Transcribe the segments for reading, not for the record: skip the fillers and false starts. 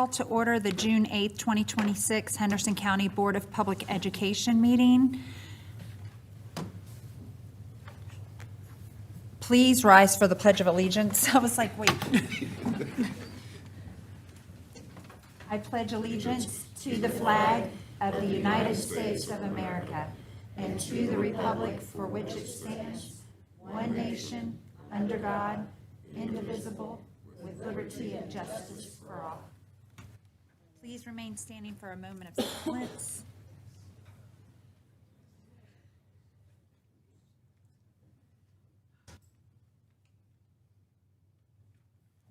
Call to order the June 8th, 2026 Henderson County Board of Public Education meeting. Please rise for the Pledge of Allegiance. I was like, wait. I pledge allegiance to the flag of the United States of America and to the republic for which it stands, one nation, under God, indivisible, with liberty and justice for all. Please remain standing for a moment of silence.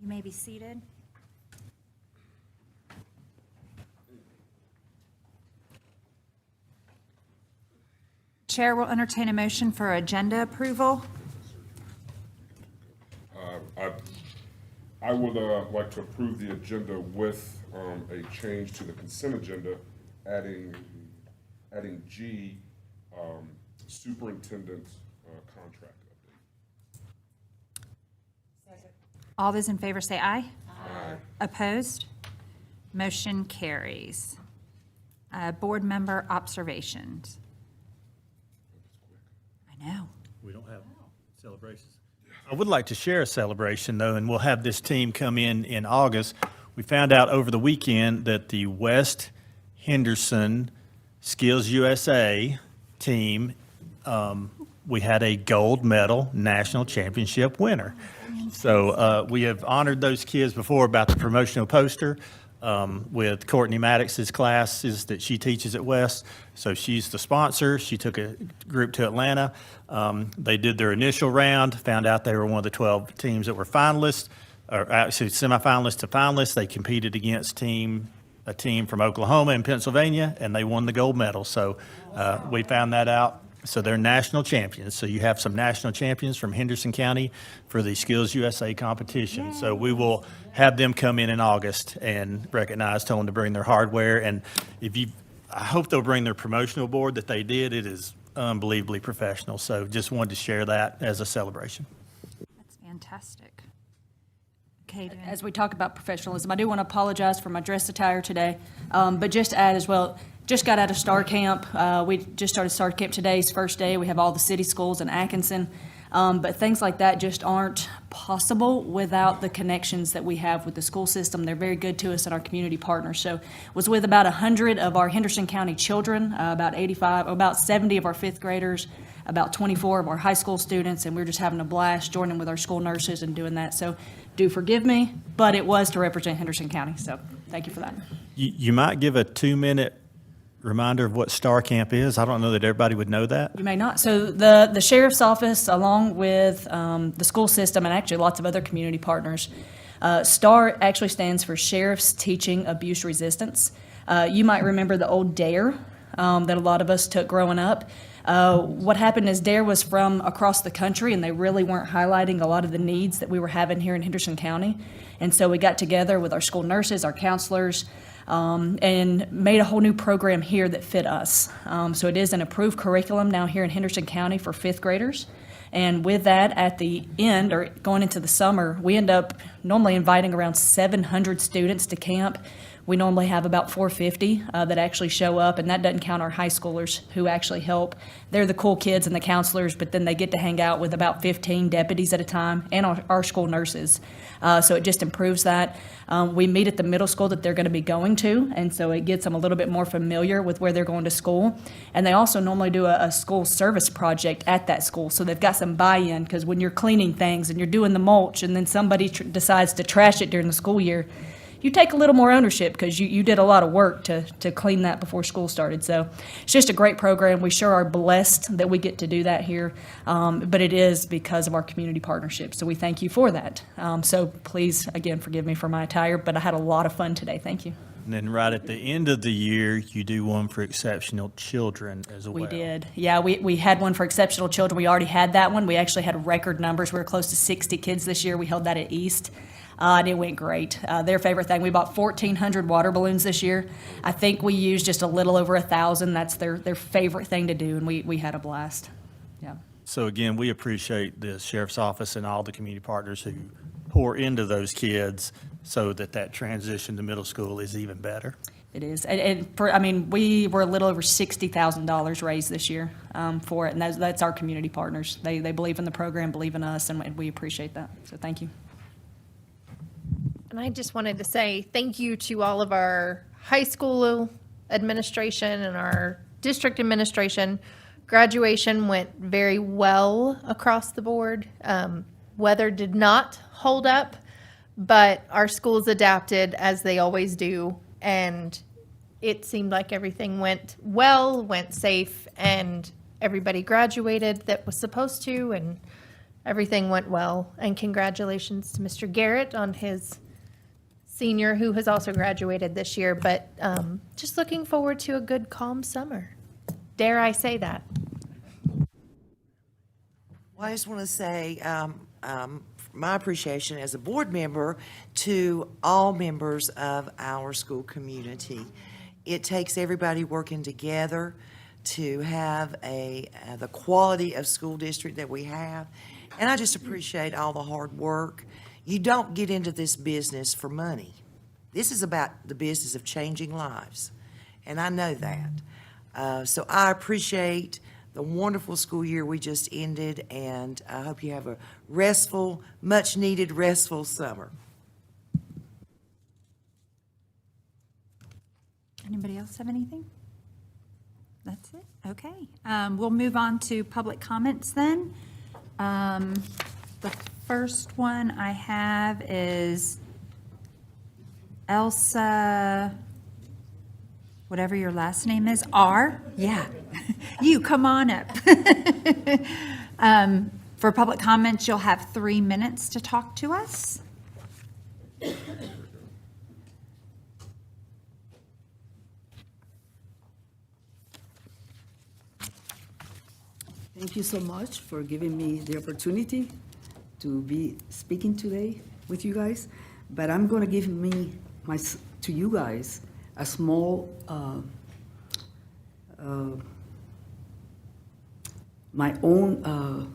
You may be seated. Chair will entertain a motion for agenda approval. I would like to approve the agenda with a change to the consent agenda, adding G, superintendent contract update. All those in favor say aye. Aye. Opposed? Motion carries. Board member observations. I know. We don't have celebrations. I would like to share a celebration, though, and we'll have this team come in August. We found out over the weekend that the West Henderson Skills USA team, we had a gold medal national championship winner. So we have honored those kids before about the promotional poster with Courtney Maddox's classes that she teaches at West. So she's the sponsor. She took a group to Atlanta. They did their initial round, found out they were one of the 12 teams that were finalists, or actually semifinalists to finalists. They competed against a team from Oklahoma and Pennsylvania, and they won the gold medal. So we found that out. So they're national champions. So you have some national champions from Henderson County for the Skills USA competition. Yay. So we will have them come in August and recognize, tell them to bring their hardware. And I hope they'll bring their promotional board that they did. It is unbelievably professional. So just wanted to share that as a celebration. That's fantastic. Okay, As we talk about professionalism, I do want to apologize for my dress attire today, but just to add as well, just got out of Star Camp. We just started Star Camp today's first day. We have all the city schools in Atkinson, but things like that just aren't possible without the connections that we have with the school system. They're very good to us and our community partners. So was with about 100 of our Henderson County children, about 70 of our fifth graders, about 24 of our high school students, and we're just having a blast joining with our school nurses and doing that. So do forgive me, but it was to represent Henderson County. So thank you for that. You might give a 2-minute reminder of what Star Camp is. I don't know that everybody would know that. You may not. So the sheriff's office, along with the school system and actually lots of other community partners, STAR actually stands for Sheriff's Teaching Abuse Resistance. You might remember the old DARE that a lot of us took growing up. What happened is DARE was from across the country, and they really weren't highlighting a lot of the needs that we were having here in Henderson County. And so we got together with our school nurses, our counselors, and made a whole new program here that fit us. So it is an approved curriculum now here in Henderson County for fifth graders. And with that, at the end, or going into the summer, we end up normally inviting around 700 students to camp. We normally have about 450 that actually show up, and that doesn't count our high schoolers who actually help. They're the cool kids and the counselors, but then they get to hang out with about 15 deputies at a time and our school nurses. So it just improves that. We meet at the middle school that they're going to be going to, and so it gets them a little bit more familiar with where they're going to school. And they also normally do a school service project at that school, so they've got some buy-in, because when you're cleaning things and you're doing the mulch and then somebody decides to trash it during the school year, you take a little more ownership because you did a lot of work to clean that before school started. So it's just a great program. We sure are blessed that we get to do that here, but it is because of our community partnership. So we thank you for that. So please, again, forgive me for my attire, but I had a lot of fun today. Thank you. And then right at the end of the year, you do one for exceptional children as well. We did. Yeah, we had one for exceptional children. We already had that one. We actually had record numbers. We were close to 60 kids this year. We held that at East. And it went great. Their favorite thing, we bought 1,400 water balloons this year. I think we used just a little over 1,000. That's their favorite thing to do, and we had a blast. Yeah. So again, we appreciate the Sheriff's Office and all the community partners who pour into those kids so that that transition to middle school is even better. It is. I mean, we were a little over $60,000 raised this year for it, and that's our community partners. They believe in the program, believe in us, and we appreciate that. So thank you. And I just wanted to say thank you to all of our high school administration and our district administration. Graduation went very well across the board. Weather did not hold up, but our schools adapted as they always do. And it seemed like everything went well, went safe, and everybody graduated that was supposed to, and everything went well. And congratulations to Mr. Garrett on his senior, who has also graduated this year. But just looking forward to a good, calm summer. Dare I say that? Well, I just want to say my appreciation as a board member to all members of our school community. It takes everybody working together to have the quality of school district that we have. And I just appreciate all the hard work. You don't get into this business for money. This is about the business of changing lives, and I know that. So I appreciate the wonderful school year we just ended, and I hope you have a restful, much-needed restful summer. Anybody else have anything? That's it? Okay. We'll move on to public comments then. The first one I have is Elsa, whatever your last name is, R? Yeah. You, come on up. For public comments, you'll have 3 minutes to talk to us. Thank you so much for giving me the opportunity to be speaking today with you guys. But I'm going to give to you guys a small, my own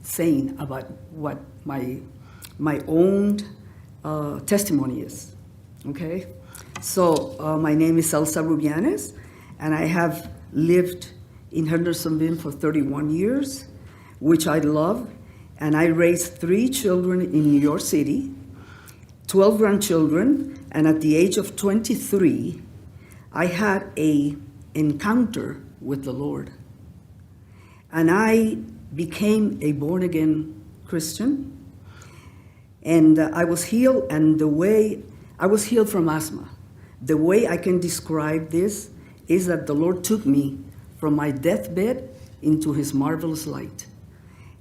saying about what my own testimony is. Okay, so my name is Elsa Rubianes, and I have lived in Hendersonville for 31 years, which I love. And I raised 3 children in New York City, 12 grandchildren, and at the age of 23, I had an encounter with the Lord. And I became a born-again Christian, and I was healed, and I was healed from asthma. The way I can describe this is that the Lord took me from my deathbed into his marvelous light.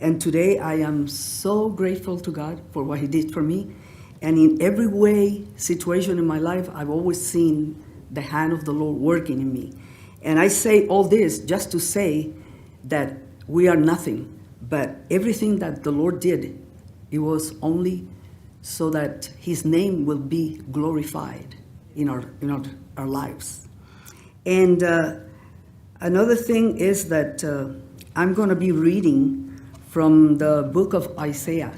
And today I am so grateful to God for what he did for me. And in every way, situation in my life, I've always seen the hand of the Lord working in me. And I say all this just to say that we are nothing, but everything that the Lord did, it was only so that his name will be glorified in our lives. And another thing is that I'm going to be reading from the book of Isaiah.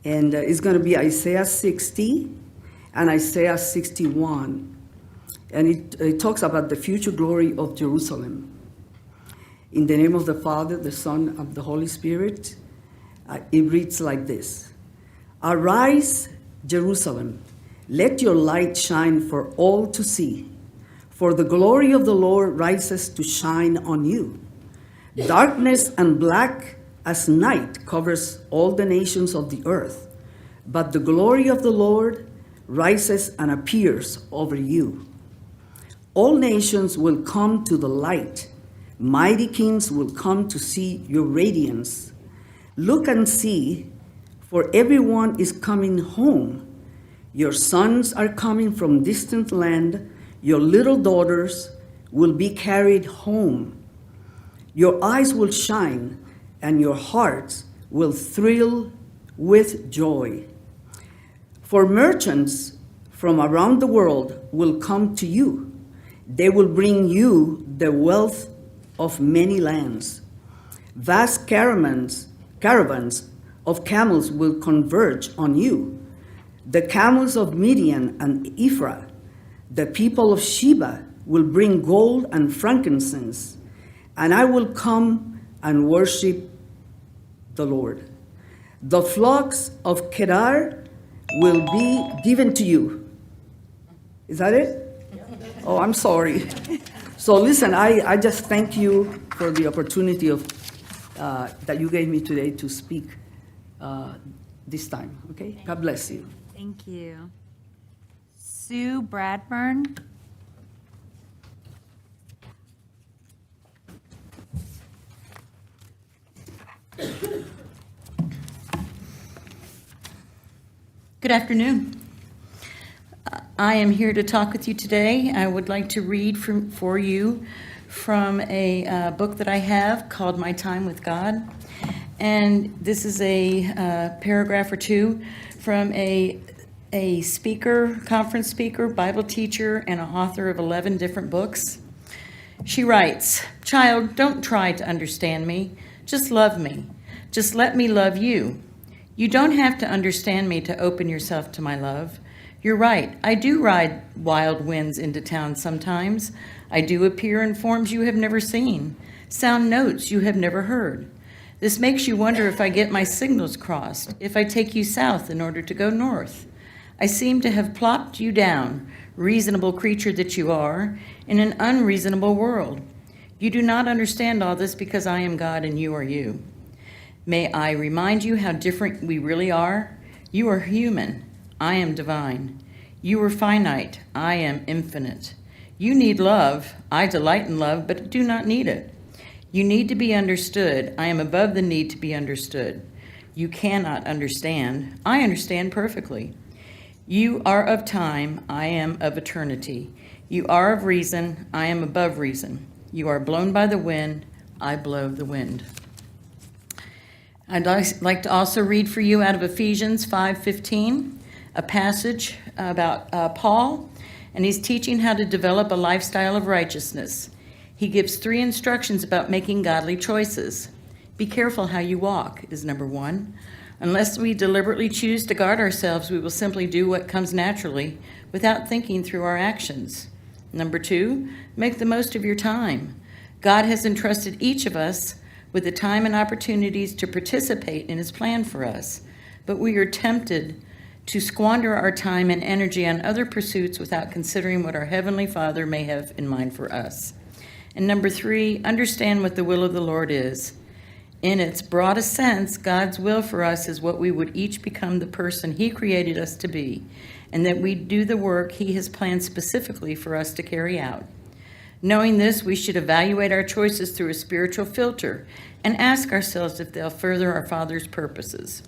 And it's going to be Isaiah 60 and Isaiah 61. And it talks about the future glory of Jerusalem. In the name of the Father, the Son, of the Holy Spirit, it reads like this. Arise, Jerusalem, let your light shine for all to see. For the glory of the Lord rises to shine on you. Darkness and black as night covers all the nations of the earth, but the glory of the Lord rises and appears over you. All nations will come to the light. Mighty kings will come to see your radiance. Look and see, for everyone is coming home. Your sons are coming from distant land. Your little daughters will be carried home. Your eyes will shine, and your hearts will thrill with joy. For merchants from around the world will come to you. They will bring you the wealth of many lands. Vast caravans of camels will converge on you. The camels of Midian and Ephraim, the people of Sheba, will bring gold and frankincense, and I will come and worship the Lord. The flocks of Kedar will be given to you. Is that it? Oh, I'm sorry. So listen, I just thank you for the opportunity of that you gave me today to speak this time, okay? God bless you. Thank you. Sue Bradburn. Good afternoon. I am here to talk with you today. I would like to read for you from a book that I have called My Time with God. And this is a paragraph or two from a speaker, conference speaker, Bible teacher, and an author of 11 different books. She writes, "Child, don't try to understand me. Just love me. Just let me love you. You don't have to understand me to open yourself to my love. You're right, I do ride wild winds into town sometimes. I do appear in forms you have never seen, sound notes you have never heard. This makes you wonder if I get my signals crossed, if I take you south in order to go north. I seem to have plopped you down, reasonable creature that you are, in an unreasonable world. You do not understand all this because I am God and you are you. May I remind you how different we really are? You are human. I am divine. You are finite. I am infinite. You need love. I delight in love, but do not need it. You need to be understood. I am above the need to be understood. You cannot understand. I understand perfectly. You are of time. I am of eternity. You are of reason. I am above reason. You are blown by the wind. I blow the wind." I'd like to also read for you out of Ephesians 5:15, a passage about Paul, and he's teaching how to develop a lifestyle of righteousness. He gives 3 instructions about making godly choices. Be careful how you walk is number 1. Unless we deliberately choose to guard ourselves, we will simply do what comes naturally without thinking through our actions. Number 2, make the most of your time. God has entrusted each of us with the time and opportunities to participate in his plan for us, but we are tempted to squander our time and energy on other pursuits without considering what our Heavenly Father may have in mind for us. And number 3, understand what the will of the Lord is. In its broadest sense, God's will for us is what we would each become the person he created us to be, and that we do the work he has planned specifically for us to carry out. Knowing this, we should evaluate our choices through a spiritual filter and ask ourselves if they'll further our Father's purposes.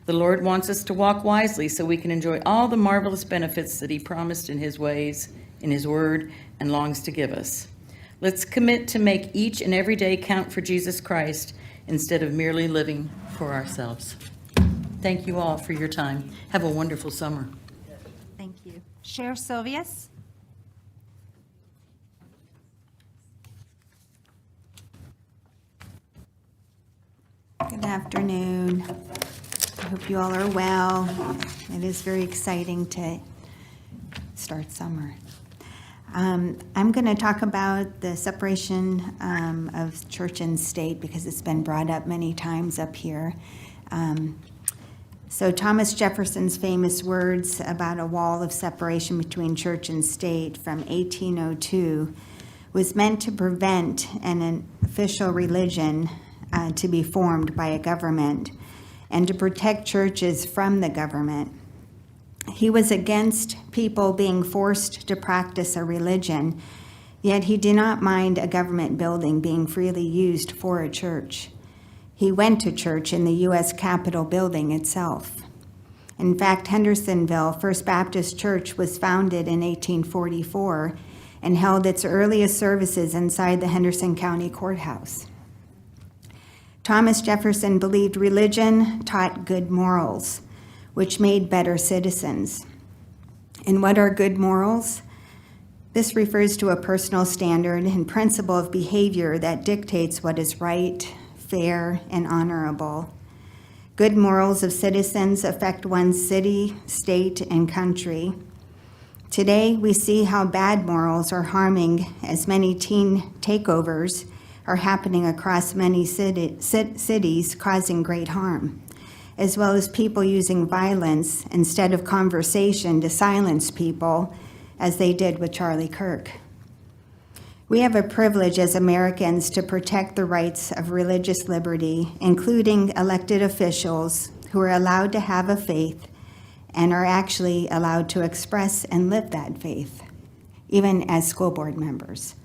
The Lord wants us to walk wisely so we can enjoy all the marvelous benefits that he promised in his ways, in his word, and longs to give us. Let's commit to make each and every day count for Jesus Christ instead of merely living for ourselves. Thank you all for your time. Have a wonderful summer. Thank you. Sheriff Sylvius? Good afternoon. I hope you all are well. It is very exciting to start summer. I'm going to talk about the separation of church and state because it's been brought up many times up here. So Thomas Jefferson's famous words about a wall of separation between church and state from 1802 was meant to prevent an official religion to be formed by a government and to protect churches from the government. He was against people being forced to practice a religion, yet he did not mind a government building being freely used for a church. He went to church in the U.S. Capitol building itself. In fact, Hendersonville First Baptist Church was founded in 1844 and held its earliest services inside the Henderson County Courthouse. Thomas Jefferson believed religion taught good morals, which made better citizens. And what are good morals? This refers to a personal standard and principle of behavior that dictates what is right, fair, and honorable. Good morals of citizens affect one's city, state, and country. Today, we see how bad morals are harming as many teen takeovers are happening across many cities, causing great harm, as well as people using violence instead of conversation to silence people, as they did with Charlie Kirk. We have a privilege as Americans to protect the rights of religious liberty, including elected officials who are allowed to have a faith and are actually allowed to express and live that faith, even as school board members.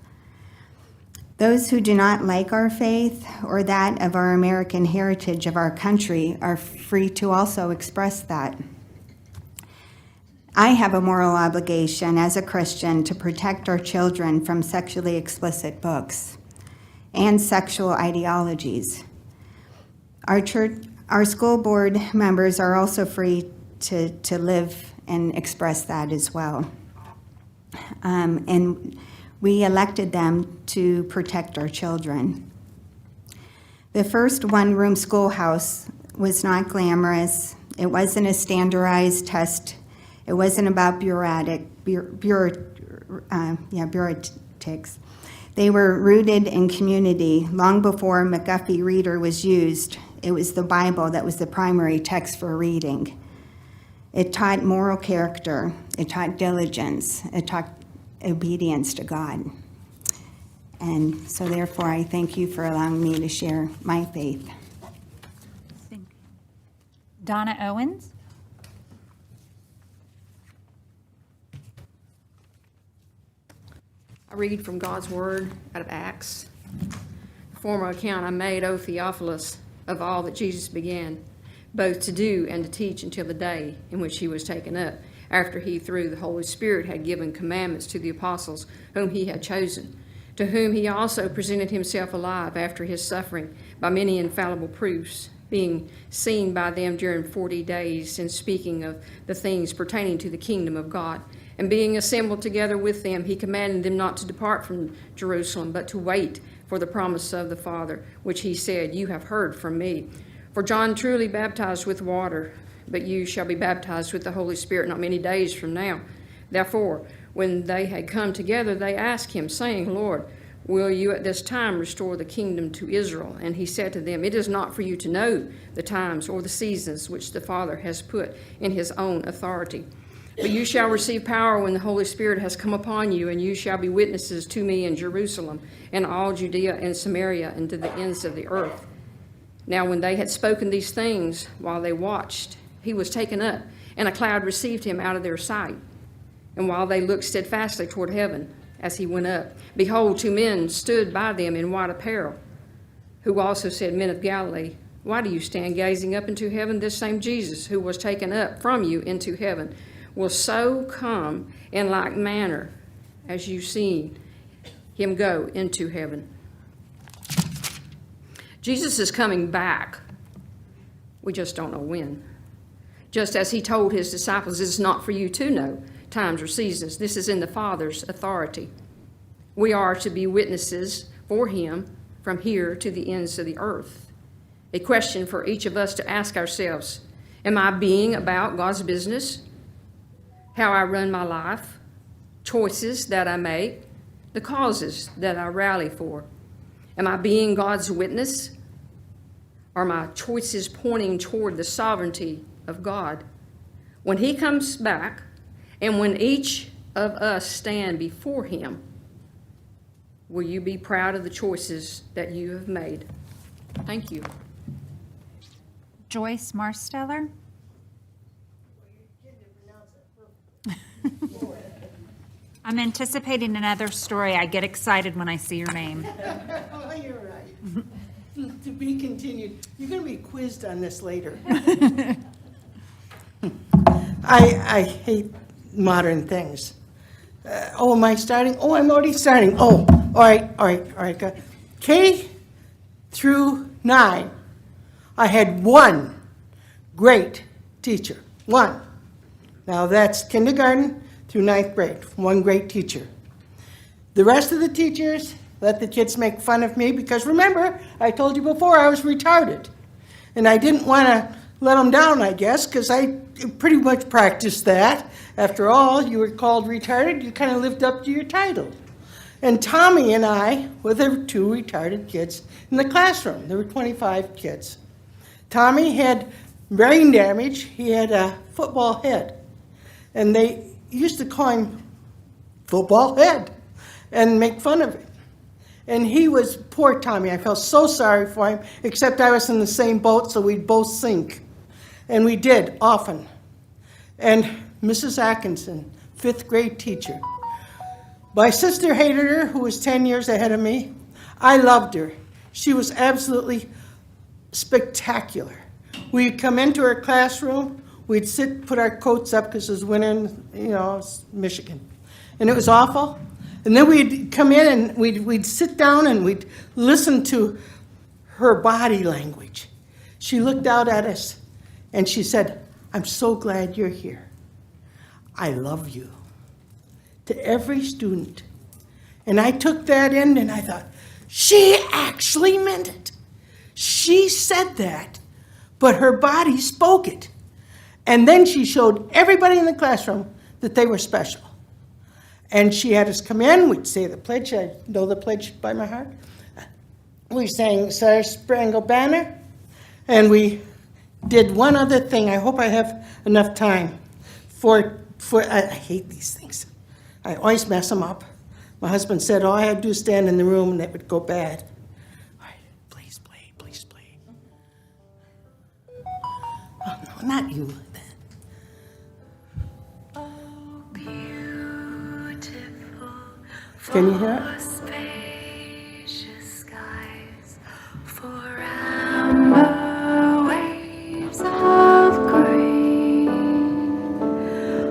Those who do not like our faith or that of our American heritage of our country are free to also express that. I have a moral obligation as a Christian to protect our children from sexually explicit books and sexual ideologies. Our school board members are also free to live and express that as well. And we elected them to protect our children. The first one-room schoolhouse was not glamorous. It wasn't a standardized test. It wasn't about bureaucratics. They were rooted in community. Long before McGuffey Reader was used, it was the Bible that was the primary text for reading. It taught moral character. It taught diligence. It taught obedience to God. And so therefore, I thank you for allowing me to share my faith. Donna Owens? I read from God's Word out of Acts. Former account I made, O Theophilus, of all that Jesus began, both to do and to teach until the day in which he was taken up, after he, through the Holy Spirit, had given commandments to the apostles whom he had chosen, to whom he also presented himself alive after his suffering by many infallible proofs, being seen by them during 40 days, and speaking of the things pertaining to the kingdom of God. And being assembled together with them, he commanded them not to depart from Jerusalem, but to wait for the promise of the Father, which he said, You have heard from me. For John truly baptized with water, but you shall be baptized with the Holy Spirit not many days from now. Therefore, when they had come together, they asked him, saying, Lord, will you at this time restore the kingdom to Israel? And he said to them, It is not for you to know the times or the seasons which the Father has put in his own authority. But you shall receive power when the Holy Spirit has come upon you, and you shall be witnesses to me in Jerusalem and all Judea and Samaria and to the ends of the earth. Now when they had spoken these things, while they watched, he was taken up, and a cloud received him out of their sight. And while they looked steadfastly toward heaven as he went up, behold, 2 men stood by them in white apparel, who also said, Men of Galilee, why do you stand gazing up into heaven? This same Jesus, who was taken up from you into heaven, will so come in like manner as you've seen him go into heaven. Jesus is coming back. We just don't know when. Just as he told his disciples, it is not for you to know times or seasons. This is in the Father's authority. We are to be witnesses for him from here to the ends of the earth. A question for each of us to ask ourselves, am I being about God's business? How I run my life, choices that I make, the causes that I rally for. Am I being God's witness? Are my choices pointing toward the sovereignty of God? When he comes back, and when each of us stand before him, will you be proud of the choices that you have made? Thank you. Joyce Marsteller? I'm anticipating another story. I get excited when I see your name. Oh, you're right. To be continued. You're going to be quizzed on this later. I hate modern things. Am I starting? Oh, I'm already starting. Oh, all right. Good. K through 9, I had one great teacher. One. Now that's kindergarten through 9th grade. One great teacher. The rest of the teachers let the kids make fun of me because remember, I told you before I was retarded. And I didn't want to let them down, I guess, because I pretty much practiced that. After all, you were called retarded, you kind of lived up to your title. And Tommy and I were the two retarded kids in the classroom. There were 25 kids. Tommy had brain damage. He had a football head. And they used to call him Football Head and make fun of him. And he was, poor Tommy, I felt so sorry for him, except I was in the same boat, so we'd both sink. And we did, often. And Mrs. Atkinson, 5th grade teacher. My sister hated her, who was 10 years ahead of me. I loved her. She was absolutely spectacular. We'd come into her classroom, we'd sit, put our coats up because it was winter in, Michigan. And it was awful. And then we'd come in and we'd sit down and we'd listen to her body language. She looked out at us and she said, "I'm so glad you're here. I love you," to every student. And I took that in and I thought, she actually meant it. She said that, but her body spoke it. And then she showed everybody in the classroom that they were special. And she had us come in, we'd say the pledge, I know the pledge by my heart. We sang Star Spangled Banner, and we did one other thing. I hope I have enough time I hate these things. I always mess them up. My husband said all I had to do is stand in the room and it would go bad. All right, please play, please play. Oh, no, not you. Can you hear it? Spacious skies, for amber waves of green,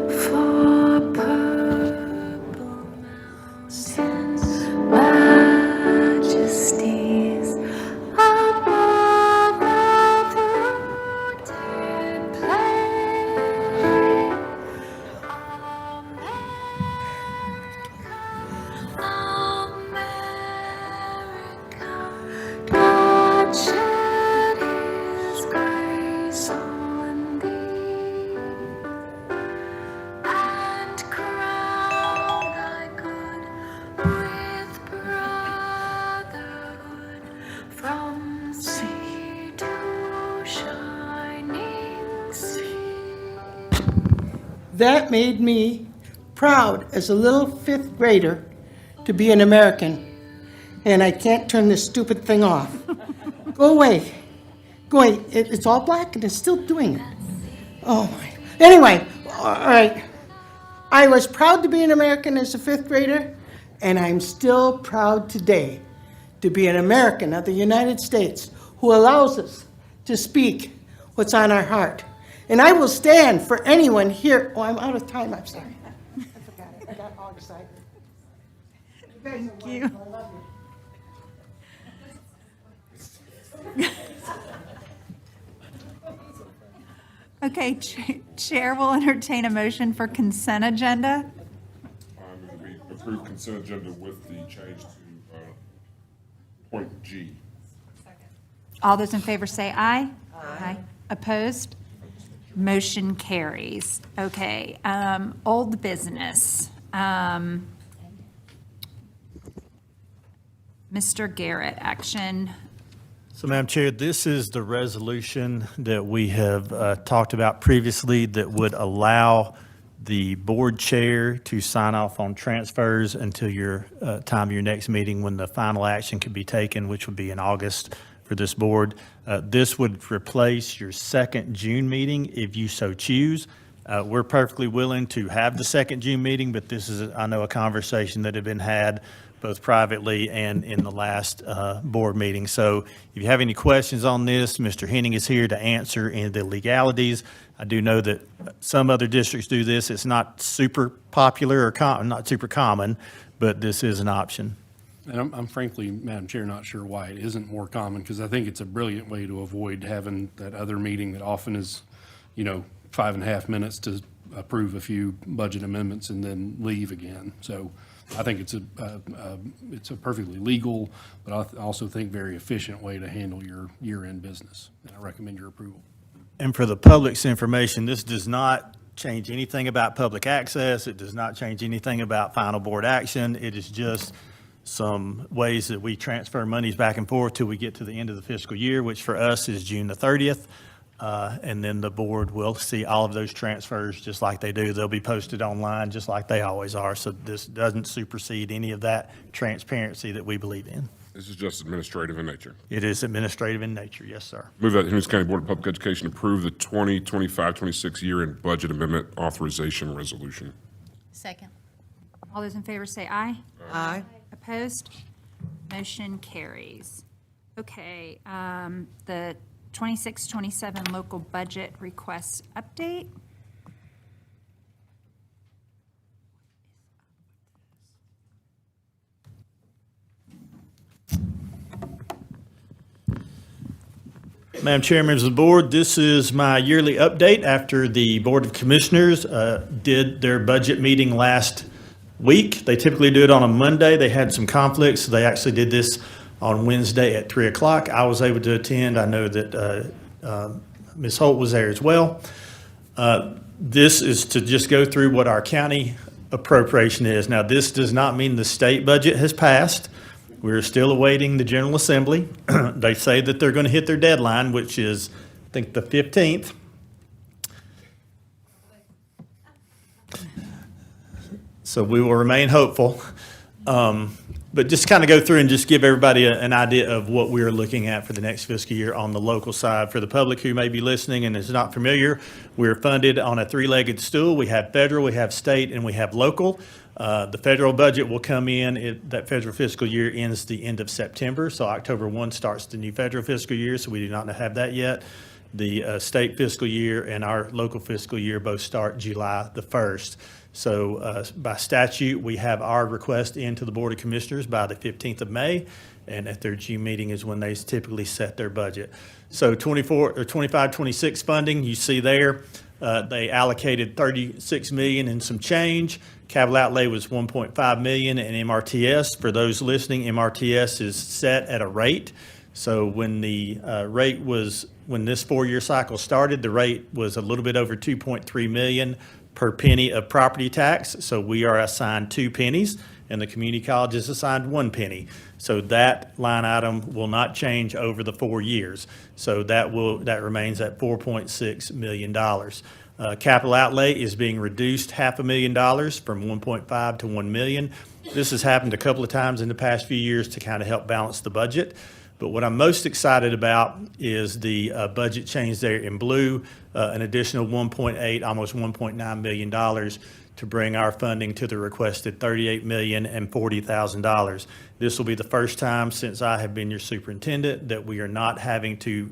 for purple mountains, majesties above the fruited plain. God shed His grace on thee, and crown thy good with brotherhood from sea to shining sea. That made me proud as a little 5th grader to be an American. And I can't turn this stupid thing off. Go away. Go away. It's all black and it's still doing it. Oh my. Anyway, all right. I was proud to be an American as a 5th grader, and I'm still proud today to be an American of the United States who allows us to speak what's on our heart. And I will stand for anyone here. Oh, I'm out of time. I'm sorry. I forgot it. I got all excited. Thank you. I love you. Okay, Chair will entertain a motion for consent agenda. We approve consent agenda with the change to point G. All those in favor say aye. Aye. Opposed? Motion carries. Okay, old business. Mr. Garrett, action. So, Madam Chair, this is the resolution that we have talked about previously that would allow the board chair to sign off on transfers until your time of your next meeting when the final action could be taken, which would be in August for this board. This would replace your second June meeting if you so choose. We're perfectly willing to have the second June meeting, but this is, I know, a conversation that had been had both privately and in the last board meeting. So if you have any questions on this, Mr. Henning is here to answer any of the legalities. I do know that some other districts do this. It's not super popular or not super common, but this is an option. And I'm frankly, Madam Chair, not sure why it isn't more common, because I think it's a brilliant way to avoid having that other meeting that often is, 5.5 minutes to approve a few budget amendments and then leave again. So I think it's a perfectly legal, but I also think very efficient way to handle your year-end business. And I recommend your approval. And for the public's information, this does not change anything about public access. It does not change anything about final board action. It is just some ways that we transfer monies back and forth till we get to the end of the fiscal year, which for us is June the 30th. And then the board will see all of those transfers just like they do. They'll be posted online just like they always are. So this doesn't supersede any of that transparency that we believe in. This is just administrative in nature. It is administrative in nature, yes, sir. Move that the Henry County Board of Public Education approve the 2025-26 year-end budget amendment authorization resolution. Second. All those in favor say aye. Aye. Opposed? Motion carries. Okay, the 26-27 local budget request update. Madam Chair, members of the board, this is my yearly update after the Board of Commissioners did their budget meeting last week. They typically do it on a Monday. They had some conflicts, so they actually did this on Wednesday at 3 o'clock. I was able to attend. I know that Ms. Holt was there as well. This is to just go through what our county appropriation is. Now, this does not mean the state budget has passed. We're still awaiting the General Assembly. They say that they're going to hit their deadline, which is, I think, the 15th. So we will remain hopeful. But just kind of go through and just give everybody an idea of what we're looking at for the next fiscal year on the local side. For the public who may be listening and is not familiar, we're funded on a three-legged stool. We have federal, we have state, and we have local. The federal budget will come in, that federal fiscal year ends the end of September, so October 1 starts the new federal fiscal year, so we do not have that yet. The state fiscal year and our local fiscal year both start July the 1st. So by statute, we have our request into the Board of Commissioners by the 15th of May, and at their June meeting is when they typically set their budget. So 25-26 funding, you see there, they allocated $36 million and some change. Capital outlay was $1.5 million, and MRTS, for those listening, MRTS is set at a rate. So when the when this four-year cycle started, the rate was a little bit over $2.3 million per penny of property tax. So we are assigned 2 pennies, and the community college is assigned 1 penny. So that line item will not change over the 4 years. So that remains at $4.6 million. Capital outlay is being reduced $500,000 from 1.5 to 1 million. This has happened a couple of times in the past few years to kind of help balance the budget. But what I'm most excited about is the budget change there in blue, an additional 1.8, almost $1.9 million to bring our funding to the requested $38,040,000. This will be the first time since I have been your superintendent that we are not having to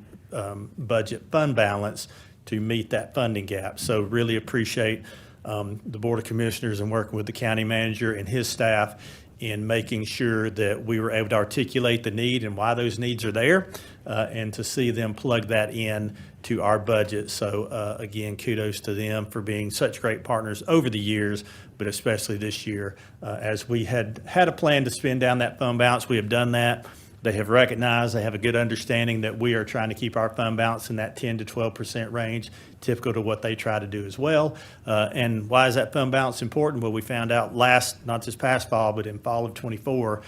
budget fund balance to meet that funding gap. So really appreciate the Board of Commissioners and working with the county manager and his staff in making sure that we were able to articulate the need and why those needs are there, and to see them plug that in to our budget. So again, kudos to them for being such great partners over the years, but especially this year. As we had a plan to spend down that fund balance, we have done that. They have recognized, they have a good understanding that we are trying to keep our fund balance in that 10 to 12% range, typical to what they try to do as well. And why is that fund balance important? Well, we found out not this past fall, but in fall of '24,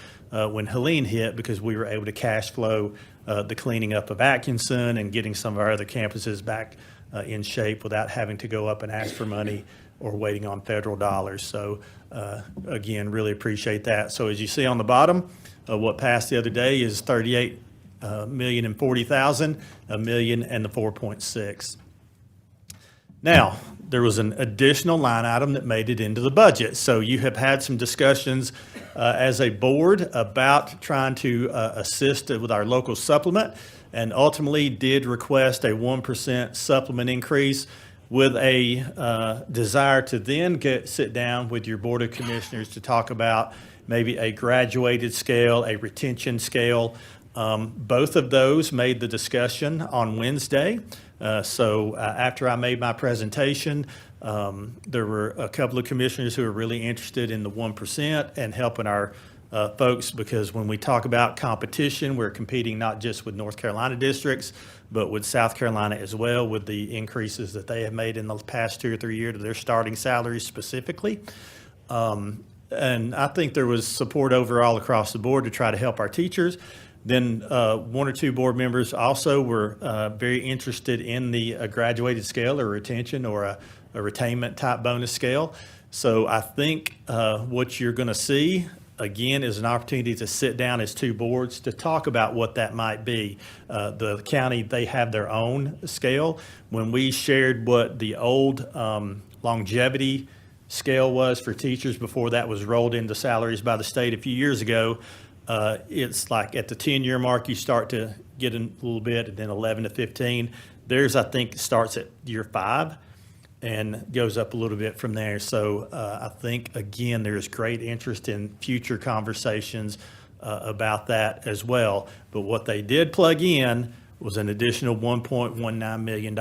when Helene hit, because we were able to cash flow the cleaning up of Atkinson and getting some of our other campuses back in shape without having to go up and ask for money or waiting on federal dollars. So again, really appreciate that. So as you see on the bottom, what passed the other day is $38,040,000, $1 million, and the 4.6. Now, there was an additional line item that made it into the budget. So you have had some discussions as a board about trying to assist with our local supplement, and ultimately did request a 1% supplement increase with a desire to then sit down with your Board of Commissioners to talk about maybe a graduated scale, a retention scale. Both of those made the discussion on Wednesday. So after I made my presentation, there were a couple of commissioners who were really interested in the 1% and helping our folks, because when we talk about competition, we're competing not just with North Carolina districts, but with South Carolina as well, with the increases that they have made in the past 2 or 3 years to their starting salaries specifically. And I think there was support overall across the board to try to help our teachers. Then 1 or 2 board members also were very interested in the graduated scale or retention or a retainment type bonus scale. So I think what you're going to see, again, is an opportunity to sit down as 2 boards to talk about what that might be. The county, they have their own scale. When we shared what the old longevity scale was for teachers before that was rolled into salaries by the state a few years ago, it's like at the 10-year mark, you start to get a little bit, and then 11 to 15. Theirs, I think, starts at year 5 and goes up a little bit from there. So I think, again, there's great interest in future conversations about that as well. But what they did plug in was an additional $1.19 million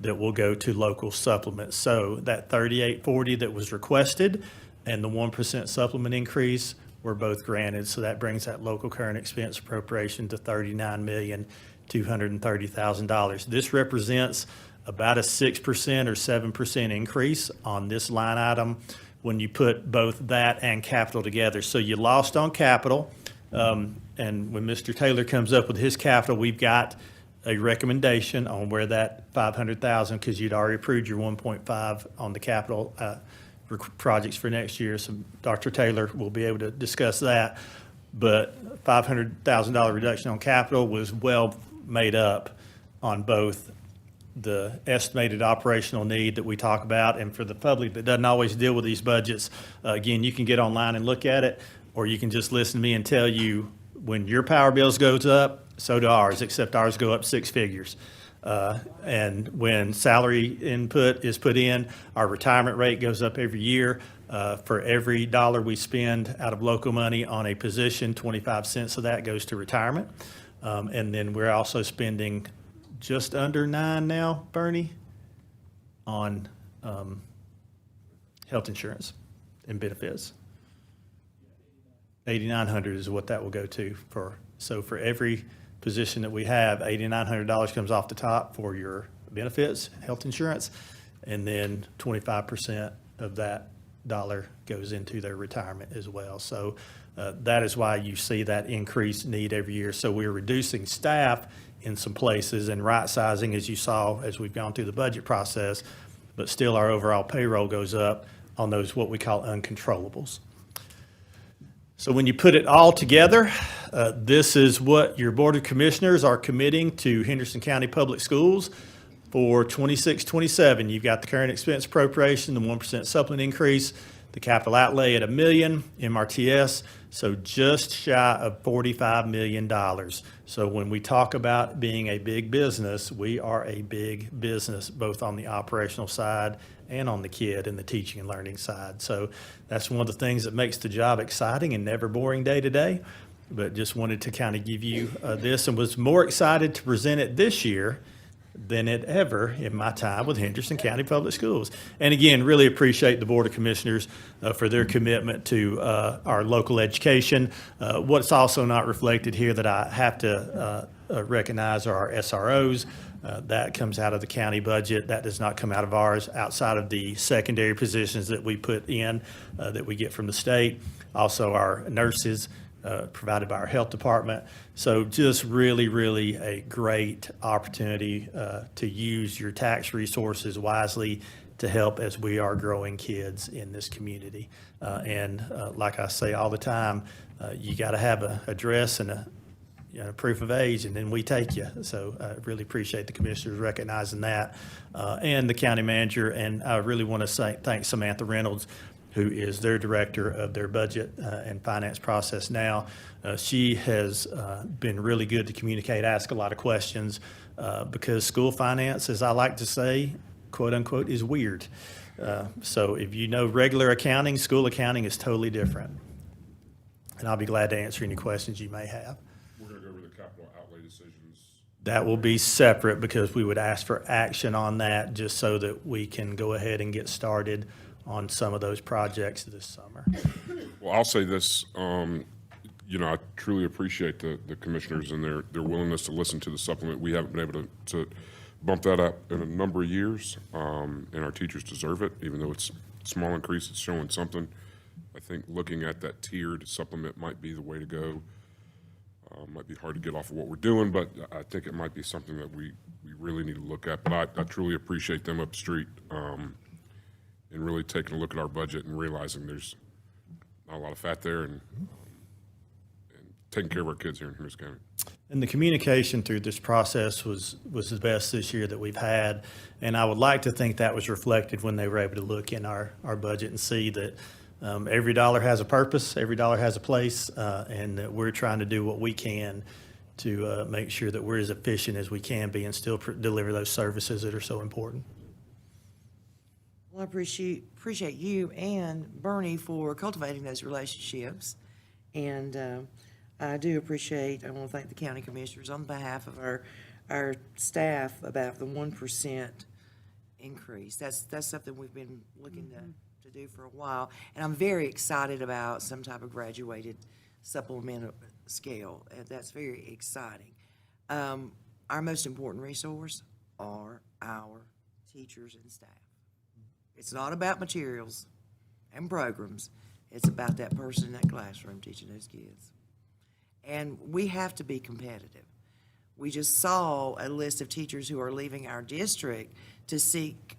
that will go to local supplements. So that 3840 that was requested and the 1% supplement increase were both granted. So that brings that local current expense appropriation to $39,230,000. This represents about a 6% or 7% increase on this line item when you put both that and capital together. So you lost on capital. And when Mr. Taylor comes up with his capital, we've got a recommendation on where that 500,000, because you'd already approved your 1.5 on the capital projects for next year. So Dr. Taylor will be able to discuss that. But $500,000 reduction on capital was well made up on both the estimated operational need that we talk about. And for the public that doesn't always deal with these budgets, again, you can get online and look at it, or you can just listen to me and tell you when your power bills goes up, so do ours, except ours go up 6 figures. And when salary input is put in, our retirement rate goes up every year. For every dollar we spend out of local money on a position, 25 cents of that goes to retirement. And then we're also spending just under 9 now, Bernie, on health insurance and benefits. 8,900 is what that will go to for. So for every position that we have, $8,900 comes off the top for your benefits, health insurance, and then 25% of that dollar goes into their retirement as well. So that is why you see that increased need every year. So we're reducing staff in some places and right sizing, as you saw as we've gone through the budget process, but still our overall payroll goes up on those what we call uncontrollables. So when you put it all together, this is what your Board of Commissioners are committing to Henderson County Public Schools for 26-27. You've got the current expense appropriation, the 1% supplement increase, the capital outlay at $1 million, MRTS, so just shy of $45 million. So when we talk about being a big business, we are a big business, both on the operational side and on the kid and the teaching and learning side. So that's one of the things that makes the job exciting and never boring day to day. But just wanted to kind of give you this, and was more excited to present it this year than it ever in my time with Henderson County Public Schools. And again, really appreciate the Board of Commissioners for their commitment to our local education. What's also not reflected here that I have to recognize are our SROs. That comes out of the county budget. That does not come out of ours, outside of the secondary positions that we put in that we get from the state. Also our nurses, provided by our health department. So just really, really a great opportunity to use your tax resources wisely to help as we are growing kids in this community. And like I say all the time, you got to have an address and a proof of age, and then we take you. So I really appreciate the commissioners recognizing that, and the county manager. And I really want to thank Samantha Reynolds, who is their director of their budget and finance process now. She has been really good to communicate, ask a lot of questions, because school finance, as I like to say, quote unquote, is weird. So if you know regular accounting, school accounting is totally different. And I'll be glad to answer any questions you may have. We're going to go over the capital outlay decisions That will be separate because we would ask for action on that just so that we can go ahead and get started on some of those projects this summer. Well, I'll say this, you know, I truly appreciate the commissioners and their willingness to listen to the supplement. We haven't been able to bump that up in a number of years, and our teachers deserve it, even though it's a small increase, it's showing something. I think looking at that tiered supplement might be the way to go. Might be hard to get off of what we're doing, but I think it might be something that we really need to look at. But I truly appreciate them up the street, and really taking a look at our budget and realizing there's not a lot of fat there, and taking care of our kids here in Henderson County. And the communication through this process was the best this year that we've had. And I would like to think that was reflected when they were able to look in our budget and see that every dollar has a purpose, every dollar has a place, and that we're trying to do what we can to make sure that we're as efficient as we can be and still deliver those services that are so important. Well, I appreciate you and Bernie for cultivating those relationships. And I do appreciate, I want to thank the county commissioners on behalf of our staff about the 1% increase. That's something we've been looking to do for a while. And I'm very excited about some type of graduated supplemental scale. And that's very exciting. Our most important resource are our teachers and staff. It's not about materials and programs. It's about that person in that classroom teaching those kids. And we have to be competitive. We just saw a list of teachers who are leaving our district to seek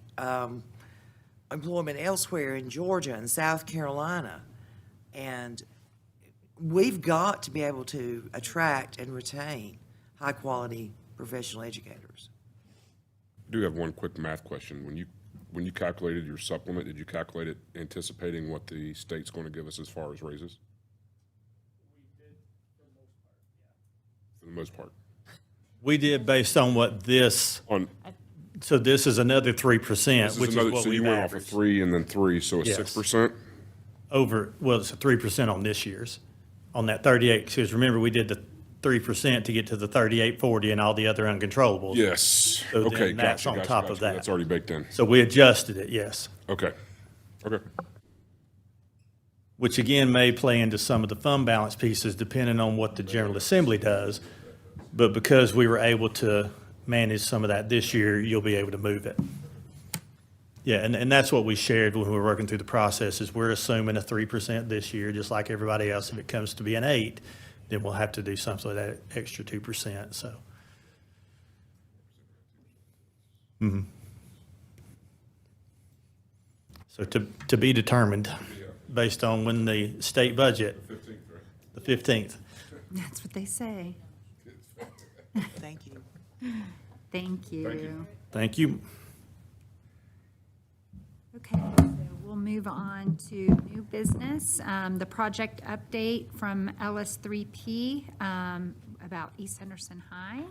employment elsewhere in Georgia and South Carolina. And we've got to be able to attract and retain high-quality professional educators. I do have one quick math question. When you calculated your supplement, did you calculate it anticipating what the state's going to give us as far as raises? For the most part. We did based on what this, so this is another 3%, which is what So you we've went off of averaged. 3 and then 3, so it's Yes. 6%? Well, it's a 3% on this year's, on that 38, because remember, we did the 3% to get to the 3840 and all the other uncontrollables. Yes. So then Okay, that's gotcha, on gotcha, top gotcha. of that. That's already baked in. So we adjusted it, yes, Okay. Okay. which again may play into some of the fund balance pieces depending on what the General Assembly does. But because we were able to manage some of that this year, you'll be able to move it. Yeah, and that's what we shared when we were working through the process, is we're assuming a 3% this year, just like everybody else. If it comes to be an 8, then we'll have to do something with that extra 2%, so. So to be determined, based on when the state budget, the 15th. That's what they say. Thank you. Thank you. Thank you. Okay, so we'll move on to new business. The project update from LS3P about East Henderson High.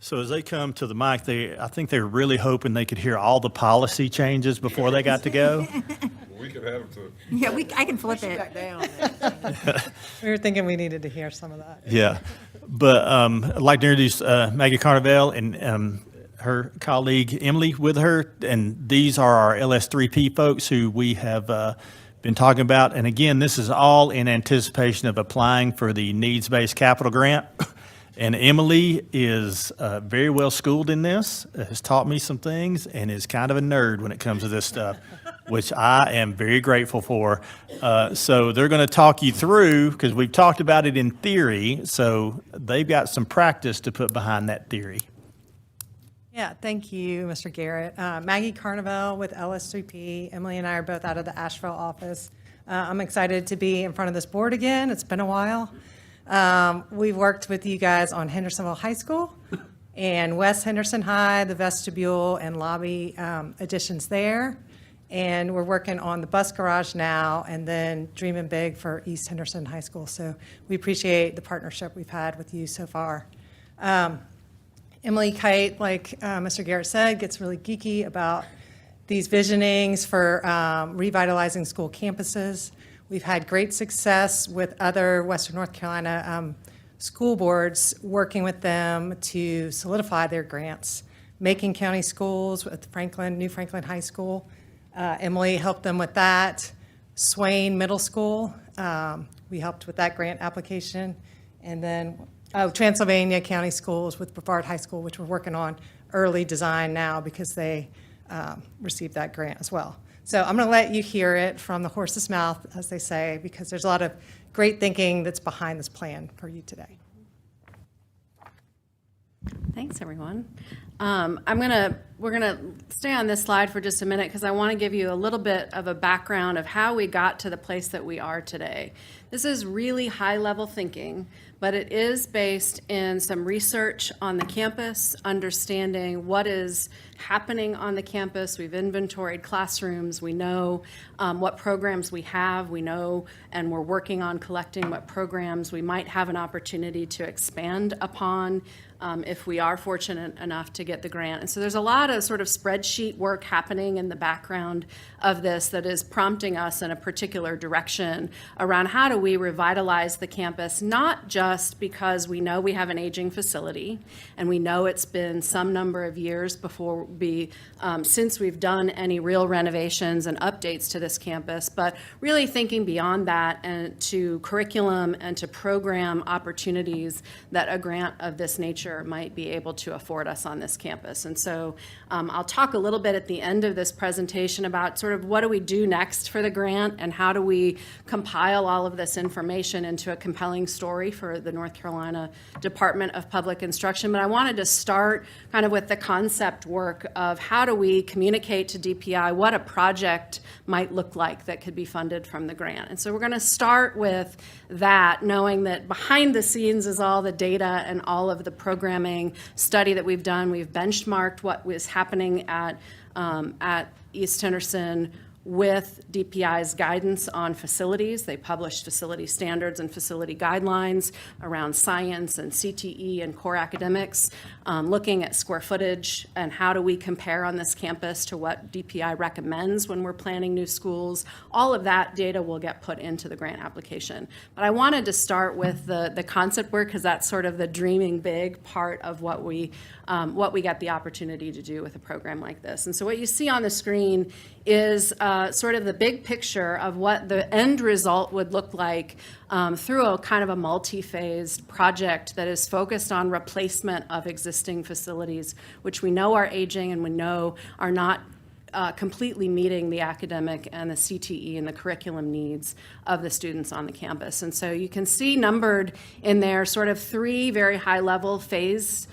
So as they come to the mic, I think they're really hoping they could hear all the policy changes before they got to go. We could have to. Yeah, I can flip it. Back down. We were thinking we needed to hear some of that. Yeah, but I'd like to introduce Maggie Carnevale and her colleague Emily with her, and these are our LS3P folks who we have been talking about. And again, this is all in anticipation of applying for the needs-based capital grant. And Emily is very well schooled in this, has taught me some things, and is kind of a nerd when it comes to this stuff, which I am very grateful for. So they're going to talk you through, because we've talked about it in theory, so they've got some practice to put behind that theory. Yeah, thank you, Mr. Garrett. Maggie Carnevale with LS3P. Emily and I are both out of the Asheville office. I'm excited to be in front of this board again. It's been a while. We've worked with you guys on Hendersonville High School and West Henderson High, the vestibule and lobby additions there. And we're working on the bus garage now, and then dreaming big for East Henderson High School. So we appreciate the partnership we've had with you so far. Emily Kite, like Mr. Garrett said, gets really geeky about these visionings for revitalizing school campuses. We've had great success with other Western North Carolina school boards, working with them to solidify their grants. Macon County Schools with New Franklin High School. Emily helped them with that. Swain Middle School, we helped with that grant application. And then, Transylvania County Schools with Brevard High School, which we're working on early design now because they received that grant as well. So I'm going to let you hear it from the horse's mouth, as they say, because there's a lot of great thinking that's behind this plan for you today. Thanks, everyone. We're gonna stay on this slide for just a minute because I want to give you a little bit of a background of how we got to the place that we are today. This is really high-level thinking, but it is based in some research on the campus, understanding what is happening on the campus. We've inventoried classrooms. We know what programs we have. We know, and we're working on collecting what programs we might have an opportunity to expand upon if we are fortunate enough to get the grant. And so there's a lot of sort of spreadsheet work happening in the background of this that is prompting us in a particular direction around how do we revitalize the campus, not just because we know we have an aging facility and we know it's been some number of years since we've done any real renovations and updates to this campus, but really thinking beyond that and to curriculum and to program opportunities that a grant of this nature might be able to afford us on this campus. And so I'll talk a little bit at the end of this presentation about sort of what do we do next for the grant and how do we compile all of this information into a compelling story for the North Carolina Department of Public Instruction. But I wanted to start kind of with the concept work of how do we communicate to DPI what a project might look like that could be funded from the grant. And so we're going to start with that, knowing that behind the scenes is all the data and all of the programming study that we've done. We've benchmarked what was happening at East Henderson with DPI's guidance on facilities. They published facility standards and facility guidelines around science and CTE and core academics, looking at square footage and how do we compare on this campus to what DPI recommends when we're planning new schools. All of that data will get put into the grant application. But I wanted to start with the concept work because that's sort of the dreaming big part of what we get the opportunity to do with a program like this. And so what you see on the screen is sort of the big picture of what the end result would look like through a kind of a multi-phased project that is focused on replacement of existing facilities, which we know are aging and we know are not completely meeting the academic and the CTE and the curriculum needs of the students on the campus. And so you can see numbered in there sort of three very high-level phases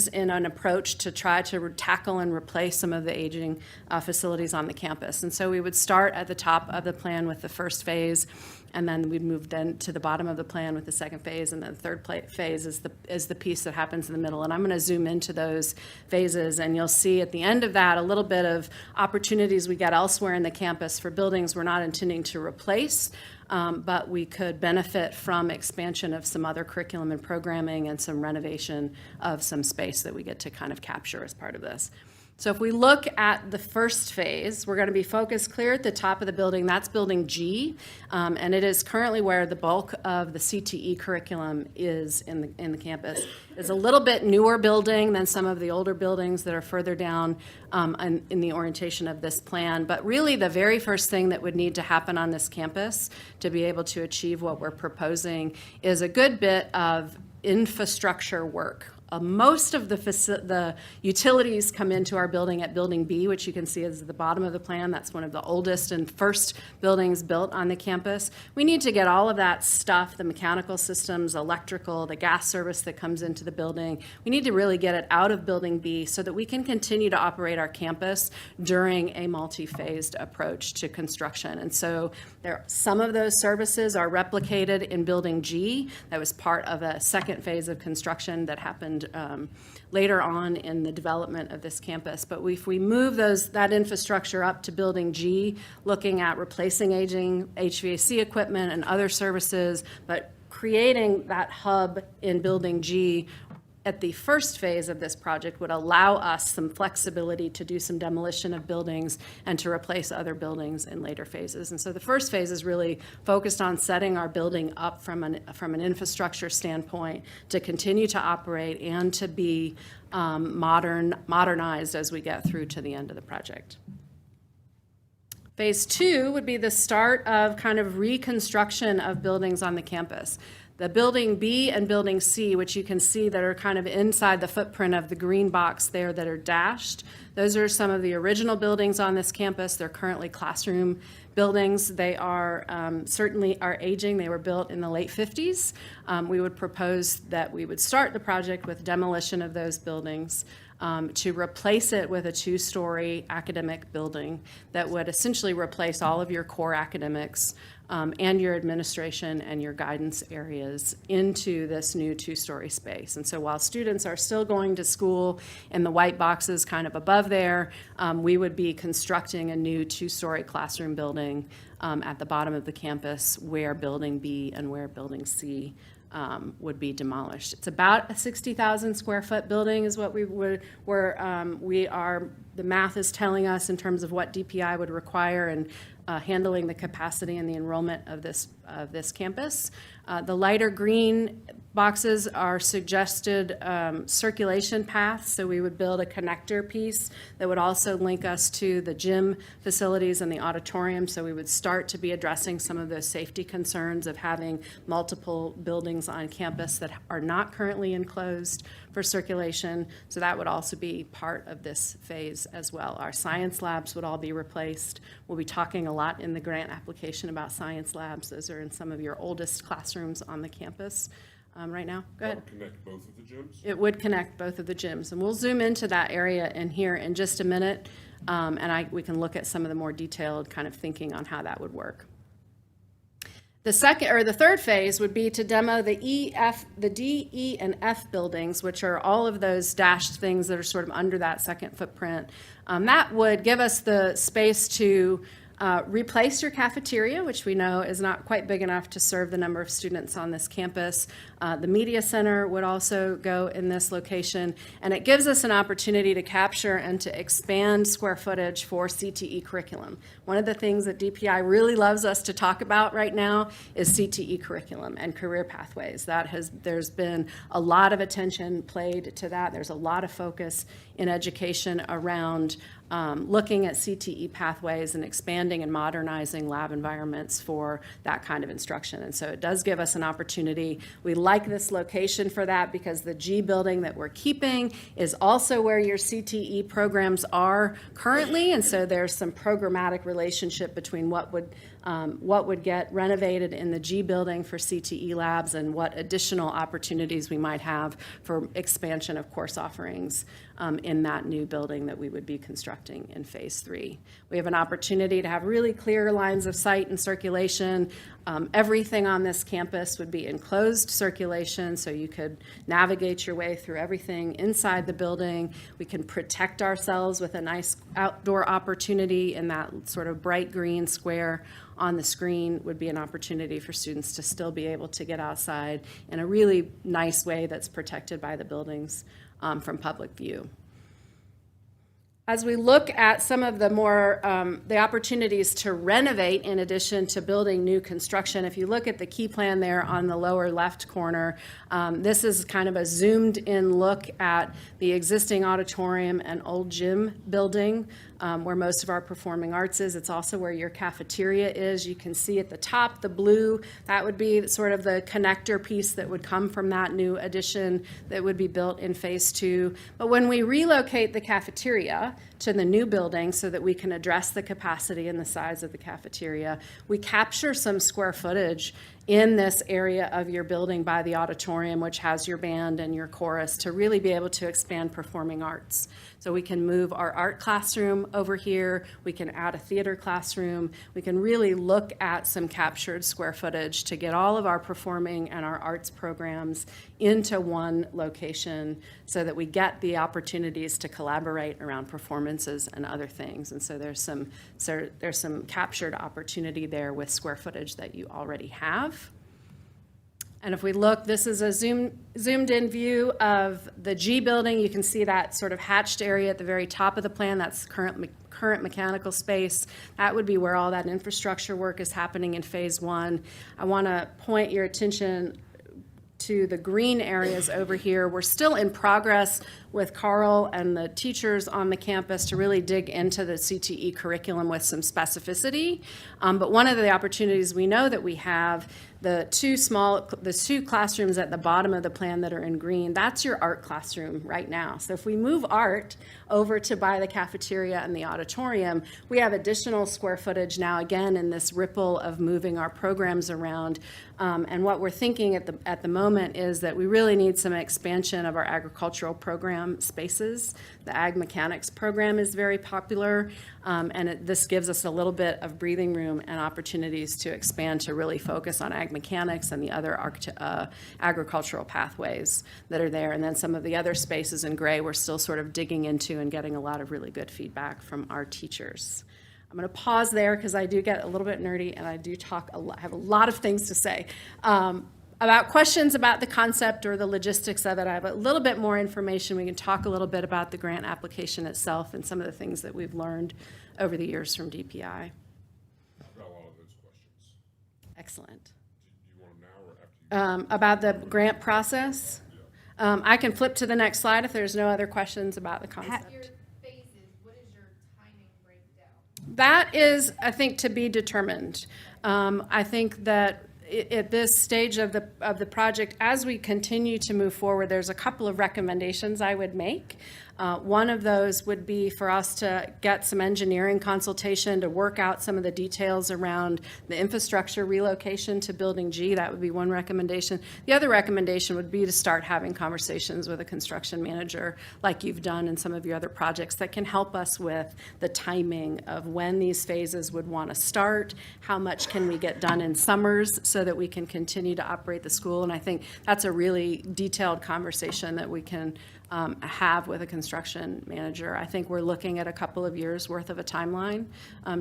in an approach to try to tackle and replace some of the aging facilities on the campus. And so we would start at the top of the plan with the first phase, and then we'd move then to the bottom of the plan with the second phase, and then the third phase is the piece that happens in the middle. And I'm going to zoom into those phases, and you'll see at the end of that a little bit of opportunities we get elsewhere in the campus for buildings we're not intending to replace, but we could benefit from expansion of some other curriculum and programming and some renovation of some space that we get to kind of capture as part of this. So if we look at the first phase, we're going to be focused clear at the top of the building. That's building G, and it is currently where the bulk of the CTE curriculum is in the campus. It's a little bit newer building than some of the older buildings that are further down in the orientation of this plan. But really the very first thing that would need to happen on this campus to be able to achieve what we're proposing is a good bit of infrastructure work. Most of the utilities come into our building at Building B, which you can see is at the bottom of the plan. That's one of the oldest and first buildings built on the campus. We need to get all of that stuff, the mechanical systems, electrical, the gas service that comes into the building. We need to really get it out of Building B so that we can continue to operate our campus during a multi-phased approach to construction. And so some of those services are replicated in Building G. That was part of a second phase of construction that happened later on in the development of this campus. But if we move that infrastructure up to Building G, looking at replacing aging HVAC equipment and other services, but creating that hub in Building G at the first phase of this project would allow us some flexibility to do some demolition of buildings and to replace other buildings in later phases. And so the first phase is really focused on setting our building up from an infrastructure standpoint to continue to operate and to be modernized as we get through to the end of the project. Phase 2 would be the start of kind of reconstruction of buildings on the campus. The Building B and Building C, which you can see that are kind of inside the footprint of the green box there that are dashed, those are some of the original buildings on this campus. They're currently classroom buildings. They are certainly are aging. They were built in the late 50s. We would propose that we would start the project with demolition of those buildings to replace it with a 2-story academic building that would essentially replace all of your core academics and your administration and your guidance areas into this new 2-story space. And so while students are still going to school in the white boxes kind of above there, we would be constructing a new 2-story classroom building at the bottom of the campus where Building B and where Building C would be demolished. It's about a 60,000 square foot building is what the math is telling us in terms of what DPI would require and handling the capacity and the enrollment of this campus. The lighter green boxes are suggested circulation paths, so we would build a connector piece that would also link us to the gym facilities and the auditorium, so we would start to be addressing some of those safety concerns of having multiple buildings on campus that are not currently enclosed for circulation, so that would also be part of this phase as well. Our science labs would all be replaced. We'll be talking a lot in the grant application about science labs. Those are in some of your oldest classrooms on the campus right now. Go ahead. Connect both of the gyms? It would connect both of the gyms, and we'll zoom into that area in here in just a minute, and we can look at some of the more detailed kind of thinking on how that would work. The third phase would be to demo the D, E, and F buildings, which are all of those dashed things that are sort of under that second footprint. That would give us the space to replace your cafeteria, which we know is not quite big enough to serve the number of students on this campus. The media center would also go in this location, and it gives us an opportunity to capture and to expand square footage for CTE curriculum. One of the things that DPI really loves us to talk about right now is CTE curriculum and career pathways. There's been a lot of attention played to that. There's a lot of focus in education around looking at CTE pathways and expanding and modernizing lab environments for that kind of instruction. And so it does give us an opportunity. We like this location for that because the G building that we're keeping is also where your CTE programs are currently. And so there's some programmatic relationship between what would get renovated in the G building for CTE labs and what additional opportunities we might have for expansion of course offerings in that new building that we would be constructing in phase 3. We have an opportunity to have really clear lines of sight and circulation. Everything on this campus would be enclosed circulation, so you could navigate your way through everything inside the building. We can protect ourselves with a nice outdoor opportunity in that sort of bright green square on the screen would be an opportunity for students to still be able to get outside in a really nice way that's protected by the buildings from public view. As we look at some of the more, the opportunities to renovate in addition to building new construction, if you look at the key plan there on the lower left corner, this is kind of a zoomed in look at the existing auditorium and old gym building where most of our performing arts is. It's also where your cafeteria is. You can see at the top, the blue, that would be sort of the connector piece that would come from that new addition that would be built in phase 2. But when we relocate the cafeteria to the new building so that we can address the capacity and the size of the cafeteria, we capture some square footage in this area of your building by the auditorium, which has your band and your chorus, to really be able to expand performing arts. So we can move our art classroom over here, we can add a theater classroom, we can really look at some captured square footage to get all of our performing and our arts programs into one location so that we get the opportunities to collaborate around performances and other things. And so there's some captured opportunity there with square footage that you already have. And if we look, this is a zoomed in view of the G building. You can see that sort of hatched area at the very top of the plan. That's current mechanical space. That would be where all that infrastructure work is happening in phase one. I want to point your attention to the green areas over here. We're still in progress with Carl and the teachers on the campus to really dig into the CTE curriculum with some specificity. But one of the opportunities we know that we have, the two classrooms at the bottom of the plan that are in green, that's your art classroom right now. So if we move art over to by the cafeteria and the auditorium, we have additional square footage now, again, in this ripple of moving our programs around. And what we're thinking at the moment is that we really need some expansion of our agricultural program spaces. The Ag Mechanics program is very popular, and this gives us a little bit of breathing room and opportunities to expand to really focus on Ag Mechanics and the other agricultural pathways that are there. And then some of the other spaces in gray we're still sort of digging into and getting a lot of really good feedback from our teachers. I'm going to pause there because I do get a little bit nerdy and I do talk a lot, have a lot of things to say. About questions about the concept or the logistics of it, I have a little bit more information. We can talk a little bit about the grant application itself and some of the things that we've learned over the years from DPI. I've got a lot of those questions. Excellent. Do you want them now or after you? About the grant process? I can flip to the next slide if there's no other questions about the concept. That is, I think, to be determined. I think that at this stage of the project, as we continue to move forward, there's a couple of recommendations I would make. One of those would be for us to get some engineering consultation to work out some of the details around the infrastructure relocation to Building G. That would be one recommendation. The other recommendation would be to start having conversations with a construction manager like you've done in some of your other projects that can help us with the timing of when these phases would want to start, how much can we get done in summers so that we can continue to operate the school. And I think that's a really detailed conversation that we can have with a construction manager. I think we're looking at a couple of years worth of a timeline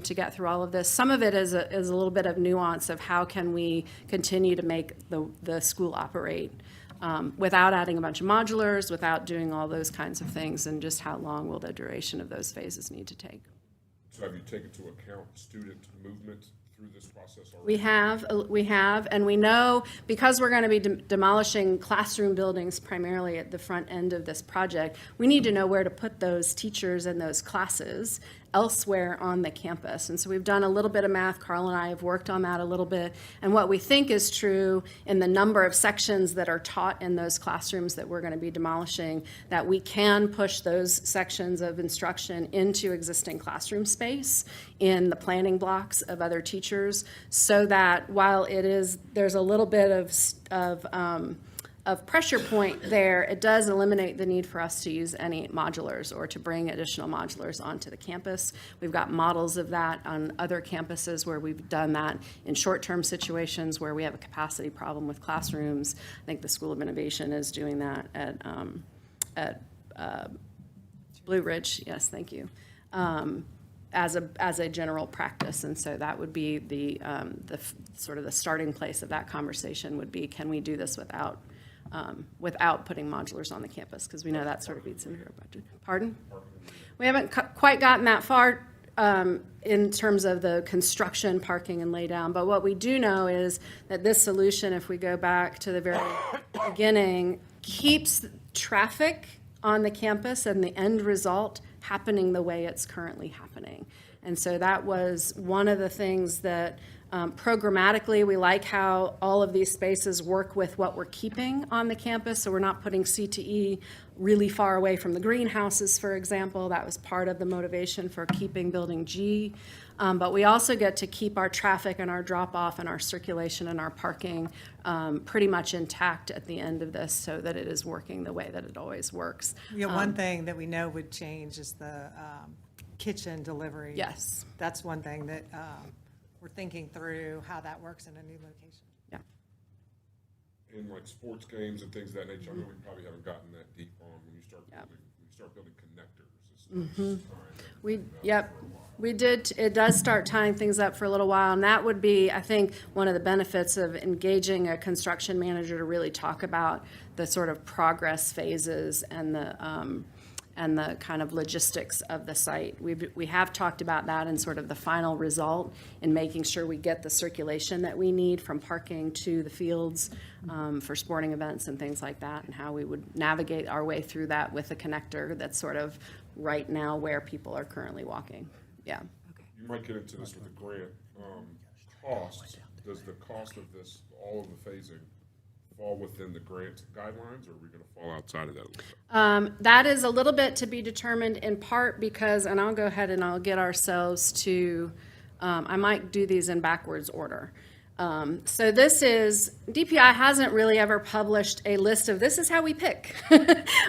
to get through all of this. Some of it is a little bit of nuance of how can we continue to make the school operate without adding a bunch of modulars, without doing all those kinds of things, and just how long will the duration of those phases need to take. So have you taken into account student movement through this process already? We have, and we know because we're going to be demolishing classroom buildings primarily at the front end of this project, we need to know where to put those teachers and those classes elsewhere on the campus. And so we've done a little bit of math. Carl and I have worked on that a little bit. And what we think is true in the number of sections that are taught in those classrooms that we're going to be demolishing, that we can push those sections of instruction into existing classroom space in the planning blocks of other teachers, so that while there's a little bit of pressure point there, it does eliminate the need for us to use any modulars or to bring additional modulars onto the campus. We've got models of that on other campuses where we've done that in short-term situations where we have a capacity problem with classrooms. I think the School of Innovation is doing that at Blue Ridge. Yes, thank you. As a general practice, and so that would be the sort of the starting place of that conversation would be, can we do this without putting modulars on the campus, because we know that sort of eats into our budget. Pardon? We haven't quite gotten that far in terms of the construction, parking, and laydown, but what we do know is that this solution, if we go back to the very beginning, keeps traffic on the campus and the end result happening the way it's currently happening. And so that was one of the things that programmatically, we like how all of these spaces work with what we're keeping on the campus. So we're not putting CTE really far away from the greenhouses, for example. That was part of the motivation for keeping Building G. But we also get to keep our traffic and our drop-off and our circulation and our parking pretty much intact at the end of this, so that it is working the way that it always works. Yeah, one thing that we know would change is the kitchen delivery. Yes. That's one thing that we're thinking through how that works in a new location. Yeah. In like sports games and things of that nature, I know we probably haven't gotten that deep on when you start building connectors. It's time. We did, it does start tying things up for a little while, and that would be, I think, one of the benefits of engaging a construction manager to really talk about the sort of progress phases and the kind of logistics of the site. We have talked about that in sort of the final result in making sure we get the circulation that we need from parking to the fields for sporting events and things like that, and how we would navigate our way through that with a connector that's sort of right now where people are currently walking. Yeah. You might get into this with the grant. Costs, does the cost of this, all of the phasing, fall within the grant guidelines, or are we going to fall outside of that a little bit? That is a little bit to be determined in part because, and I'll go ahead and I'll get ourselves to, I might do these in backwards order. So this is, DPI hasn't really ever published a list of this is how we pick.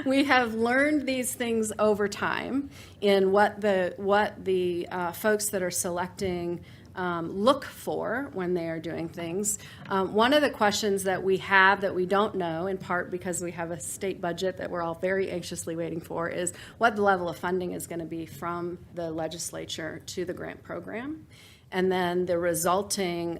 We have learned these things over time in what the folks that are selecting look for when they are doing things. One of the questions that we have that we don't know, in part because we have a state budget that we're all very anxiously waiting for, is what the level of funding is going to be from the legislature to the grant program. And then the resulting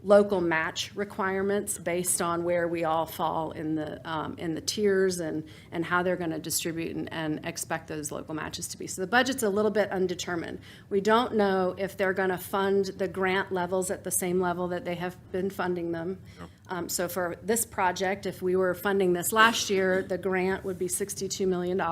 local match requirements based on where we all fall in the tiers and how they're going to distribute and expect those local matches to be. So the budget's a little bit undetermined. We don't know if they're going to fund the grant levels at the same level that they have been funding them. So for this project, if we were funding this last year, the grant would be $62 million.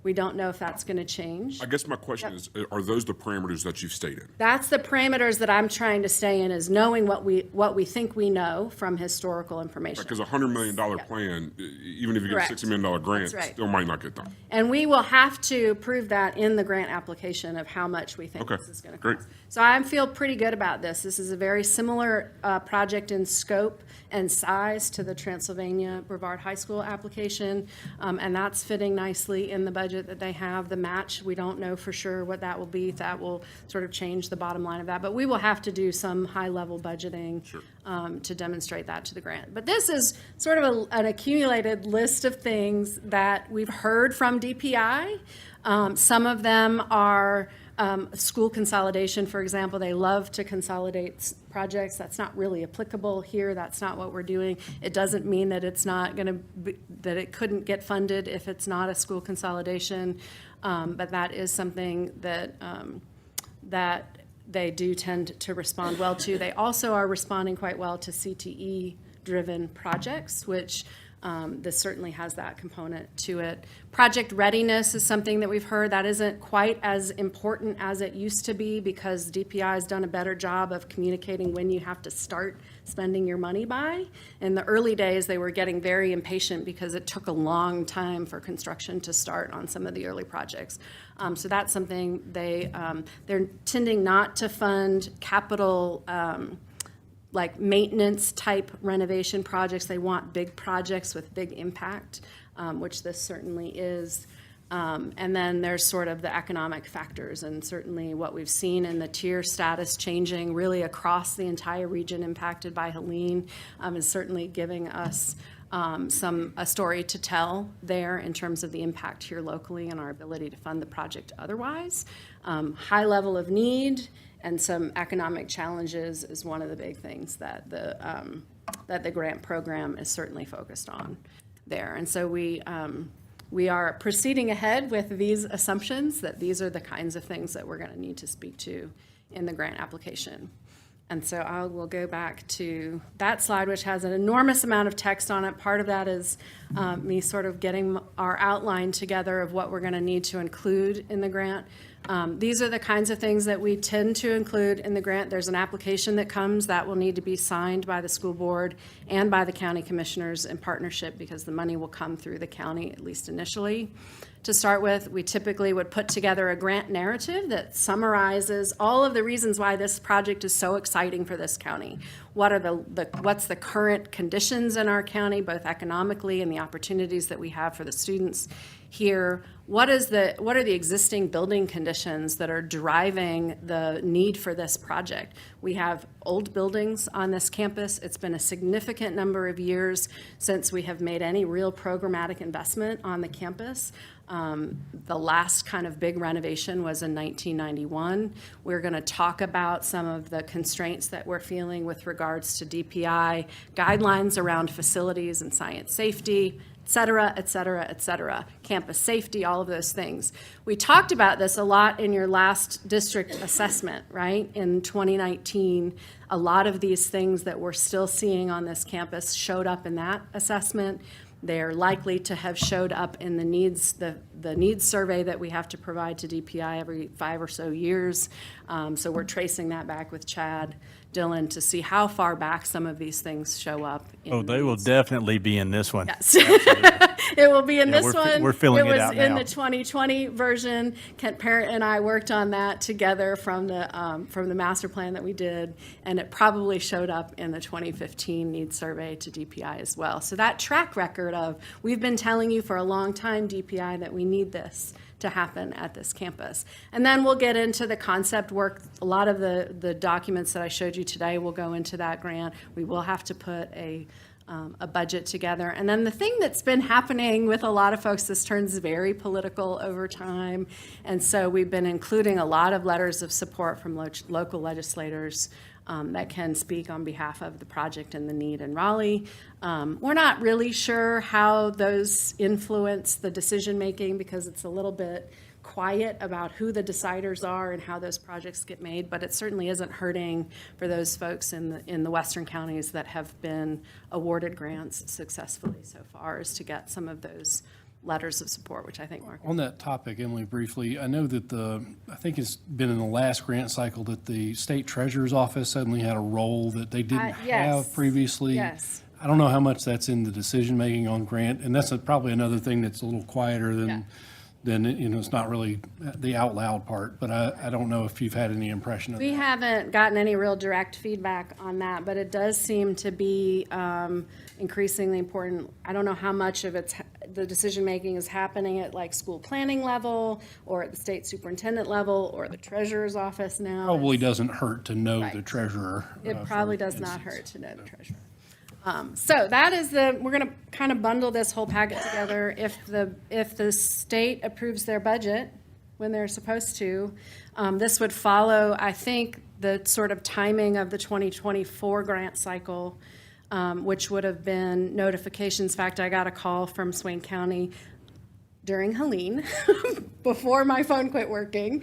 We don't know if that's going to change. I guess my question is, are those the parameters that you've stated? That's the parameters that I'm trying to stay in, is knowing what we think we know from historical information. Because a $100 million plan, even if you get a Correct. $60 million grant, That's right. still might not get done. And we will have to prove that in the grant application of how much we think Okay, this is going to great. cost. So I feel pretty good about this. This is a very similar project in scope and size to the Transylvania Brevard High School application, and that's fitting nicely in the budget that they have. The match, we don't know for sure what that will be. That will sort of change the bottom line of that, but we will have to do some high-level budgeting to demonstrate that to the grant. But this is sort of an accumulated list of things that we've heard from DPI. Some of them are school consolidation, for example. They love to consolidate projects. That's not really applicable here. That's not what we're doing. It doesn't mean that it's not going to be, that it couldn't get funded if it's not a school consolidation. But that is something that that they do tend to respond well to. They also are responding quite well to CTE-driven projects, which this certainly has that component to it. Project readiness is something that we've heard that isn't quite as important as it used to be because DPI has done a better job of communicating when you have to start spending your money by. In the early days, they were getting very impatient because it took a long time for construction to start on some of the early projects. So that's something they're tending not to fund capital like maintenance type renovation projects. They want big projects with big impact, which this certainly is. And then there's sort of the economic factors, and certainly what we've seen in the tier status changing really across the entire region impacted by Helene is certainly giving us a story to tell there in terms of the impact here locally and our ability to fund the project otherwise. High level of need and some economic challenges is one of the big things that the grant program is certainly focused on there. And so we are proceeding ahead with these assumptions that these are the kinds of things that we're going to need to speak to in the grant application. And so I will go back to that slide, which has an enormous amount of text on it. Part of that is me sort of getting our outline together of what we're going to need to include in the grant. These are the kinds of things that we tend to include in the grant. There's an application that comes that will need to be signed by the school board and by the county commissioners in partnership because the money will come through the county, at least initially. To start with, we typically would put together a grant narrative that summarizes all of the reasons why this project is so exciting for this county. What are what's the current conditions in our county, both economically and the opportunities that we have for the students here? What are the existing building conditions that are driving the need for this project? We have old buildings on this campus. It's been a significant number of years since we have made any real programmatic investment on the campus. The last kind of big renovation was in 1991. We're going to talk about some of the constraints that we're feeling with regards to DPI, guidelines around facilities and science safety, et cetera, et cetera, et cetera, campus safety, all of those things. We talked about this a lot in your last district assessment, right? In 2019, a lot of these things that we're still seeing on this campus showed up in that assessment. They're likely to have showed up in the needs survey that we have to provide to DPI every 5 or so years. So we're tracing that back with Chad Dillon to see how far back some of these things show up. in Oh, the they will needs. definitely be in this one. Yes. It will be in Yeah, this we're one. we're filling it out was in now. the 2020 version. Kent Parent and I worked on that together from the master plan that we did, and it probably showed up in the 2015 needs survey to DPI as well. So that track record of, we've been telling you for a long time, DPI, that we need this to happen at this campus. And then we'll get into the concept work. A lot of the documents that I showed you today will go into that grant. We will have to put a budget together. And then the thing that's been happening with a lot of folks, this turns very political over time. And so we've been including a lot of letters of support from local legislators that can speak on behalf of the project and the need in Raleigh. We're not really sure how those influence the decision-making because it's a little bit quiet about who the deciders are and how those projects get made, but it certainly isn't hurting for those folks in the western counties that have been awarded grants successfully so far, is to get some of those letters of support, which I think Mark. On that topic, Emily, briefly, I know that I think it's been in the last grant cycle that the state treasurer's office suddenly had a role that they didn't Yes. have previously. Yes. I don't know how much that's in the decision-making on grant, and that's probably another thing that's a little quieter Yeah. than, it's not really the out loud part, but I don't know if you've had any impression of We that. haven't gotten any real direct feedback on that, but it does seem to be increasingly important. I don't know how much of the decision-making is happening at like school planning level or at the state superintendent level or the treasurer's office now. Probably doesn't hurt to know the Right. treasurer. It for probably does not instance. hurt to know the treasurer. So that is we're going to kind of bundle this whole packet together. If the state approves their budget when they're supposed to, this would follow, I think, the sort of timing of the 2024 grant cycle, which would have been notifications. In fact, I got a call from Swain County during Helene, before my phone quit working,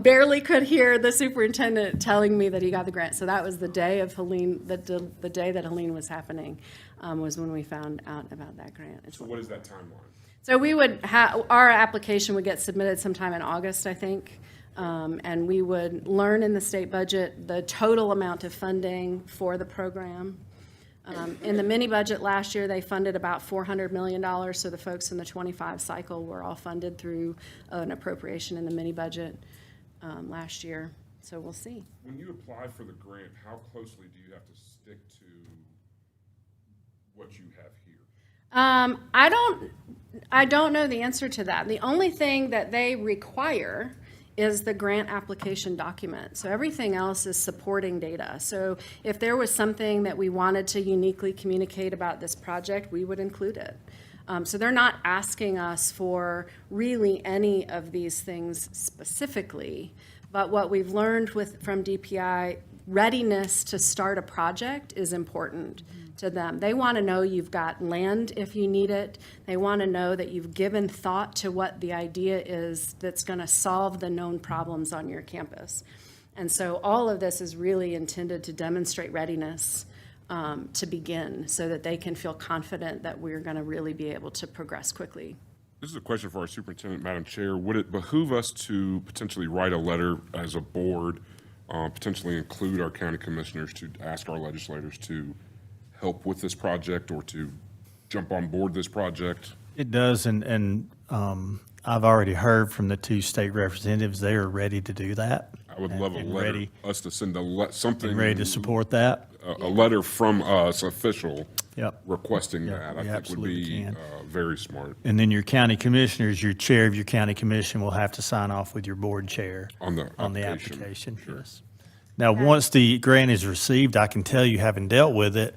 barely could hear the superintendent telling me that he got the grant. So that was the day of Helene, the day that Helene was happening, was when we found out about that grant. So what is that timeline? So we would our application would get submitted sometime in August, I think. And we would learn in the state budget the total amount of funding for the program. In the mini budget last year, they funded about $400 million, so the folks in the 25 cycle were all funded through an appropriation in the mini budget last year. So we'll see. When you apply for the grant, how closely do you have to stick to what you have here? I don't know the answer to that. The only thing that they require is the grant application document. So everything else is supporting data. So if there was something that we wanted to uniquely communicate about this project, we would include it. So they're not asking us for really any of these things specifically, but what we've learned from DPI, readiness to start a project is important to them. They want to know you've got land if you need it. They want to know that you've given thought to what the idea is that's going to solve the known problems on your campus. And so all of this is really intended to demonstrate readiness to begin so that they can feel confident that we're going to really be able to progress quickly. This is a question for our superintendent, Madam Chair. Would it behoove us to potentially write a letter as a board, potentially include our county commissioners to ask our legislators to help with this project or to jump on board this project? It does, and I've already heard from the two state representatives, they are ready to do that. I would love a and letter, ready- us to send something. And ready to support that. A letter from us, official, Yep. requesting Yep, that, I we think would absolutely be can. very smart And then your county commissioners, your chair of your county commission will have to sign off with your board chair on the application. Yes. Now, once the grant is received, I can tell you, having dealt with it,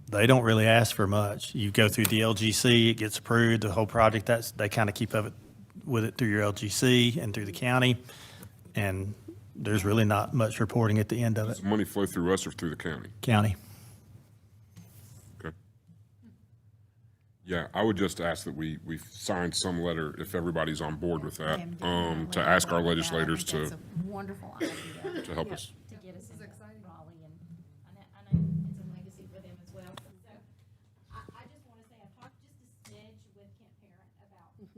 they don't really ask for much. You go through the LGC, it gets approved, the whole project, they kind of keep up with it through your LGC and through the county, and there's really not much reporting at the end of it. Does the money flow through us or through the county? County. Okay. Yeah, I would just ask that we sign some letter, if everybody's on board with that, to ask our legislators to Wonderful idea. help us. To get us into Raleigh, and I know it's a legacy for them as well. So I just want to say, I talked just a smidge with Kent Parent about the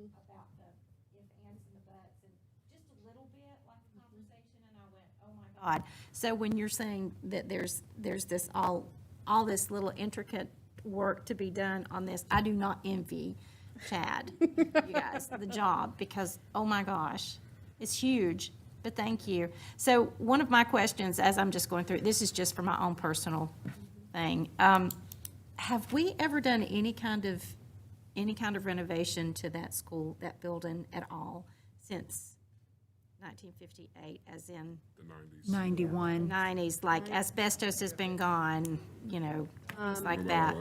if, ands, and the buts, and just a little bit like the conversation, and I went, oh my God. So when you're saying that there's this all this little intricate work to be done on this, I do not envy Chad, you guys, the job, because, oh my gosh, it's huge. But thank you. So one of my questions, as I'm just going through, this is just for my own personal thing. Have we ever done any kind of renovation to that school, that building at all since 1958, as in The 90s. 91. 90s, like asbestos has been gone, things like that?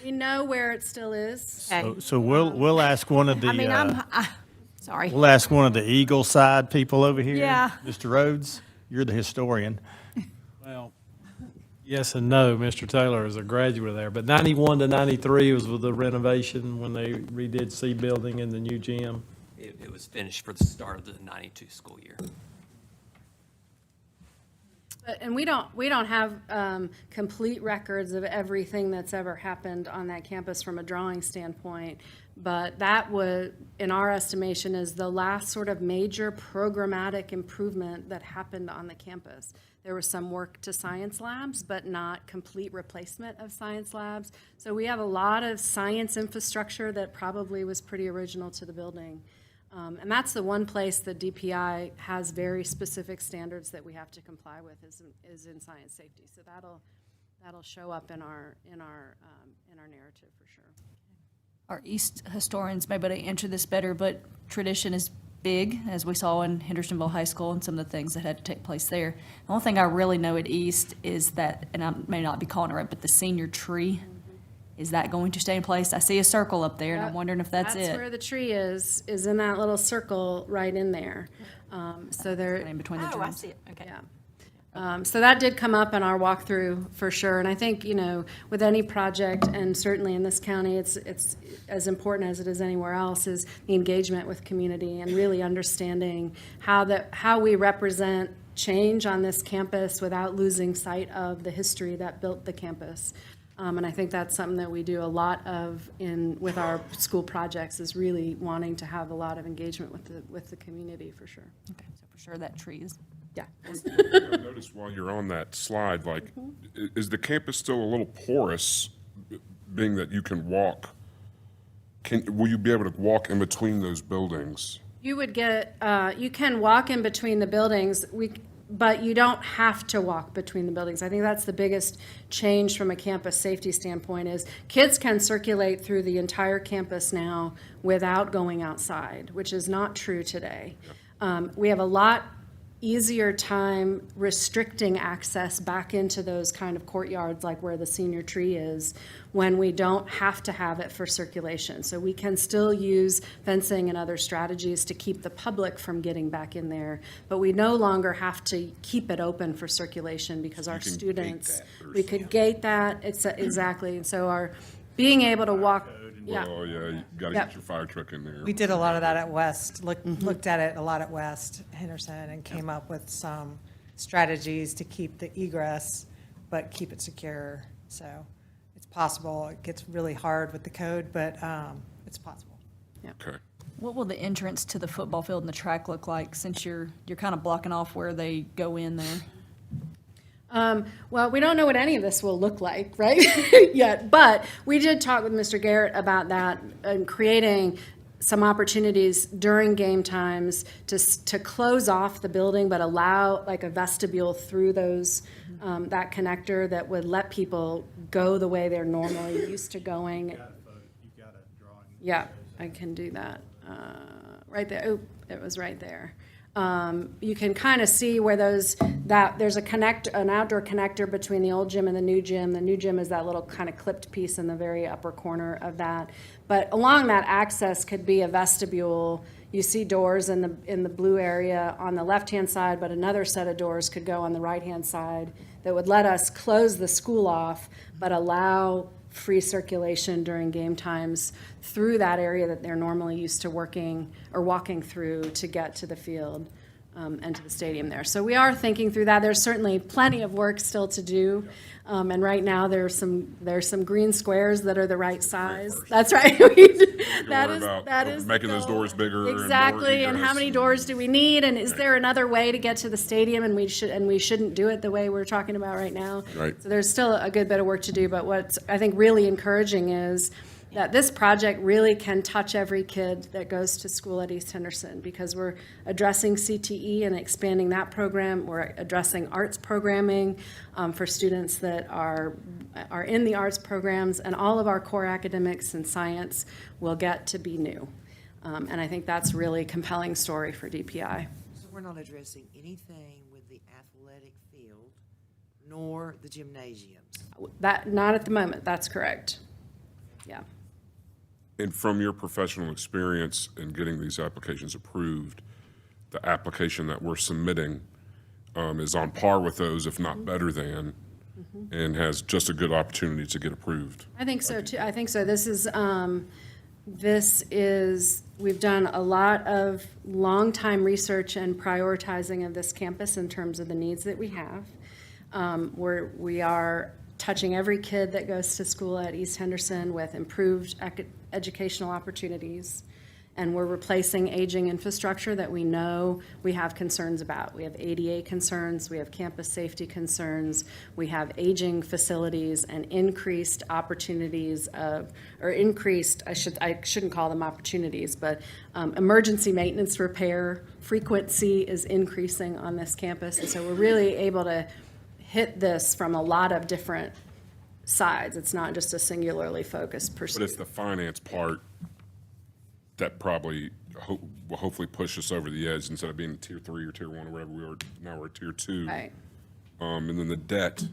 We know where it still is. Okay. So we'll ask one of the. I mean, sorry. We'll ask one of the Eagle Side people over here. Yeah. Mr. Rhodes, you're the historian. Well, yes and no. Mr. Taylor is a graduate there, but 91 to 93 was with the renovation when they redid C building and the new gym. It was finished for the start of the 92 school year. And we don't have complete records of everything that's ever happened on that campus from a drawing standpoint, but that was, in our estimation, is the last sort of major programmatic improvement that happened on the campus. There was some work to science labs, but not complete replacement of science labs. So we have a lot of science infrastructure that probably was pretty original to the building. And that's the one place that DPI has very specific standards that we have to comply with is in science safety. So that'll show up in our narrative for sure. Our East historians may be able to answer this better, but tradition is big, as we saw in Hendersonville High School and some of the things that had to take place there. The only thing I really know at East is that, and I may not be calling it right, but the senior tree, is that going to stay in place? I see a circle up there, and I'm wondering if that's it. That's where the tree is in that little circle right in there. So there. In between the Oh, I drums. see it, okay. Yeah. So that did come up in our walkthrough for sure. And I think, with any project, and certainly in this county, it's as important as it is anywhere else, is the engagement with community and really understanding how we represent change on this campus without losing sight of the history that built the campus. And I think that's something that we do a lot of with our school projects, is really wanting to have a lot of engagement with the community for sure. Okay, so for sure that tree is. Yeah. I noticed while you're on that slide, is the campus still a little porous, being that you can walk? Will you be able to walk in between those buildings? You would you can walk in between the buildings, but you don't have to walk between the buildings. I think that's the biggest change from a campus safety standpoint, is kids can circulate through the entire campus now without going outside, which is not true today. We have a lot easier time restricting access back into those kind of courtyards, like where the senior tree is, when we don't have to have it for circulation. So we can still use fencing and other strategies to keep the public from getting back in there, but we no longer have to keep it open for circulation because our students, we could gate that. It's exactly, and so our being able to walk. Yeah. Well, yeah, you gotta get your fire truck in there. We did a lot of that at West, looked at it a lot at West Henderson, and came up with some strategies to keep the egress, but keep it secure. So it's possible. It gets really hard with the code, but it's possible. Yeah. Okay. What will the entrance to the football field and the track look like, since you're kind of blocking off where they go in there? Well, we don't know what any of this will look like, right, yet, but we did talk with Mr. Garrett about that and creating some opportunities during game times to close off the building, but allow like a vestibule through those, that connector that would let people go the way they're normally used to going. You've got a drawing. Yeah, I can do that. Right there. Oh, it was right there. You can kind of see where there's an outdoor connector between the old gym and the new gym. The new gym is that little kind of clipped piece in the very upper corner of that. But along that access could be a vestibule. You see doors in the blue area on the left-hand side, but another set of doors could go on the right-hand side that would let us close the school off, but allow free circulation during game times through that area that they're normally used to working or walking through to get to the field and to the stadium there. So we are thinking through that. There's certainly plenty of work still to do. And right now, there's some green squares that are the right size. That's right. That is making those doors bigger. Exactly. And And how many doors do we need? And is there another way to get to the stadium? And we shouldn't do it the way we're talking about right now. Right. So there's still a good bit of work to do. But what's I think really encouraging is that this project really can touch every kid that goes to school at East Henderson, because we're addressing CTE and expanding that program. We're addressing arts programming for students that are in the arts programs, and all of our core academics and science will get to be new. And I think that's really a compelling story for DPI. So we're not addressing anything with the athletic field nor the gymnasiums. That, not at the moment, that's correct. Yeah. And from your professional experience in getting these applications approved, the application that we're submitting is on par with those, if not better than, and has just a good opportunity to get approved. I think so too. I think so. We've done a lot of long-time research and prioritizing of this campus in terms of the needs that we have. We are touching every kid that goes to school at East Henderson with improved educational opportunities. And we're replacing aging infrastructure that we know we have concerns about. We have ADA concerns, we have campus safety concerns, we have aging facilities and increased opportunities I shouldn't call them opportunities, but emergency maintenance repair frequency is increasing on this campus. And so we're really able to hit this from a lot of different sides. It's not just a singularly focused But pursuit. it's the finance part that probably will hopefully push us over the edge instead of being tier 3 or tier 1 or whatever we are. Now we're tier 2. Right. And then the debt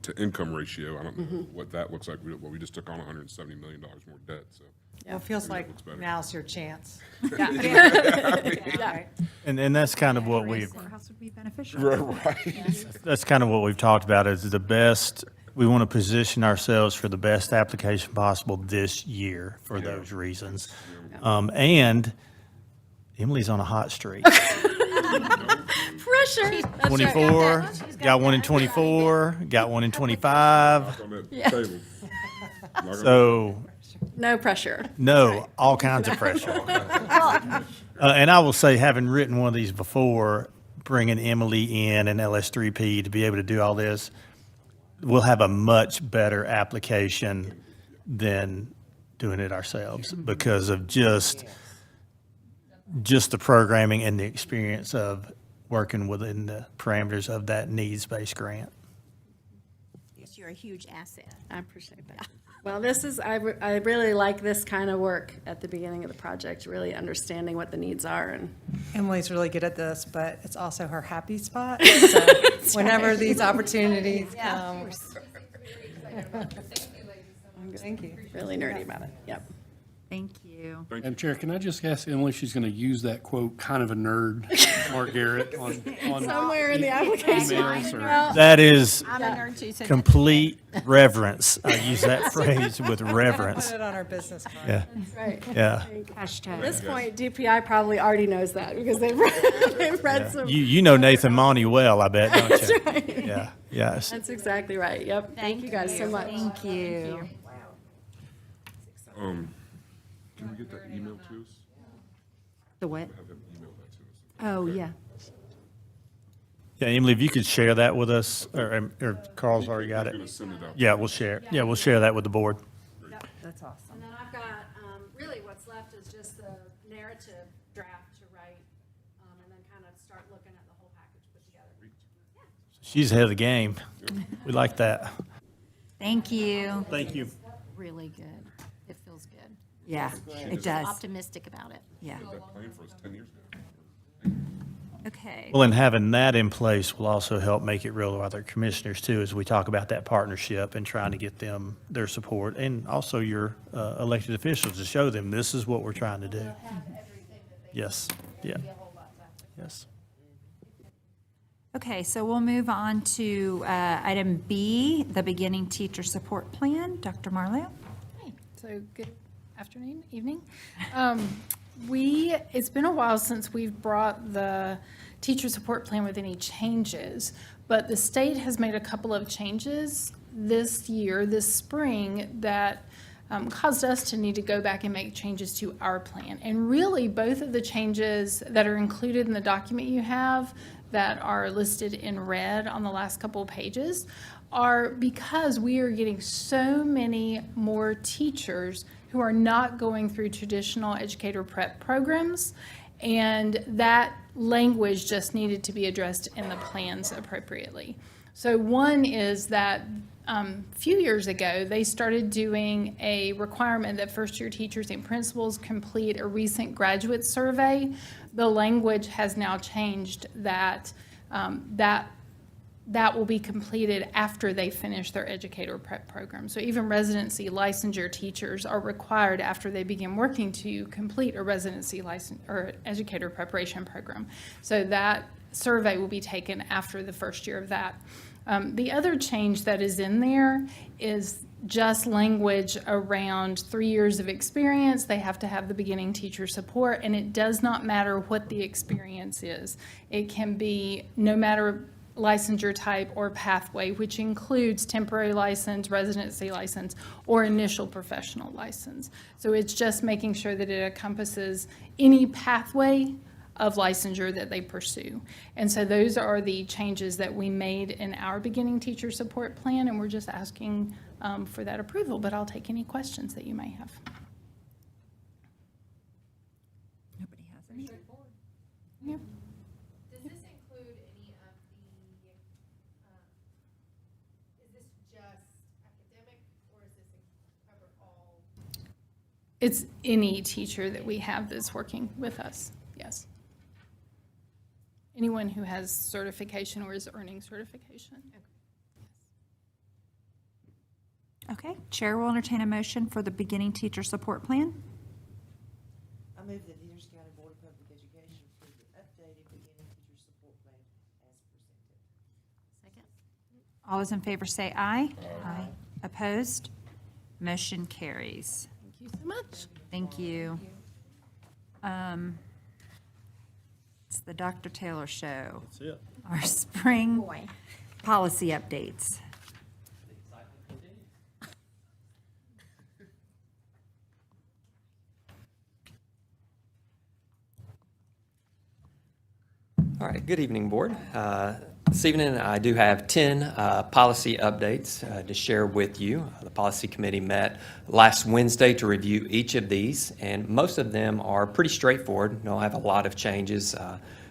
to income ratio, I don't know what that looks like. We just took on $170 million more debt, so. Well, it feels like looks better. now's your chance. Yeah. And that's kind of what we've, Courthouse would be beneficial. Right. that's kind of what we've talked about is the best, we want to position ourselves for the best application possible this year for those reasons. And Emily's on a hot streak. Pressure. That's right. 24, got one in 24, got one in 25. On that table. So, No pressure. no, all kinds of pressure. And I will say, having written one of these before, bringing Emily in and LS3P to be able to do all this, we'll have a much better application than doing it ourselves because of just the programming and the experience of working within the parameters of that needs-based grant. Yes, you're a huge asset. I appreciate that. Well, I really like this kind of work at the beginning of the project, really understanding what the needs are. And Emily's really good at this, but it's also her happy spot. So whenever these opportunities come. Thank you. really nerdy about it. Yep. Thank you. Madam Chair, can I just ask Emily, if she's going to use that quote, kind of a nerd, Mark Garrett, on Somewhere in the application. emails or? That is I'm a nerd too, so complete reverence. I use that phrase with reverence. Put it on our business card. Yeah, Right. yeah. At this point, DPI probably already knows that because they've read some. You know Nathan Monty well, I bet, don't you? That's right. Yeah, yes. That's exactly right. Yep. Thank you guys so much. Thank you. Can we get that email to us? The what? Have them email that to us. Oh, yeah. Yeah, Emily, if you could share that with us, or Carl's already got Gonna it. send it out. Yeah, we'll share. Yeah, we'll share that with the board. That's awesome. And then I've got, really what's left is just the narrative draft to write, and then kind of start looking at the whole package put together. She's ahead of the game. We like that. Thank you. Thank you. Really good. It feels good. Yeah, it does. Optimistic about it. Yeah. That plan for us 10 years ago. Okay. Well, and having that in place will also help make it real to other commissioners too, as we talk about that partnership and trying to get them their support, and also your elected officials to show them this is what we're trying to do. Yes, yeah, yes. Okay, so we'll move on to item B, the beginning teacher support plan. Dr. Marlowe? So good afternoon, evening. It's been a while since we've brought the teacher support plan with any changes, but the state has made a couple of changes this year, this spring, that caused us to need to go back and make changes to our plan. And really, both of the changes that are included in the document you have that are listed in red on the last couple of pages are because we are getting so many more teachers who are not going through traditional educator prep programs, and that language just needed to be addressed in the plans appropriately. So one is that a few years ago, they started doing a requirement that first-year teachers and principals complete a recent graduate survey. The language has now changed that that will be completed after they finish their educator prep program. So even residency licensure teachers are required after they begin working to complete a residency license or educator preparation program. So that survey will be taken after the first year of that. The other change that is in there is just language around 3 years of experience. They have to have the beginning teacher support, and it does not matter what the experience is. It can be no matter licensure type or pathway, which includes temporary license, residency license, or initial professional license. So it's just making sure that it encompasses any pathway of licensure that they pursue. And so those are the changes that we made in our beginning teacher support plan, and we're just asking for that approval, but I'll take any questions that you may have. Nobody has any? Yeah. Does this include any of the, is this just academic, or is this cover all? It's any teacher that we have that's working with us, yes. Anyone who has certification or is earning certification. Okay, Chair will entertain a motion for the beginning teacher support plan. I move that the Henderson County Board of Public Education approve the updated beginning teacher support plan as presented. Second? All those in favor say aye. Aye. Opposed? Motion carries. Thank you so much. Thank you. It's the Dr. Taylor Show. That's it. Our spring policy updates. All right, good evening, Board. This evening, I do have 10 policy updates to share with you. The Policy Committee met last Wednesday to review each of these, and most of them are pretty straightforward. Don't have a lot of changes.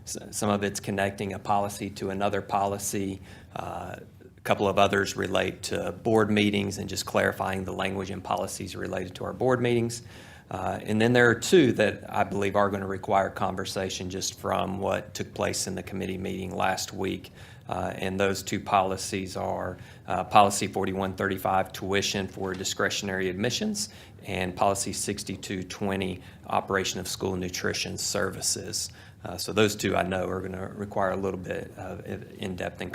Some of it's connecting a policy to another policy. A couple of others relate to board meetings and just clarifying the language and policies related to our board meetings. And then there are two that I believe are going to require conversation just from what took place in the committee meeting last week. And those two policies are Policy 4135, tuition for discretionary admissions, and Policy 6220, operation of school nutrition services. So those two I know are going to require a little bit of in-depth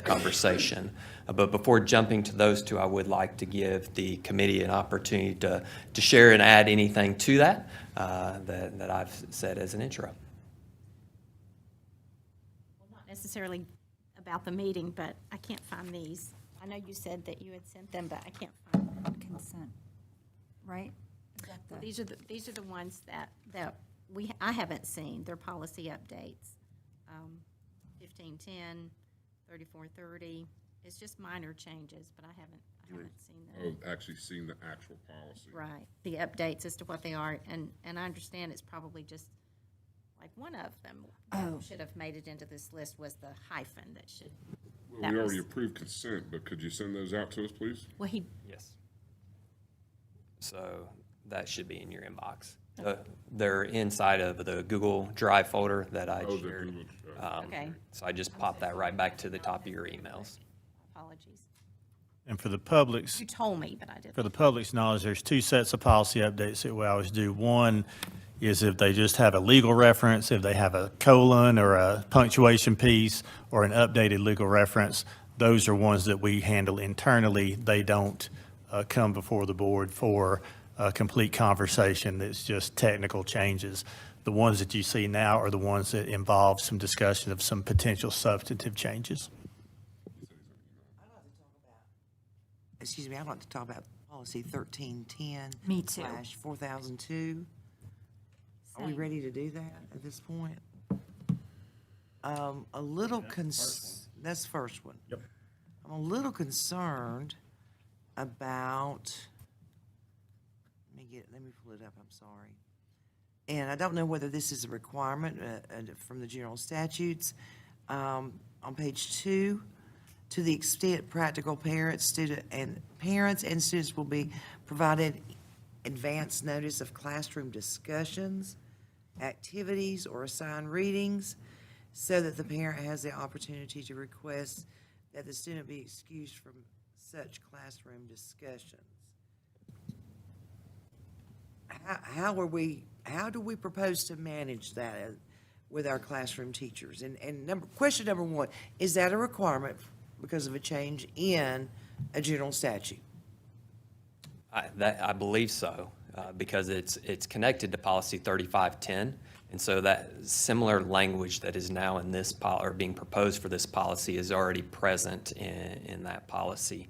conversation. But before jumping to those two, I would like to give the committee an opportunity to share and add anything to that that I've said as an intro. Well, not necessarily about the meeting, but I can't find these. I know you said that you had sent them, but I can't find them. Consent, right? Is that the- These are the ones that I haven't seen. They're policy updates. 1510, 3430. It's just minor changes, but I haven't seen them. I've actually seen the actual policy. Right, the updates as to what they are, and I understand it's probably just, like, one of them that should have made it into this list was the hyphen that should. Well, we already approved consent, but could you send those out to us, please? Well, Yes. So that should be in your inbox. They're inside of the Google Drive folder that I Oh, the shared. Google Drive. Okay. So I just popped that right back to the top of your emails. Apologies. And for the public's You told me, but I didn't. For the public's knowledge, there's two sets of policy updates that we always do. One is if they just have a legal reference, if they have a colon or a punctuation piece or an updated legal reference, those are ones that we handle internally. They don't come before the board for a complete conversation. It's just technical changes. The ones that you see now are the ones that involve some discussion of some potential substantive changes. Excuse me, I'd like to talk about policy 1310. Me too. / 4002. Are we ready to do that at this point? A little that's the first one. Yep. I'm a little concerned about, let me pull it up, I'm sorry. And I don't know whether this is a requirement from the general statutes. On page 2, to the extent practical, parents and students will be provided advance notice of classroom discussions, activities, or assigned readings, so that the parent has the opportunity to request that the student be excused from such classroom discussions. How do we propose to manage that with our classroom teachers? And question number one, is that a requirement because of a change in a general statute? I believe so, because it's connected to policy 3510. And so that similar language that is now in this or being proposed for this policy is already present in that policy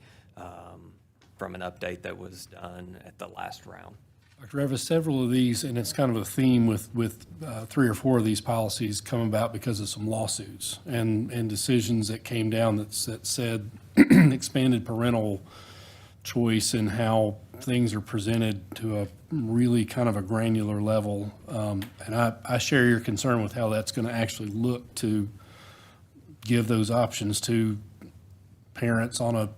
from an update that was done at the last round. Dr. Revis, several of these, and it's kind of a theme with 3 or 4 of these policies come about because of some lawsuits and decisions that came down that said expanded parental choice and how things are presented to a really kind of a granular level. And I share your concern with how that's going to actually look to give those options to parents on a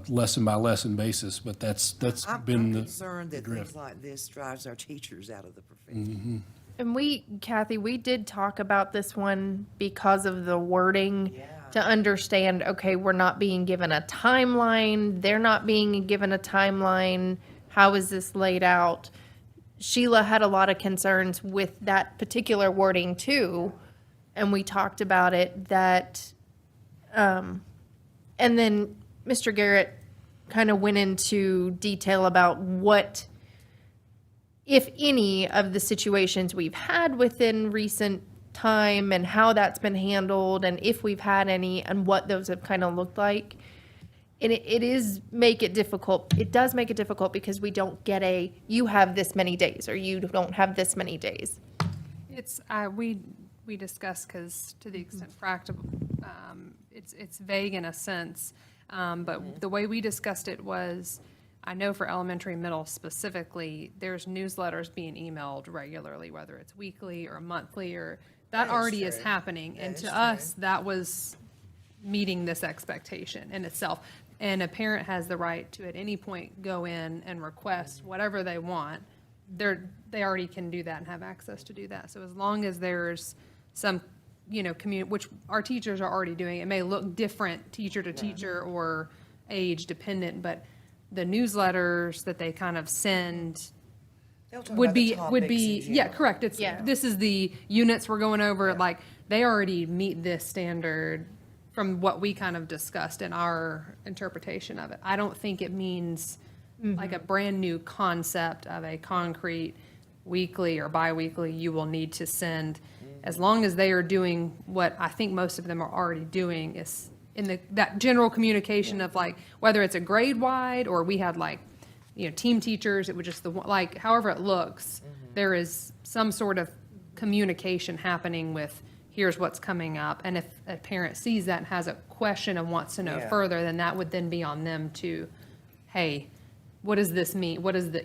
lesson by lesson basis, but that's been the I'm concerned that drift. things like this drives our teachers out of the profession. And Kathy, we did talk about this one because of the wording to understand, okay, we're not being given a timeline, they're not being given a timeline, how is this laid out? Sheila had a lot of concerns with that particular wording too, and we talked about it that, and then Mr. Garrett kind of went into detail about what, if any, of the situations we've had within recent time and how that's been handled and if we've had any and what those have kind of looked like. And it does make it difficult because we don't get you have this many days or you don't have this many days. It's, we discussed, because to the extent practical, it's vague in a sense. But the way we discussed it was, I know for elementary, middle specifically, there's newsletters being emailed regularly, whether it's weekly or monthly, or that already is happening. And to us, that was meeting this expectation in itself. And a parent has the right to, at any point, go in and request whatever they want. They already can do that and have access to do that. So as long as there's some, which our teachers are already doing, it may look different teacher to teacher or age dependent, but the newsletters that they kind of send would be, yeah, correct. This is the units we're going over, like, they already meet this standard from what we kind of discussed in our interpretation of it. I don't think it means like a brand new concept of a concrete weekly or biweekly you will need to send. As long as they are doing what I think most of them are already doing, is in that general communication of, like, whether it's a grade wide or we had, like, team teachers, it would just like, however it looks, there is some sort of communication happening with, here's what's coming up. And if a parent sees that and has a question and wants to know further, then that would then be on them to, hey, what does this mean? What is the,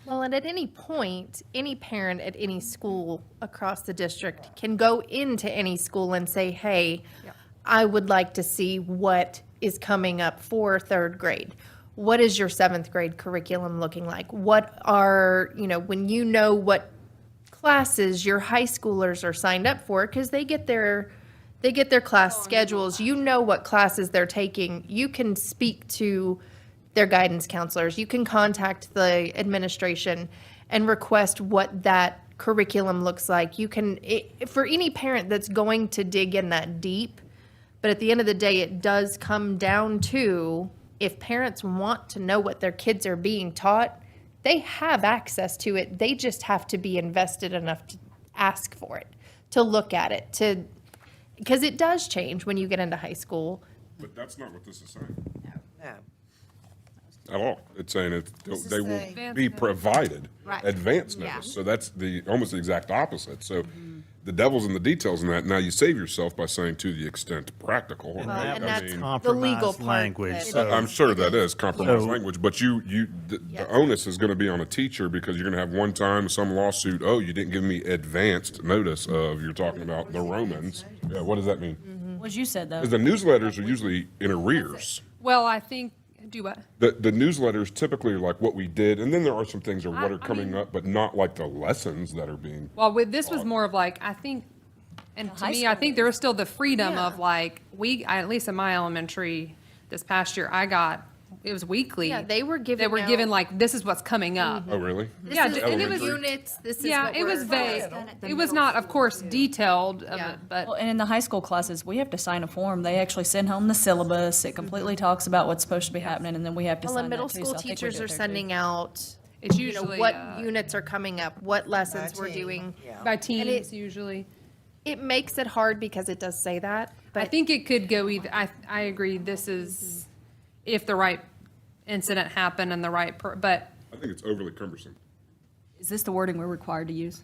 Well, and at any point, any parent at any school across the district can go into any school and say, hey, I would like to see what is coming up for third grade. what is your seventh grade curriculum looking like? What are, when you know what classes your high schoolers are signed up for, because they get their class schedules, you know what classes they're taking, you can speak to their guidance counselors, you can contact the administration and request what that curriculum looks like. You can, for any parent that's going to dig in that deep, but at the end of the day, it does come down to, if parents want to know what their kids are being taught, they have access to it. They just have to be invested enough to ask for it, to look at it, because it does change when you get into high school. But that's not what this is saying No. at all. It's saying they will saying- be provided Right. advance Yeah. notice. So that's almost the exact opposite. So the devil's in the details in that. Now you save yourself by saying to the extent practical. Well, I and that's mean, the legal Compromised part. language, that- so- I'm sure that is compromised So- language, but the onus is going to be on a teacher, because you're going to have one time some lawsuit, oh, you didn't give me advanced notice of, you're talking about the Romans. Yeah, what does that mean? What you said, though. Because the newsletters are usually in arrears. Well, I think, do what? The newsletters typically are like what we did, and then there are some things that what are coming mean- up, but not like the lessons that are being. Well, this was more of like, I think, and to high me, I think there was still the freedom Yeah. of like, at least in my elementary this past year, it was weekly. Yeah, they were given They were out- given like, this is what's coming up. Oh, really? This Yeah, is and it the was- units, this is Yeah, what it was we're- vague. It was not, of course, detailed, Yeah. but. Well, and in the high school classes, we have to sign a form. They actually send home the syllabus. It completely talks about what's supposed to be happening, and then we have to Well, sign and that middle too. school So I think we teachers do it are there, too. sending out, It's usually, what uh, units are coming up, what lessons we're team. doing. Yeah. By And teams usually. It makes it hard because it does say that, I but think it could go either, I agree, this is, if the right incident happened and the right, but I think it's overly cumbersome. Is this the wording we're required to use?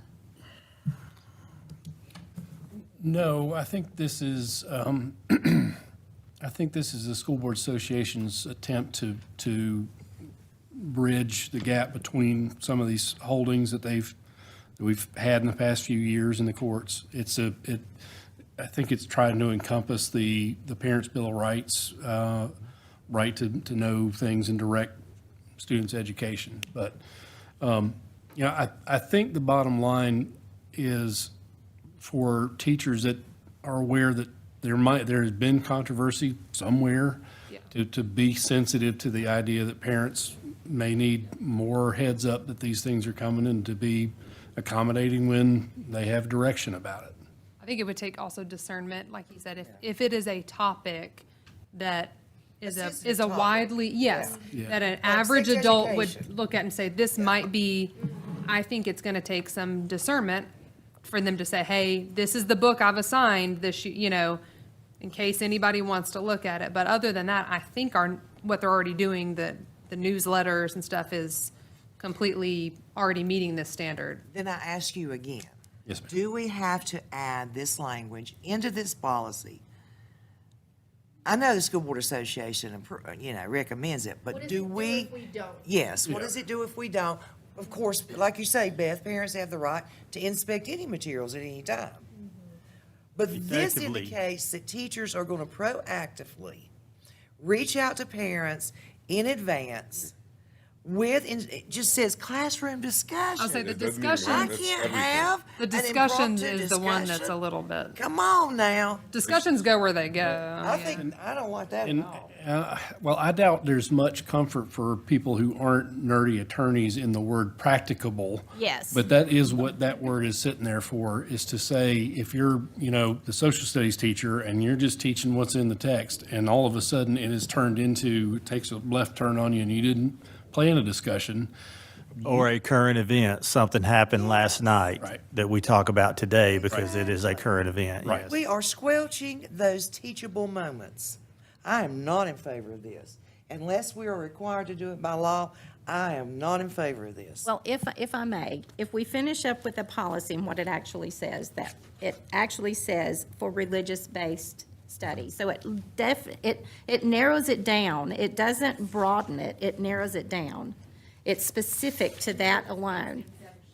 No, I think this is, I think this is the School Board Association's attempt to bridge the gap between some of these holdings that we've had in the past few years in the courts. I think it's trying to encompass the Parents' Bill of Rights, right to know things and direct students' education. But, I think the bottom line is for teachers that are aware that there has been controversy somewhere, to be sensitive to the idea that parents may need more heads up that these things are coming, and to be accommodating when they have direction about it. I think it would take also discernment, like you said, if it is a topic that is A a sensitive topic. widely, yes, Yeah. that an Like average sex adult would education. look at and say, this might be, I think it's gonna take some discernment for them to say, hey, this is the book I've assigned, in case anybody wants to look at it. But other than that, I think what they're already doing, the newsletters and stuff is completely already meeting this standard. Then I ask you again. Yes, ma'am. Do we have to add this language into this policy? I know the School Board Association, recommends it, but do we? don't? Yes, what does it do if we don't? Of course, like you say, Beth, parents have the right to inspect any materials at any time. But this Effectively. indicates that teachers are going to proactively reach out to parents in advance it just says classroom discussion. I'll say the It doesn't mean discussion. I That's can't everything. have The an discussions impromptu is the one that's a discussion. little bit, Come on now. discussions go where they go. I yeah. think, I don't like that at And, all. well, I doubt there's much comfort for people who aren't nerdy attorneys in the word practicable. Yes. But that is what that word is sitting there for, is to say, if you're, the social studies teacher and you're just teaching what's in the text, and all of a sudden it is turned into, it takes a left turn on you and you didn't plan a discussion. Or a current event, something happened last night Right. that we talk about today because it is a current event, Right. yes. We are squelching those teachable moments. I am not in favor of this. Unless we are required to do it by law, I am not in favor of this. Well, if I may, if we finish up with the policy and what it actually says, that it actually says for religious-based study. So it narrows it down. It doesn't broaden it, it narrows it down. It's specific to that alone.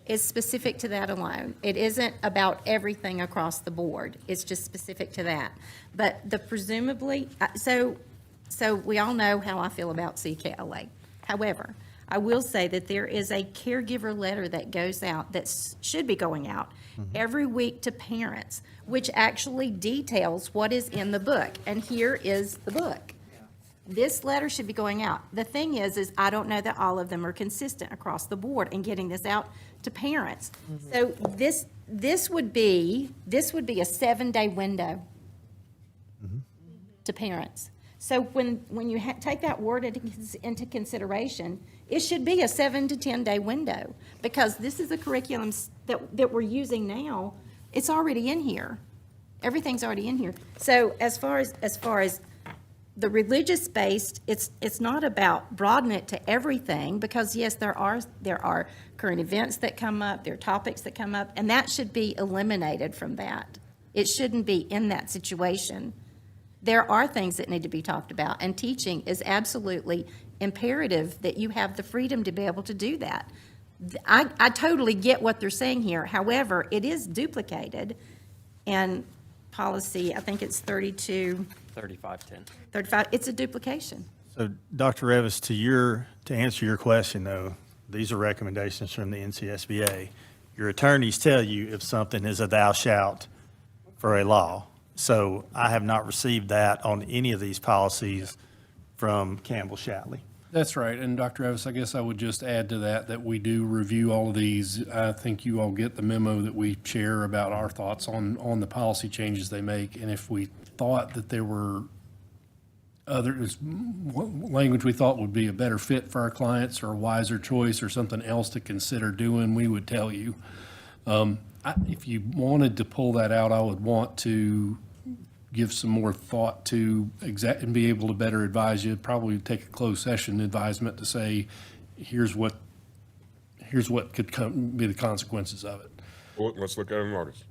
It's specific to that alone. It isn't about everything across the board. It's just specific to that. But presumably, so So we all know how I feel about CKLA. However, I will say that there is a caregiver letter that goes out, should be going out every week to parents, which actually details what is in the book. And here is the book. This letter should be going out. The thing is I don't know that all of them are consistent across the board in getting this out to parents. So this would be a 7-day window to parents. So when you take that word into consideration, it should be a 7 to 10-day window, because this is a curriculum that we're using now. It's already in here. Everything's already in here. So as far as the religious-based, it's not about broadening it to everything, because yes, there are current events that come up, there are topics that come up, and that should be eliminated from that. It shouldn't be in that situation. There are things that need to be talked about, and teaching is absolutely imperative that you have the freedom to be able to do that. I totally get what they're saying here. However, it is duplicated in policy, I think it's 3510. 35, it's a duplication. So, Dr. Revis, to answer your question, though, these are recommendations from the NCSBA. Your attorneys tell you if something is a thou shalt for a law. So I have not received that on any of these policies from Campbell Shatley. That's right. And Dr. Evis, I guess I would just add to that we do review all of these. I think you all get the memo that we share about our thoughts on the policy changes they make. And if we thought that there were language we thought would be a better fit for our clients or a wiser choice or something else to consider doing, we would tell you. If you wanted to pull that out, I would want to give some more thought to and be able to better advise you. Probably take a closed session advisement to say, here's what could be the consequences of it. Pull it and let's look at it in August.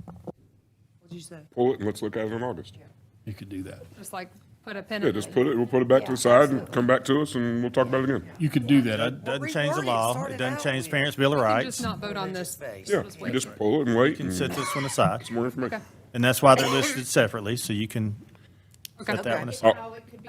What'd you say? Pull it and let's look at it in August. You could do that. Just like put a pin Yeah, in just it. we'll put it back to the side and come back to us and we'll talk about it again. You could do that. It doesn't change the law. It doesn't change Parents' Bill of We can Rights. just not vote on this. Yeah, you just pull it and wait You can and set this one aside. some more information. And that's why they're listed separately, so you can set that one aside.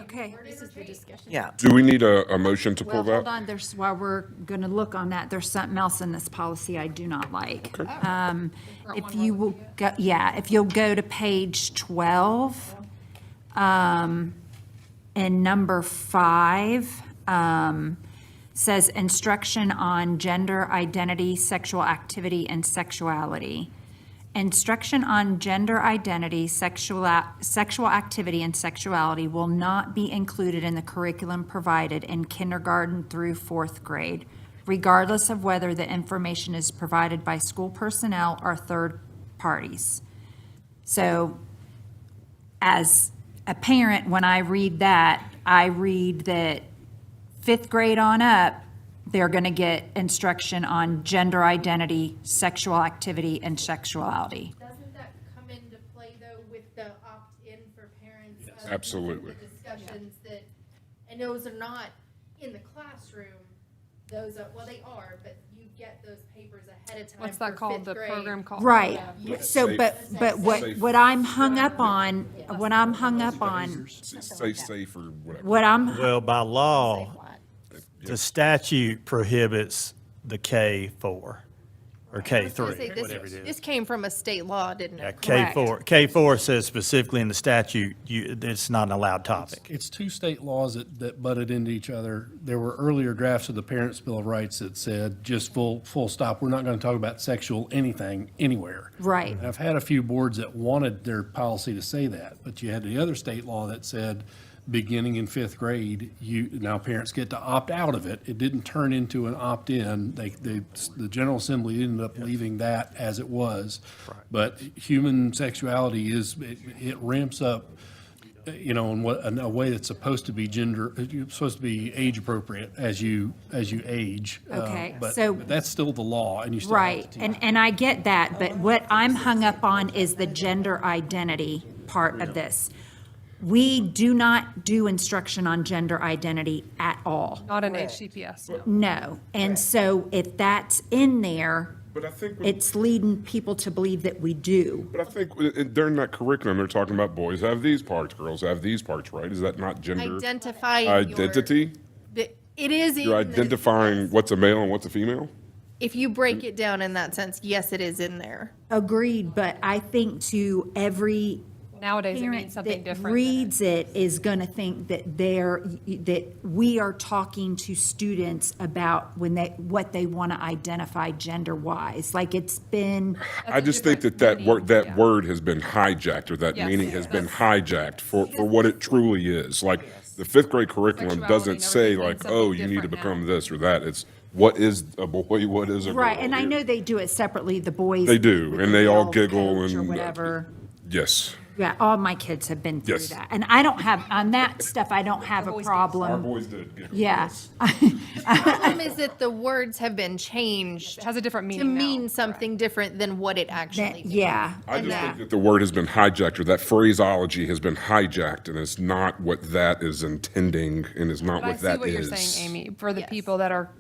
Okay. This is the discussion. Yeah. Do we need a motion to pull Well, hold that? on, while we're going to look on that, there's something else in this policy I do not like. If you will go, if you'll go to page 12, and number 5, says instruction on gender identity, sexual activity, and sexuality. Instruction on gender identity, sexual activity, and sexuality will not be included in the curriculum provided in kindergarten through 4th grade, regardless of whether the information is provided by school personnel or third parties. So, as a parent, when I read that 5th grade on up, they're going to get instruction on gender identity, sexual activity, and sexuality. Doesn't that come into play, though, with the opt-in for parents? Absolutely. The discussions that, and those are not in the classroom, those are, well, they are, but you get those papers ahead of time. What's that for called? 5th The grade. program called? Right, Yeah. so, Safe. but Safe. what I'm hung up on, Safe or whatever. what I'm, Well, by law, the statute prohibits the K4 or I was gonna say, K3, whatever it is. This came from a state law, didn't Yeah, it? K4 says specifically in the statute, it's not an allowed topic. It's two state laws that butted into each other. There were earlier drafts of the Parents' Bill of Rights that said just full stop. We're not going to talk about sexual anything anywhere. right. And I've had a few boards that wanted their policy to say that, but you had the other state law that said, beginning in 5th grade, now parents get to opt out of it. It didn't turn into an opt-in. The General Assembly ended up leaving that as it was. But human sexuality it ramps up, in a way that's supposed to be supposed to be age appropriate as you age. Okay, But so- that's still the law, and you still have Right, to teach. and I get that, but what I'm hung up on is the gender identity part of this. We do not do instruction on gender identity at all. Not an HCPS, no. No, and so if that's in there, But I think, It's leading people to believe that we do. but I think during that curriculum, they're talking about boys have these parts, girls have these parts, right? Is that not gender Identifying identity? It is You're in the- identifying what's a male and what's a female? if you break it down in that sense, yes, it is in there. Agreed, but I think to every Nowadays, it means parent something that different. reads it is going to think that that we are talking to students about what they want to identify gender-wise. Like it's been, I just think that word has been hijacked, or that Yes. meaning has been hijacked for what it truly is. Like, the fifth grade curriculum Sexuality doesn't and say everything like, means something oh, you need to different become this or that. It's what is a boy, what is a girl. right, and I know they do it separately, the boys. They do, with and the they all male giggle coach Or and, whatever. Yes. Yeah, all my kids have been through Yes. that. And I don't have, on that stuff, I don't have a Our problem. boys did giggle. Yeah. Problem is that the words have been changed It has a different to meaning now. mean something different than what it actually means. Yeah. I And just that- think that the word has been hijacked, or that phraseology has been hijacked, and it's not what that is intending, and is not But I what see that what you're is. saying, Amy. For the Yes. people that are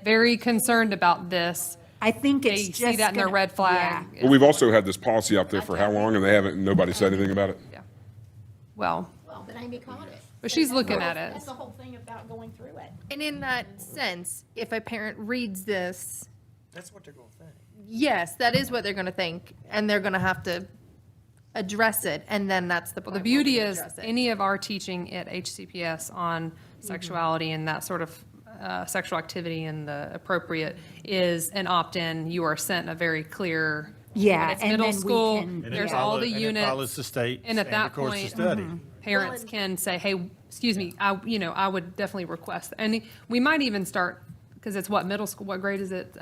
very concerned about this, I think they it's just. see that in their gonna- red flag. But we've also had this policy out there for how long, and nobody said anything about it? Well, Well, but Amy caught it. but she's looking at it. That's the whole thing about going through it. And in that sense, if a parent reads this, That's what they're gonna think. yes, that is what they're going to think, and they're going to have to address it, and then that's the Well, point the where we beauty is, address it. any of our teaching at HCPS on sexuality and that sort of sexual activity and the appropriate is an opt-in. You are sent a very clear. Yeah, when it's and middle then we school, can- And it there's follow- all the and it units. follows the state And at that standard course of point, study. parents can say, hey, excuse me, I would definitely request. And we might even start, because it's what, middle school, what grade is it?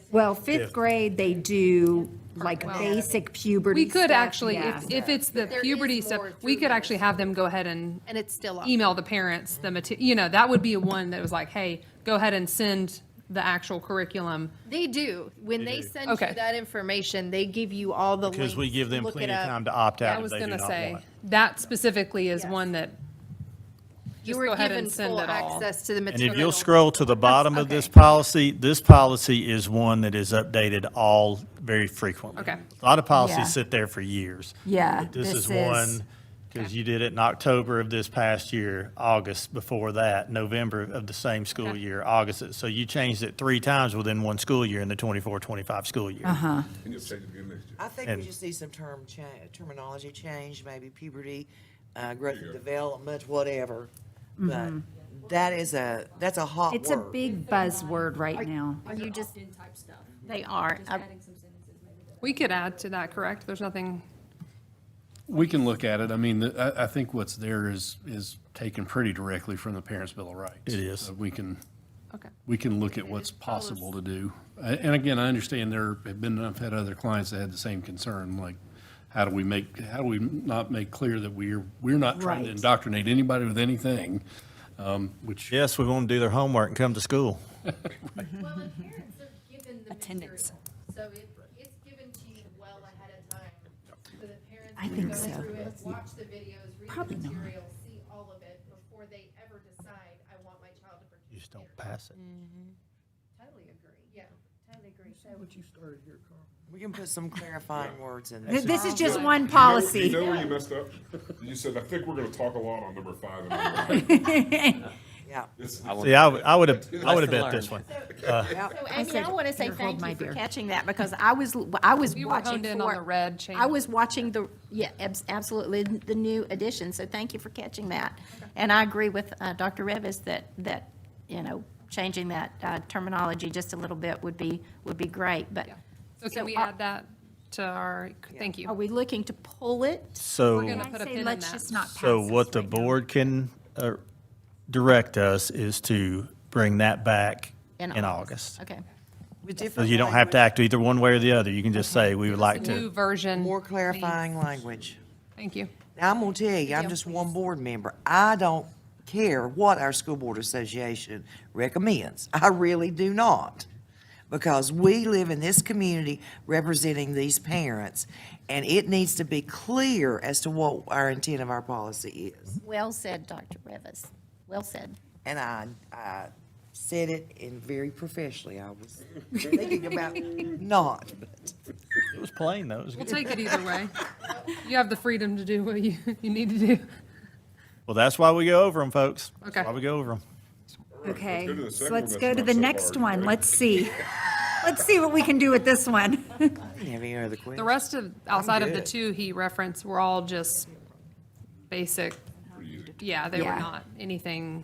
Well, fifth grade, they do like basic puberty We could stuff, actually, yeah. if it's the There puberty is stuff, more we through could there. actually have them go ahead and And it's still up. email the parents the material, that would be a one that was like, hey, go ahead and send the actual curriculum. They do. When they send Okay. you that information, they give you all the links. Because we give to them look plenty it of up. time to opt I out if was they do gonna not say, want. that specifically is one that, You just were go ahead given and send full it all. access to the And material. if you'll scroll to the bottom of this okay. policy is one that is updated all very frequently. Okay. A lot of policies Yeah. sit there for years. Yeah, But this is this is- one, because you did it in October of this past year, August before that, November of the same school year, August. So you changed it 3 times within one school year in the 24-25 school year. Uh-huh. And you'll take it again next year. I think And- we just need some terminology change, maybe puberty, growth and development, whatever. But that's a hot word. It's a big buzzword right now. Are you just, they are. we could add to that, correct? There's nothing, We can look at it. I mean, I think what's there is taken pretty directly from the Parents' Bill of Rights. It is. So we can okay. look at what's possible to do. And again, I understand I've had other clients that had the same concern, like, how do we not make clear that we're not trying to Right. indoctrinate anybody with anything, which. Yes, we want them to do their homework and come to school. Well, and parents are given the Attendance. material, so it's given to you well ahead of time. So that parents I can think go so. through it, watch the videos, read Probably the not. material, see all of it before they ever decide, I want my child to participate. You just don't pass it. Totally agree. Yeah, totally agree. So We can put some clarifying words in Th- there. This is just one You policy. know where you messed up? You said, I think we're gonna talk a lot on number 5 and Yeah. See, I would have bet this one. So Amy, I want to say Here, hold thank my you for beer. catching that because I was You were watching honed in on for, the red change. I was watching absolutely, the new edition, so thank you for catching that. And I agree with Dr. Revis that, changing that terminology just a little bit would be great, but. So can we are- add that to our, thank you. Are we looking to pull it? So. We're gonna I put a say pin in let's that. just not pass So this what the right now. board can direct us is to bring that back In in August. August. Okay. With So different you don't have to act either one way or the other. You can just say, we would like New to. version. more clarifying language. Thank you. Now, I'm gonna tell you, I'm just one board member. I don't care what our school board association recommends. I really do not. Because we live in this community representing these parents, and it needs to be clear as to what our intent of our policy is. Well said, Dr. Revis. Well said. And I said it in very professionally. I was thinking about not, but. It was plain, though. It was We'll good. take it either way. You have the freedom to do what you need to do. Well, that's why we go over them, folks. Okay. That's why we go over them. Okay, go to the so second let's one go that's to not the so next hard, one. right? Let's see. Let's see what we can do with this one. I didn't have any other questions. The rest of, outside of the good. two he referenced, were all just basic. Yeah, they were Yeah. not anything,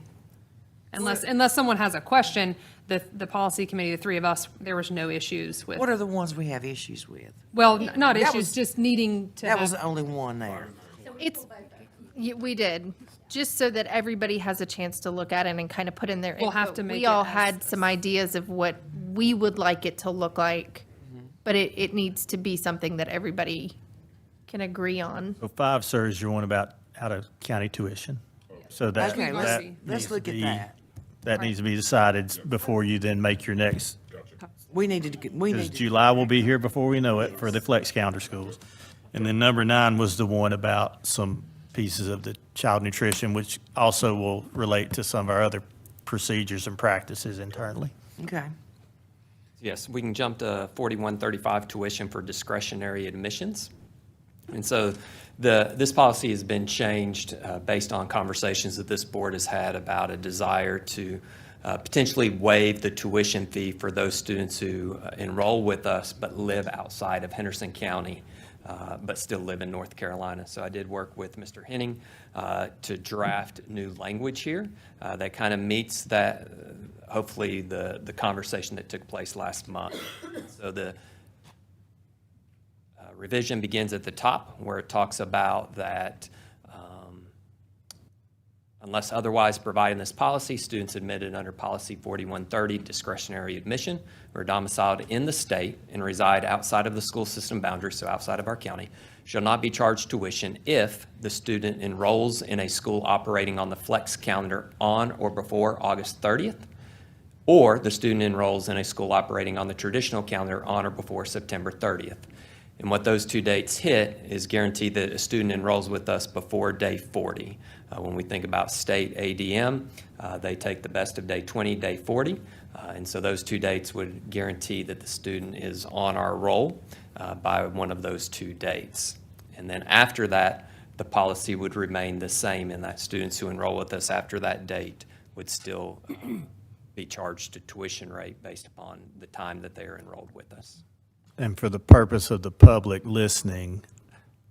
unless someone has a question, the policy committee, the three of us, there was no issues with. What are the ones we have issues with? Well, not That issues, was- just needing to That was have. the only one there. It's, we did, just so that everybody has a chance to look at it and kind of put in their We'll have input. to make We it all as- had some ideas of what we would like it to look like, but it needs to be something that everybody can agree on. So 5, sir, is your one about out-of-county tuition. So that, Okay, that let's needs look to at be- that. That needs to be decided before you then make your next, We needed to, we because need to. July will be here before we know it for the flex calendar schools. And then number 9 was the one about some pieces of the child nutrition, which also will relate to some of our other procedures and practices internally. Okay. Yes, we can jump to 4135 tuition for discretionary admissions. And so this policy has been changed based on conversations that this board has had about a desire to potentially waive the tuition fee for those students who enroll with us but live outside of Henderson County, but still live in North Carolina. So I did work with Mr. Henning to draft new language here that kind of meets that, hopefully, the conversation that took place last month. So the revision begins at the top, where it talks about that unless otherwise provided in this policy, students admitted under Policy 4130 discretionary admission or domiciled in the state and reside outside of the school system boundaries, so outside of our county, shall not be charged tuition if the student enrolls in a school operating on the flex calendar on or before August 30th, or the student enrolls in a school operating on the traditional calendar on or before September 30th. And what those two dates hit is guaranteed that a student enrolls with us before day 40. When we think about state ADM, they take the best of day 20, day 40. And so those two dates would guarantee that the student is on our roll by one of those two dates. And then after that, the policy would remain the same in that students who enroll with us after that date would still be charged a tuition rate based upon the time that they are enrolled with us. And for the purpose of the public listening,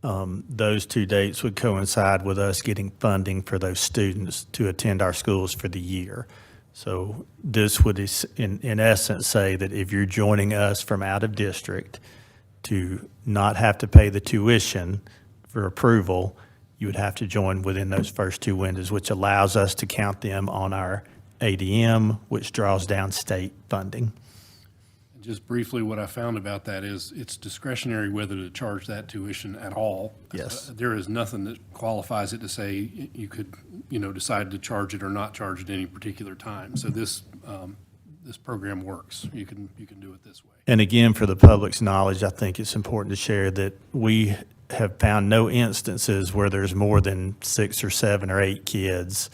those two dates would coincide with us getting funding for those students to attend our schools for the year. So this would, in essence, say that if you're joining us from out of district to not have to pay the tuition for approval, you would have to join within those first two windows, which allows us to count them on our ADM, which draws down state funding. Just briefly, what I found about that is it's discretionary whether to charge that tuition at all. Yes. There is nothing that qualifies it to say you could, decide to charge it or not charge it any particular time. So this program works. You can do it this way. And again, for the public's knowledge, I think it's important to share that we have found no instances where there's more than 6 or 7 or 8 kids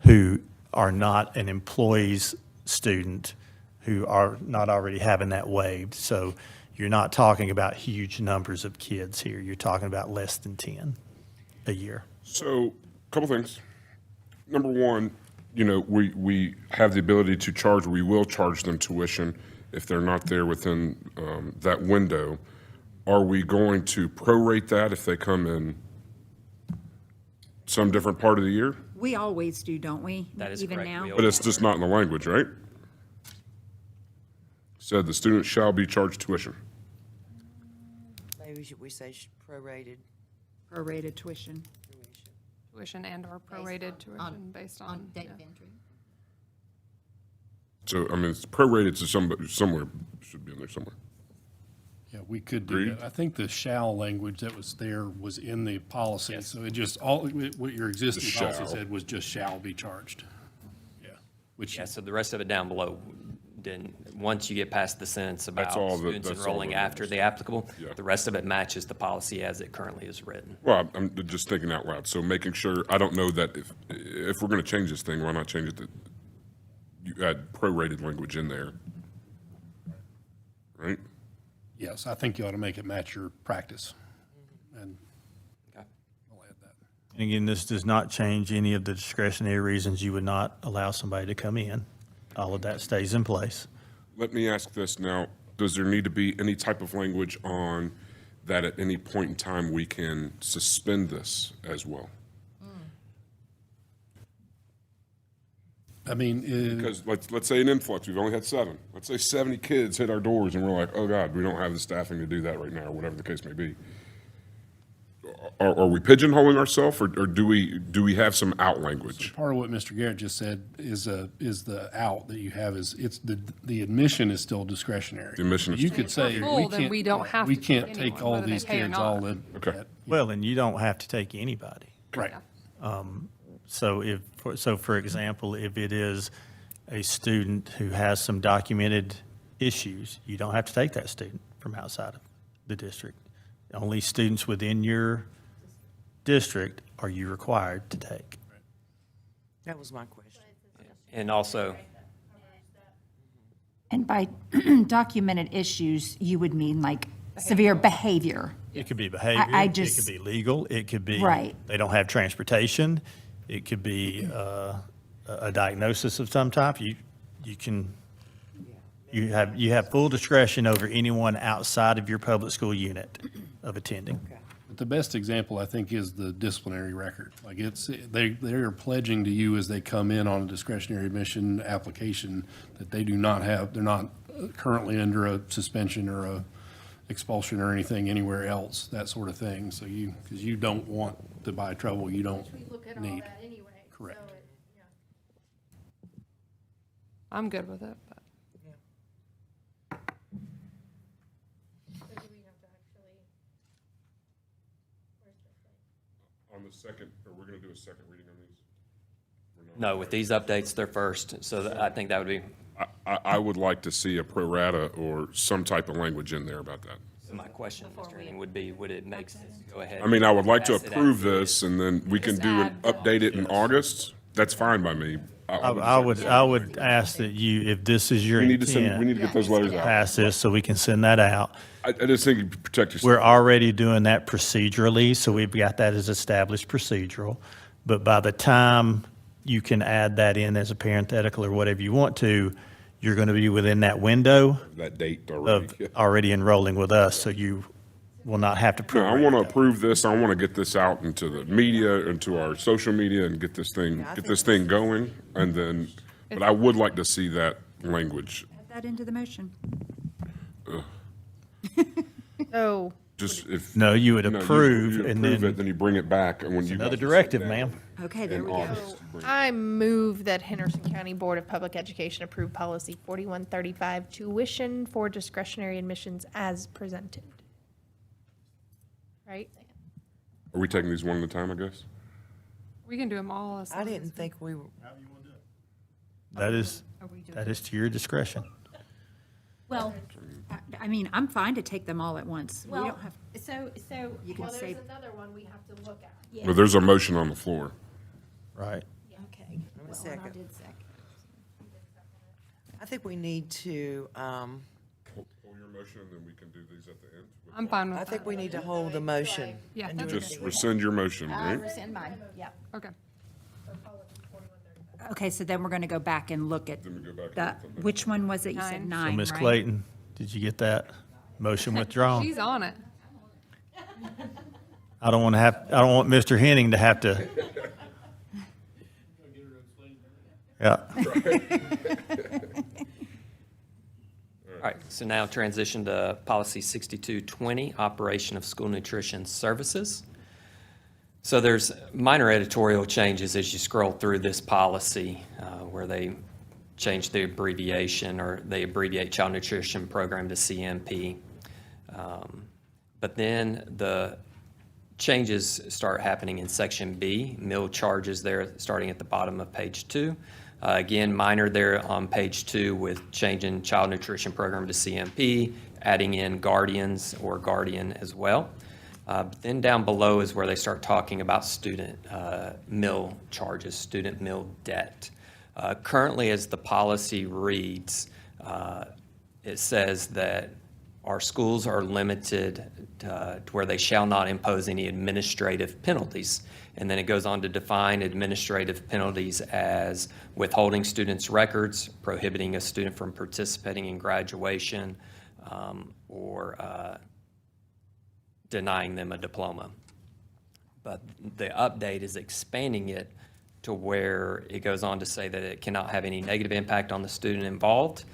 who are not an employee's student who are not already having that waived. So you're not talking about huge numbers of kids here. You're talking about less than 10 a year. So, a couple things. Number one, we have the ability to charge, we will charge them tuition if they're not there within that window. Are we going to prorate that if they come in some different part of the year? We always do, don't we? That is Even correct. now? We But it's just not in the language, right? Said the student shall be charged tuition. Maybe should we say prorated? Prorated tuition. Tuition and/or prorated tuition based on. date yeah. of entry. So, it's prorated to somewhere, should be in there somewhere. Yeah, we could do Agreed. that. I think the shall language that was there was in the policy. So it just, what your existing The policy shall. said was just shall be charged. Yeah. Which, Yeah, so the rest of it down below, then, once you get past the sentence about That's all students that's all enrolling the after numbers. the applicable, Yeah. the rest of it matches the policy as it currently is written. Well, I'm just thinking out loud, so making sure, I don't know that if we're gonna change this thing, why not change it that you add prorated language in there, right? Yes, I think you ought to make it match your practice. And And again, this does not change any of the discretionary reasons you would not allow somebody to come in. All of that stays in place. Let me ask this now, does there need to be any type of language on that at any point in time we can suspend this as well? I mean, Because let's say an influx, we've only had 7. Let's say 70 kids hit our doors and we're like, oh God, we don't have the staffing to do that right now, or whatever the case may be. Are we pigeonholing ourselves, or do we have some out language? part of what Mr. Garrett just said is the out that you have is, it's the admission is still discretionary. The admission is You still could say, full, then we don't have we to can't take take anyone, all whether they these pay or kids not. all in. Okay. Well, then you don't have to take anybody. Right. So for example, if it is a student who has some documented issues, you don't have to take that student from outside of the district. Only students within your district are you required to take. That was my question. And also, And by documented issues, you would mean like severe behavior. It could be behavior, I it just- could be legal, it could be. Right. They don't have transportation, it could be a diagnosis of some type. You have full discretion over anyone outside of your public school unit of attending. But the best example, I think, is the disciplinary record. Like they are pledging to you as they come in on a discretionary admission application that they do not have, they're not currently under a suspension or a expulsion or anything anywhere else, that sort of thing. So because you don't want to buy trouble you don't need. Correct. I'm good with it, but. On the second, or we're going to do a second reading on these? no, with these updates, they're first, so I think that would be, I would like to see a pro rata or some type of language in there about that. so my question, Mr. Henning, would be, would it make sense to go ahead? I mean, I would like to pass it approve as is? this, and then we can update it in August. That's fine by me. I would ask that you, if this is your We need to intent. we need to get those letters out. Pass this so we can send that out. I just think you protect yourself. We're already doing that procedurally, so we've got that as established procedural. But by the time you can add that in as a parenthetical or whatever you want to, you're going to be within that window That date of already. already enrolling with us, so you will not have to No, I prorate want to that. approve this. I want to get this out into the media, into our social media, and get this thing going. And then, but I would like to see that language. Add that into the motion. So, Just if. No, you would No, approve you and approve then. it, then you bring it back, and when you. Another guys sit directive, down ma'am. Okay, there in we go. August, bring it. I move that Henderson County Board of Public Education approve policy 4135, tuition for discretionary admissions as presented. Right? Are we taking these one at a time, I guess? We can do them all. As I long as didn't think we were, That is to your discretion. Well, I mean, I'm fine to take them all at once. We Well, don't have, so. you can say, another one we have to look at. But there's a motion on the floor. Right. Okay. a Well, second. and I did second. I think we need to, Pull your motion, and then we can do these at the end. I'm fine with I that. think we need to hold the motion. Yeah, and do that's it Just again. rescind your motion, I right? rescind mine, yep. Okay. okay, so then we're going to go back and look at Then we go back and the, look at the- which one was it? You said 9, So, right? Ms. Clayton, did you get that? Motion withdrawn. She's on it. I don't want Mr. Henning to have to. Yeah. All right, so now transition to policy 6220, operation of school nutrition services. So there's minor editorial changes as you scroll through this policy, where they change the abbreviation, or they abbreviate child nutrition program to CMP. But then the changes start happening in section B, meal charges there, starting at the bottom of page 2. Again, minor there on page 2 with changing child nutrition program to CMP, adding in guardians or guardian as well. But then down below is where they start talking about student meal charges, student meal debt. Currently, as the policy reads, it says that our schools are limited to where they shall not impose any administrative penalties. And then it goes on to define administrative penalties as withholding students' records, prohibiting a student from participating in graduation, or denying them a diploma. But the update is expanding it to where it goes on to say that it cannot have any negative impact on the student involved,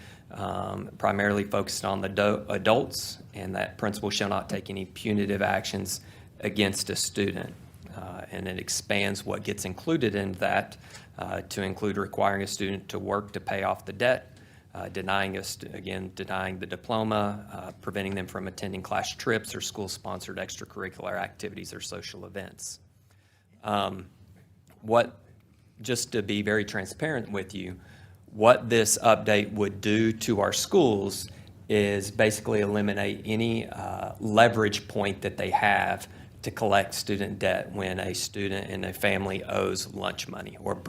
primarily focused on the adults, and that principal shall not take any punitive actions against a student. And it expands what gets included in that to include requiring a student to work to pay off the debt, denying the diploma, preventing them from attending class trips or school-sponsored extracurricular activities or social events. Just to be very transparent with you, what this update would do to our schools is basically eliminate any leverage point that they have to collect student debt when a student and a family owes lunch money or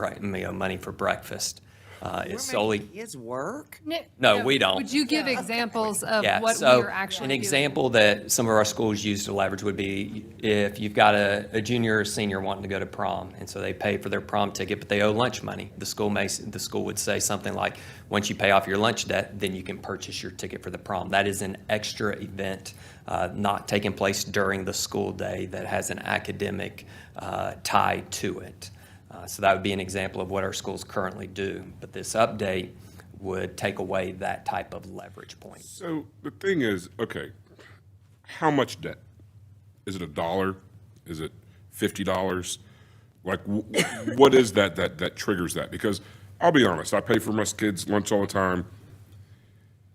money for breakfast. It's solely. Kids work? No, we don't. Would you give examples of Yeah, what we so are actually an doing? example that some of our schools use to leverage would be if you've got a junior or senior wanting to go to prom, and so they pay for their prom ticket, but they owe lunch money. The school would say something like, once you pay off your lunch debt, then you can purchase your ticket for the prom. That is an extra event not taking place during the school day that has an academic tie to it. So that would be an example of what our schools currently do. But this update would take away that type of leverage point. So the thing is, okay, how much debt? Is it $1? Is it $50? Like, what is that triggers that? Because I'll be honest, I pay for my kids' lunch all the time.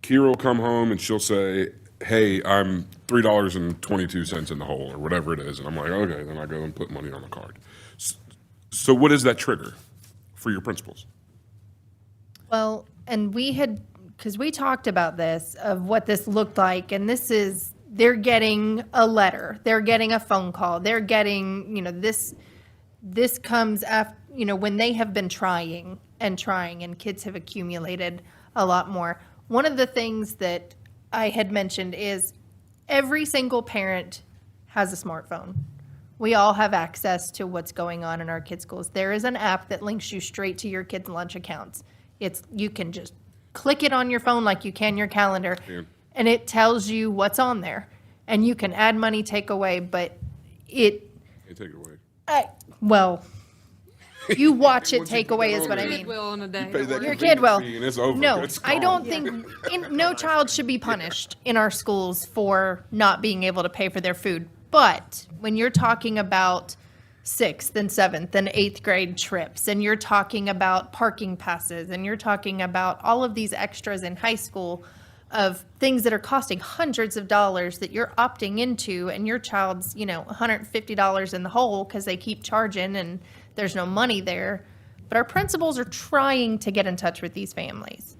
Kira will come home and she'll say, hey, I'm $3.22 in the hole, or whatever it is. And I'm like, okay, then I go and put money on the card. So what is that trigger for your principals? Well, and because we talked about this, of what this looked like, and they're getting a letter, they're getting a phone call, they're getting, this comes after, when they have been trying, and kids have accumulated a lot more. One of the things that I had mentioned is every single parent has a smartphone. We all have access to what's going on in our kids' schools. There is an app that links you straight to your kids' lunch accounts. You can just click it on your phone like you can your calendar, and it tells you what's on there. And you can add money, take away, but Hey, take it away. You watch it Once take you put away that is on what I there, mean. Will in a day. You pay that Your kid will. convenience fee and it's over. No, It's I gone. don't think, no child should be punished in our schools for not being able to pay for their food. But when you're talking about 6th and 7th and 8th grade trips, and you're talking about parking passes, and you're talking about all of these extras in high school of things that are costing hundreds of dollars that you're opting into, and your child's, $150 in the hole because they keep charging and there's no money there. But our principals are trying to get in touch with these families,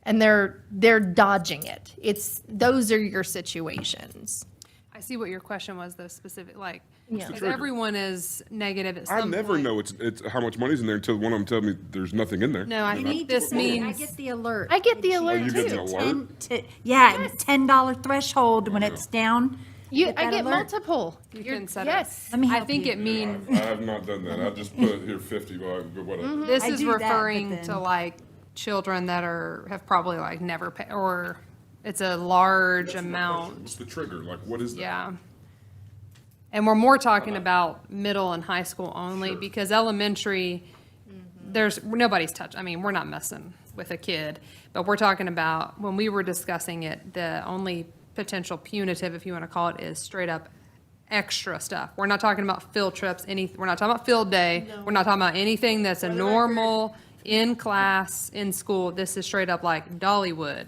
and they're dodging it. Those are your situations. I see what your question was, though, specific, like, Yeah. because everyone is negative at I some never point. know it's how much money's in there until one of them tell me there's nothing in there. No, I And think this means. I get the alert. I get the Oh, alert you too. get the alert? Yeah, $10 threshold when it's down. I that get alert. multiple. You can set Yes. Let me I help think you. it means, I have not done that. I just put here 50, but whatever. this I is do that, but referring to then- like children that have probably like never paid, or it's a large amount. What's the trigger? Like, what is that? Yeah. And we're more talking about middle and high school only, because elementary, nobody's touched, we're not messing with a kid. But we're talking about, when we were discussing it, the only potential punitive, if you want to call it, is straight up extra stuff. We're not talking about field trips, we're not talking about field day. We're not talking about anything that's a normal, in class, in school. This is straight up like Dollywood.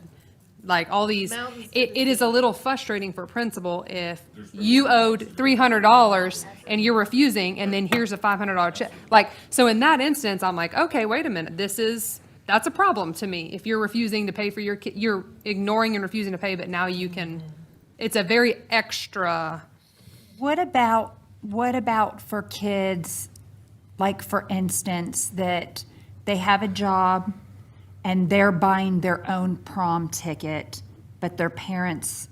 Like all these, it is a little frustrating for a principal if you owed $300 and you're refusing, and then here's a $500 check. Like, so in that instance, I'm like, okay, wait a minute, that's a problem to me. If you're refusing to pay for your kid, you're ignoring and refusing to pay, but now you can, it's a very extra. What about for kids, like for instance, that they have a job, and they're buying their own prom ticket, but their parents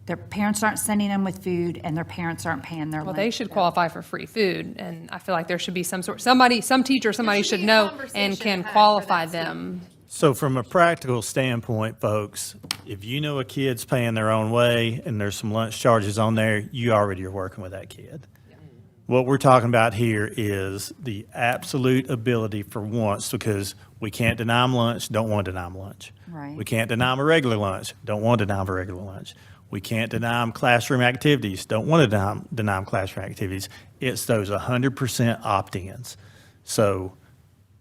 aren't sending them with food, and their parents aren't paying their Well, lunch. they should qualify for free food, and I feel like there should be some teacher, somebody should know and can qualify them. So from a practical standpoint, folks, if you know a kid's paying their own way and there's some lunch charges on there, you already are working with that kid. What we're talking about here is the absolute ability for once, because we can't deny them lunch, don't want to deny them lunch. Right. We can't deny them a regular lunch, don't want to deny them a regular lunch. We can't deny them classroom activities, don't want to deny them classroom activities. It's those 100% opt-ins. So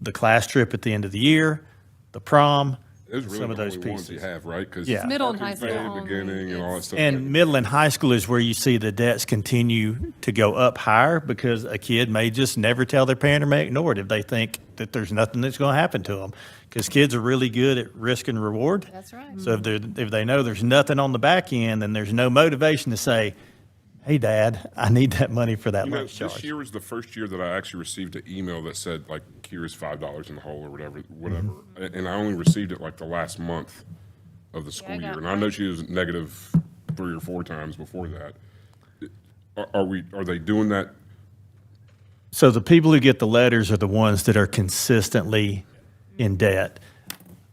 the class trip at the end of the year, the prom, Those are really some of the those only ones you pieces. have, right? 'Cause Yeah. Middle and high parking fee at school the beginning and all that stuff. And middle and high school is where you see the debts continue to go up higher because a kid may just never tell their parent or may ignore it if they think that there's nothing that's going to happen to them. Because kids are really good at risk and reward. That's right. So if they know there's nothing on the back end, then there's no motivation to say, hey, Dad, I need that money for that You know, lunch charge. this year was the first year that I actually received an email that said, like, here's $5 in the hole or whatever. And I only received it like the last month of the school year. And I know she was negative 3 or 4 times before that. Are they doing that? So the people who get the letters are the ones that are consistently in debt.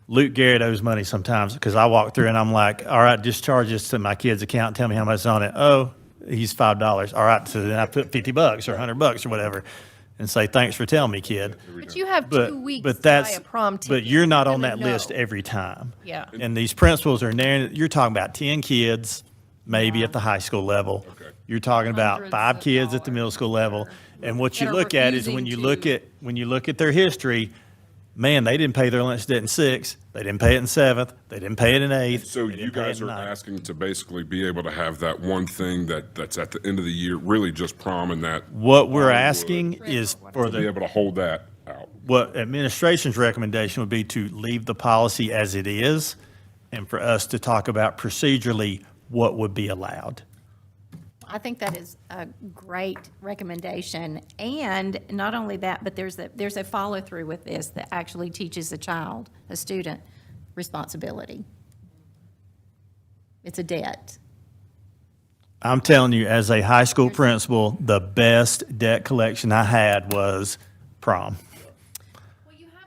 Luke Garrett owes money sometimes because I walk through and I'm like, all right, just charge this to my kid's account. Tell me how much is on it. Oh, he's $5. All right, so then I put $50 or $100 or whatever, and say thanks for telling me, kid. But you have But 2 weeks but to that's buy a prom ticket. but you're not on You're that gonna list know. every time. Yeah. And these principals are there. You're talking about 10 kids, maybe at the high school level. You're talking about Hundreds 5 of kids at the middle school level. And what you that are look at is refusing when you look at their history, man, they didn't pay their lunch debt in 6th. They didn't pay it in 7th. They didn't pay it in 8th. So they you didn't pay it guys in are 9th. asking to basically be able to have that one thing that's at the end of the year, really just prom and that. What we're asking is for To be the, able to hold that out. what administration's recommendation would be to leave the policy as it is and for us to talk about procedurally what would be allowed. I think that is a great recommendation. And not only that, but there's a follow-through with this that actually teaches a student, responsibility. It's a debt. I'm telling you, as a high school principal, the best debt collection I had was prom.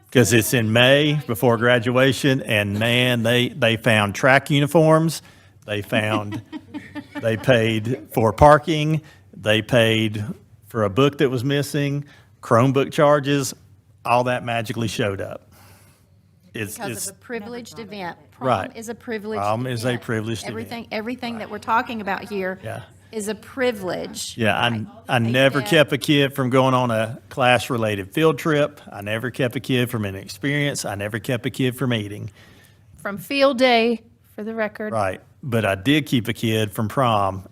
Because it's in May before graduation, and man, they found track uniforms, they paid for parking, they paid for a book that was missing, Chromebook charges, all that magically showed up. Because of a privileged event. Right. Prom is a privileged Prom is a event. privileged event. Everything that we're talking about here Yeah. is a privilege. Yeah, I never debt. kept a kid from going on a class-related field trip. I never kept a kid from an experience. I never kept a kid from eating. From field day, for the record. Right. But I did keep a kid from prom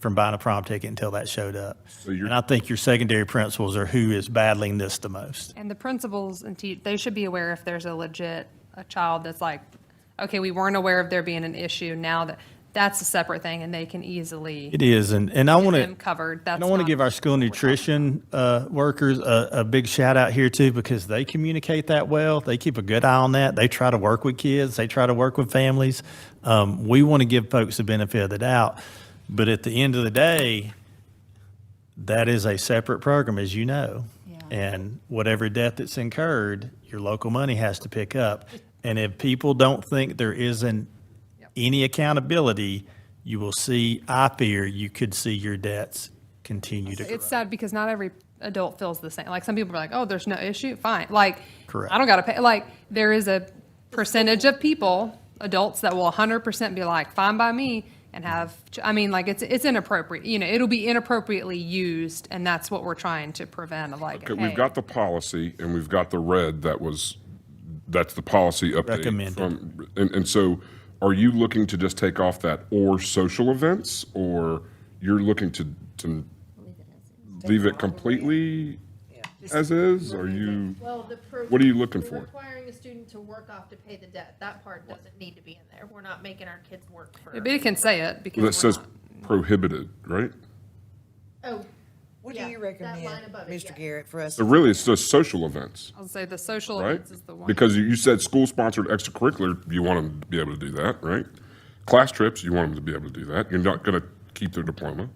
from buying a prom ticket until that showed up. And I think your secondary principals are who is battling this the most. And the principals and they should be aware if there's a child that's like, okay, we weren't aware of there being an issue. Now that's a separate thing and they can easily. It is, and I want them to. covered. And I want to give our school nutrition workers a big shout out here too, because they communicate that well. They keep a good eye on that. They try to work with kids. They try to work with families. We want to give folks the benefit of the doubt, but at the end of the day, that is a separate program, as you know. And whatever debt that's incurred, your local money has to pick up. And if people don't think there isn't any accountability, you will see, I fear, you could see your debts continue to grow. It's sad because not every adult feels the same. Like some people are like, oh, there's no issue. Fine. Like, Correct. I don't got to pay. Like there is a percentage of people, adults that will 100% be like, fine by me and have, like it's inappropriate. It'll be inappropriately used. And that's what we're trying to prevent of like, Okay, hey, we've got the policy and we've got the red that's the policy update. Recommended. And so are you looking to just take off that or social events, or you're looking to leave it completely as is? Are you, Well, what are you looking for? Requiring a student to work off to pay the debt, that part doesn't need to be in there. We're not making our kids work for. but it can say it because That we're says not- prohibited, right? Oh, What do Yeah, you that recommend, line above it, Mr. yes. Garrett, for us? So really, it's just social events, I'll say the social right? events is the one. Because you said school-sponsored extracurricular, you want them to be able to do that, right? Class trips, you want them to be able to do that. You're not going to keep their diploma.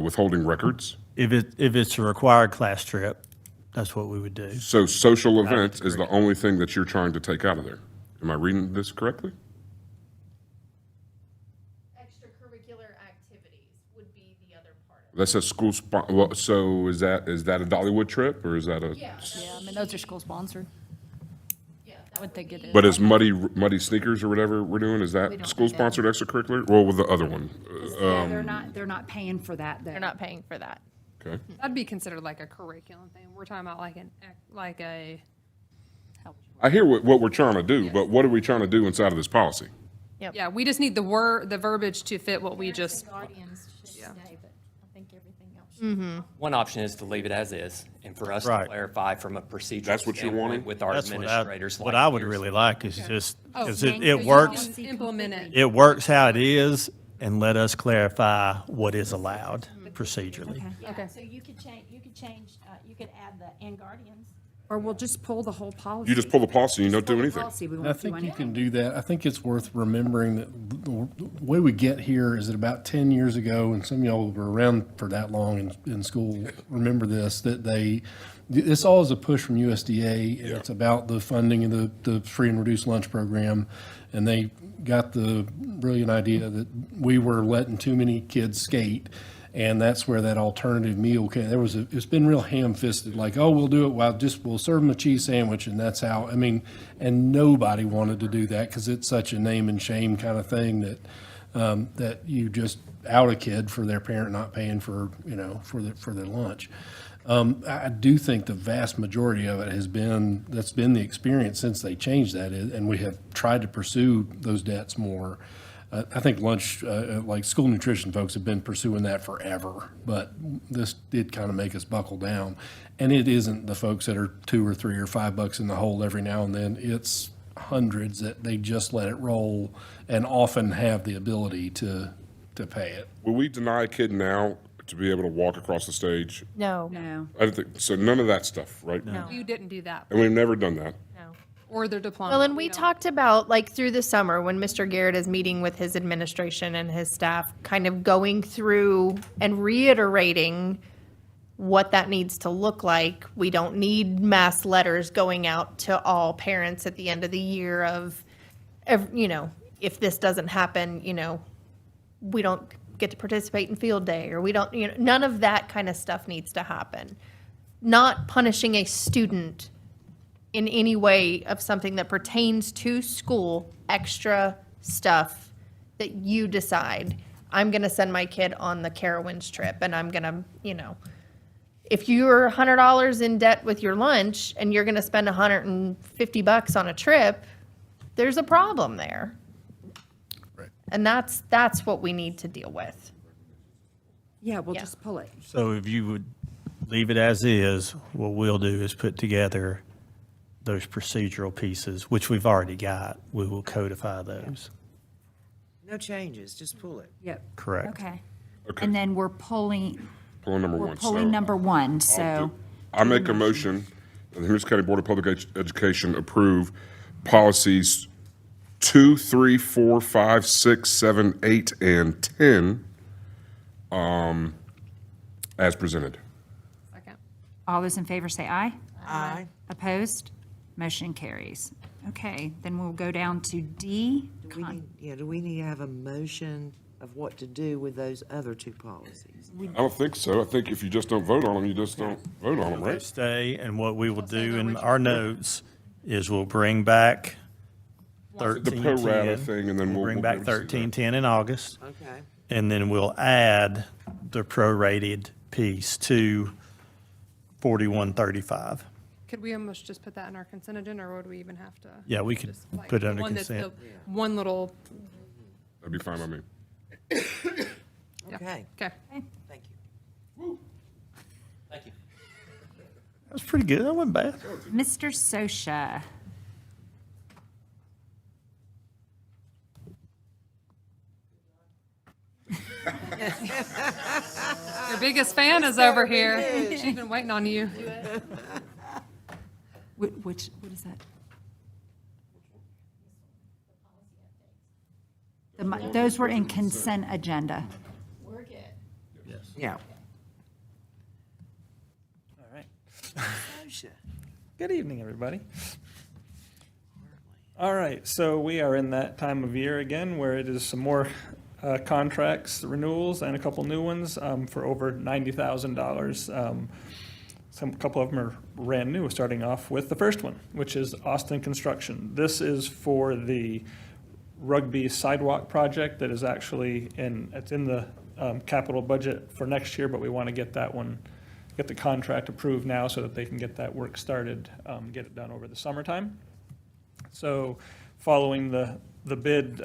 Withholding records. If it's a required class trip, that's what we would do. So social events is the only thing that you're trying to take out of there. Am I reading this correctly? Extracurricular activities would be the other part of it. That says well, so is that a Dollywood trip or is that a? Yeah. Yeah, I mean, those are school sponsored. I would think it is. But is muddy sneakers or whatever we're doing, is that school-sponsored extracurricular? Well, with the other one. They're not paying for that, though. They're not paying for that. Okay. That'd be considered like a curriculum thing. We're talking about like a, I hear what we're trying to do, but what are we trying to do inside of this policy? yeah, we just need the verbiage to fit what we just. Guardians should stay, but I think everything else. One option is to leave it as is, and for us to Right. clarify from a procedural That's what you're wanting? standpoint with our That's administrators. what like I would yours. really like is just, Oh, because so it you works, can Implement it. it works how it is, and let us clarify what is allowed procedurally. Yeah, so you could change, you could add the and guardians. Or we'll just pull the whole policy. You just pull the policy and you don't do anything. I think you can do that. I think it's worth remembering that the way we get here is that about 10 years ago, and some of y'all were around for that long in school, remember this, that this all is a push from USDA, and it's about the funding of the free and reduced lunch program. And they got the brilliant idea that we were letting too many kids skate. And that's where that alternative meal came. It's been real ham-fisted, like, oh, we'll do it, we'll serve them a cheese sandwich, and that's how, and nobody wanted to do that because it's such a name and shame kind of thing that you just out a kid for their parent not paying for their lunch. I do think the vast majority of it that's been the experience since they changed that, and we have tried to pursue those debts more. I think lunch, like school nutrition folks have been pursuing that forever, but this did kind of make us buckle down. And it isn't the folks that are $2 or $3 or $5 in the hole every now and then. It's hundreds that they just let it roll and often have the ability to pay it. Will we deny a kid now to be able to walk across the stage? No. I don't think, so none of that stuff, right? You didn't do that. And we've never done that. Or their diploma. Well, and we don't. talked about, like, through the summer, when Mr. Garrett is meeting with his administration and his staff, kind of going through and reiterating what that needs to look like. We don't need mass letters going out to all parents at the end of the year of, if this doesn't happen, we don't get to participate in field day, or we don't, none of that kind of stuff needs to happen. Not punishing a student in any way of something that pertains to school, extra stuff that you decide. I'm going to send my kid on the Carowinds trip, and I'm going to, if you're $100 in debt with your lunch and you're going to spend $150 on a trip, there's a problem there. Right. And that's what we need to deal with. Yeah, we'll Yeah. just pull it. So if you would leave it as is, what we'll do is put together those procedural pieces, which we've already got. We will codify those. No changes, just pull it. Yep. Correct. Okay. Okay. And then we're pulling Number We're one. pulling So number one, I'll so. do- I make a motion that the Henry County Board of Public Education approve policies 2, 3, 4, 5, 6, 7, 8, and 10 as presented. Second. All those in favor say aye. Aye. Opposed? Motion carries. Okay, then we'll go down to D. Do we need to have a motion of what to do with those other two policies? I don't think so. I think if you just don't vote on them, you just don't vote on them, They right? stay, and what we will do in our notes is we'll bring back The pro rata 1310. thing, and then we'll Bring be back able to see that. 1310 in August, Okay. and then we'll add the prorated piece to 4135. Could we almost just put that in our consent agenda, or would we even have to? Yeah, we could just, like, put it the under one that's consent. the One little, That'd be fine by me. Okay, okay. thank you. Thank you. That was pretty good. That wasn't bad. Mr. Sosha. The biggest fan is over here. She's been waiting on you. What is that? Those were in consent agenda. Yeah. All right. Good evening, everybody. All right, so we are in that time of year again where it is some more contracts, renewals, and a couple new ones for over $90,000. A couple of them are brand new, starting off with the first one, which is Austin Construction. This is for the Rugby sidewalk project that is actually it's in the capital budget for next year, but we want to get the contract approved now so that they can get that work started, get it done over the summertime. So following the bid,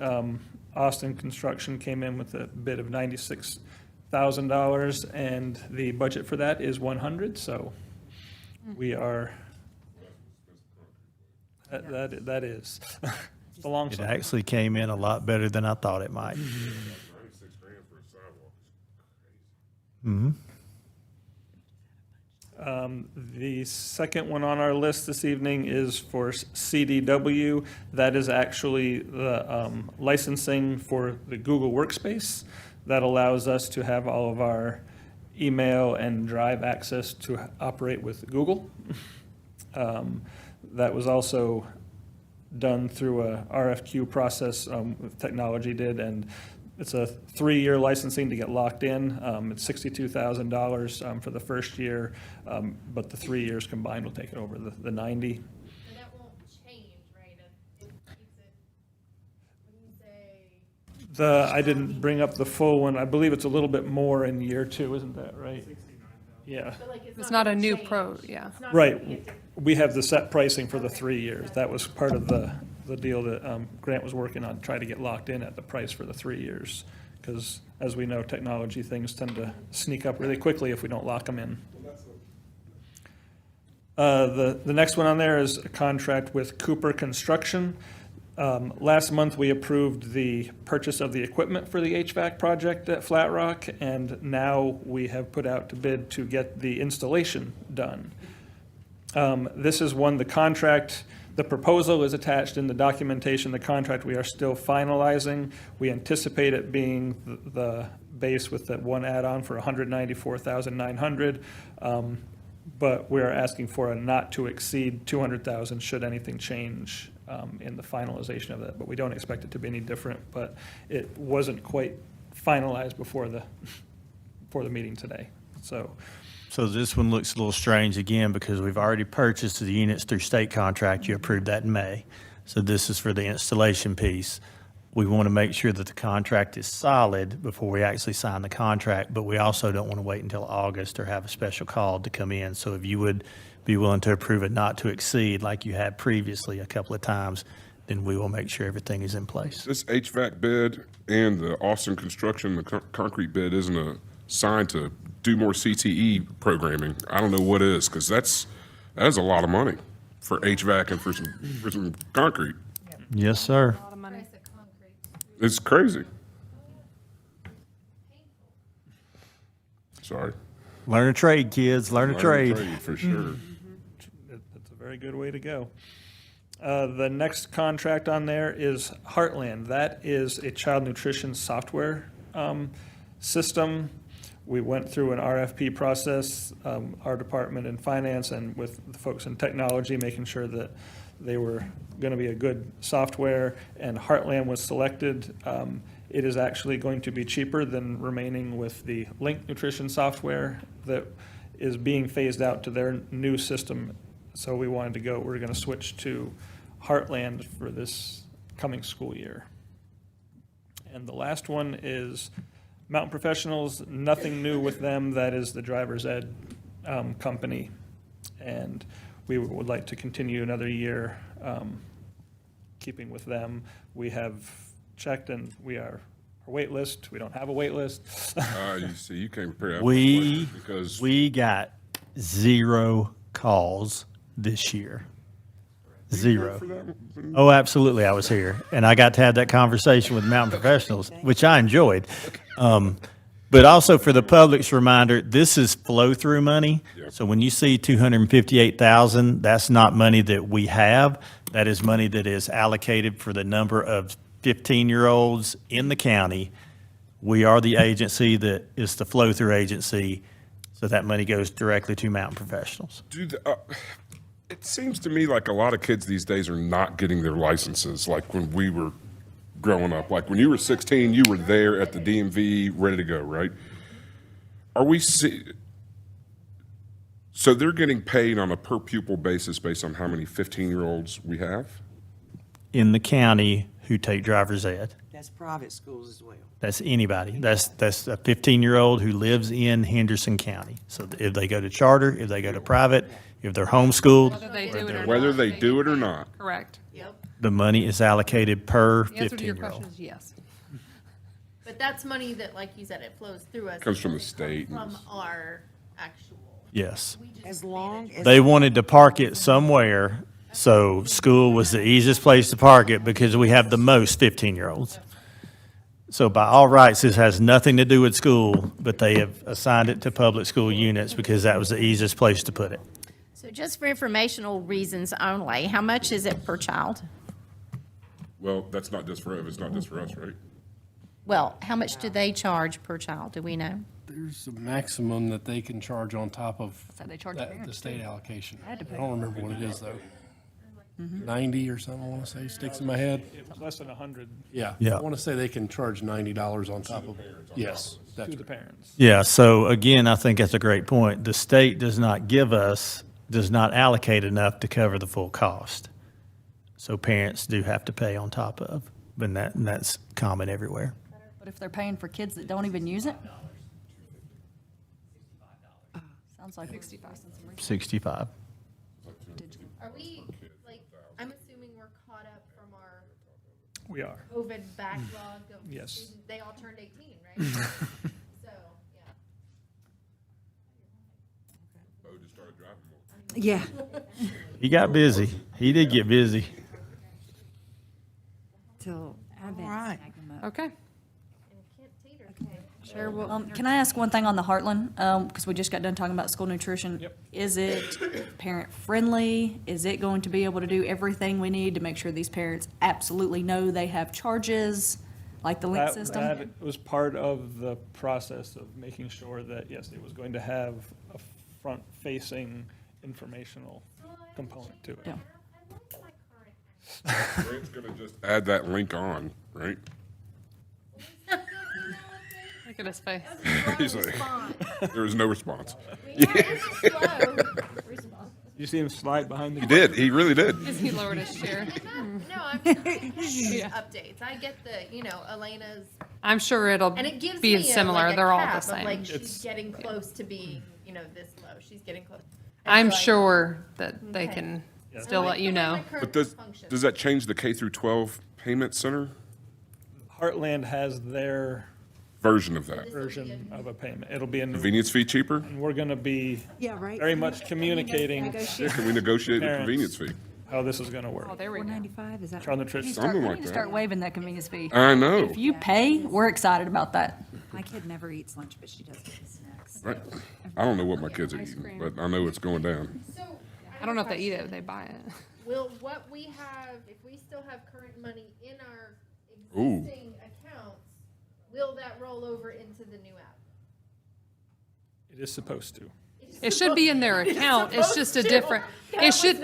Austin Construction came in with a bid of $96,000, and the budget for that is $100,000, so we are, that is. It's a long It summer. actually came in a lot better than I thought it might. Mm-hmm. The second one on our list this evening is for CDW. That is actually the licensing for the Google Workspace. That allows us to have all of our email and Drive access to operate with Google. That was also done through a RFQ process, technology did, and it's a 3-year licensing to get locked in. It's $62,000 for the first year, but the 3 years combined will take it over the 90. And that won't change, right? It keeps it, when you say. I didn't bring up the full one. I believe it's a little bit more in year 2, isn't that right? Yeah. It's not a new pro, yeah. Right. We have the set pricing for the 3 years. That was part of the deal that Grant was working on, try to get locked in at the price for the 3 years. Because as we know, technology things tend to sneak up really quickly if we don't lock them in. The next one on there is a contract with Cooper Construction. Last month, we approved the purchase of the equipment for the HVAC project at Flat Rock, and now we have put out to bid to get the installation done. This is one, the contract, the proposal is attached in the documentation. The contract we are still finalizing. We anticipate it being the base with that one add-on for $194,900. But we're asking for a not to exceed $200,000 should anything change in the finalization of that. But we don't expect it to be any different, but it wasn't quite finalized before the meeting today. So this one looks a little strange again because we've already purchased the units through state contract. You approved that in May. So this is for the installation piece. We want to make sure that the contract is solid before we actually sign the contract, but we also don't want to wait until August or have a special call to come in. So if you would be willing to approve it not to exceed like you had previously a couple of times, then we will make sure everything is in place. This HVAC bid and the Austin Construction, the concrete bid isn't a sign to do more CTE programming. I don't know what is, because that is a lot of money for HVAC and for some concrete. Yes, sir. It's crazy. Sorry. Learn a trade, kids. Learn a trade. For sure. That's a very good way to go. The next contract on there is Heartland. That is a child nutrition software system. We went through an RFP process, our department in finance and with the folks in technology, making sure that they were going to be a good software, and Heartland was selected. It is actually going to be cheaper than remaining with the Link Nutrition software that is being phased out to their new system. So we're going to switch to Heartland for this coming school year. And the last one is Mountain Professionals. Nothing new with them. That is the driver's ed company. And we would like to continue another year keeping with them. We have checked and our wait list. We don't have a wait list. You see, you came prepared. We got 0 calls this year. 0. Oh, absolutely, I was here, and I got to have that conversation with Mountain Professionals, which I enjoyed. But also for the public's reminder, this is flow-through money. So when you see 258,000, that's not money that we have. That is money that is allocated for the number of 15-year-olds in the county. We are the agency that is the flow-through agency, so that money goes directly to Mountain Professionals. It seems to me like a lot of kids these days are not getting their licenses like when we were growing up. Like when you were 16, you were there at the DMV ready to go, right? So they're getting paid on a per pupil basis based on how many 15-year-olds we have? In the county who take driver's ed. That's private schools as well. That's anybody. That's a 15-year-old who lives in Henderson County. So if they go to charter, if they go to private, if they're homeschooled, Whether they do it or not. Correct. the money is allocated per The answer to your 15-year-old. question is yes. But that's money that, like you said, it flows through us. Comes from the It doesn't state. come From our actual. Yes. As long as. They wanted to park it somewhere, so school was the easiest place to park it because we have the most 15-year-olds. So by all rights, this has nothing to do with school, but they have assigned it to public school units because that was the easiest place to put it. So just for informational reasons only, how much is it per child? Well, that's not just for, it's not just for us, right? Well, how much do they charge per child? Do we know? There's a maximum that they can charge on top of So they charge the parents, state too. allocation. I had to I pay. don't remember what it is, though. Mhm. 90 or something, I want to say, sticks in my head. Less than 100 Yeah. Yeah. I want to say they can charge $90 on top of, yes. That's to the parents. Yeah, so again, I think that's a great point. The state does not allocate enough to cover the full cost. So parents do have to pay on top of, and that's common everywhere. But if they're paying for kids that don't even use it? Sounds like 65. 65. Are we, like, I'm assuming we're caught up from our We are. COVID backlog of Yes. students. They all turned 18, right? So, yeah. Bo just started driving more. Yeah. He got busy. He did get busy. Till All right. Okay. Sure, well, Can I ask one thing on the Heartland? Because we just got done talking about school nutrition. Yep. Is it parent-friendly? Is it going to be able to do everything we need to make sure these parents absolutely know they have charges, like the link system? That was part of the process of making sure that, yes, it was going to have a front-facing informational component to it. Yeah. Grant's gonna just add that link on, right? Look at his face. He's like, there was no response. You see him slide behind the. He did, he really did. He lowered his chair. No, I'm updates. I get the, Elena's, I'm sure it'll and it gives be me similar. like a They're all the cap of, same. like, she's getting close to being, this low. She's getting close. And I'm so I- sure that they Okay. can Yeah. still let you know. But does that change the K through 12 payment center Heartland has their version of that? version of a payment. It'll be a new. Convenience fee cheaper? And we're going to be Yeah, right. very much communicating Yeah, can we negotiate the Parents. convenience fee? how this is going to work. Oh, there we go. 495, is that? Child nutrition. Something We like need to that. start waiving that convenience fee. I know. If you pay, we're excited about that. My kid never eats lunch, but she does get the snacks. Right. I don't know what my kids are eating, but I know it's going down. So, I don't know if they eat it, they buy it. will what we have, if we still have current money in our Ooh. existing accounts, will that roll over into the new app? It is supposed to. It should be in their account. It's just a different, it should,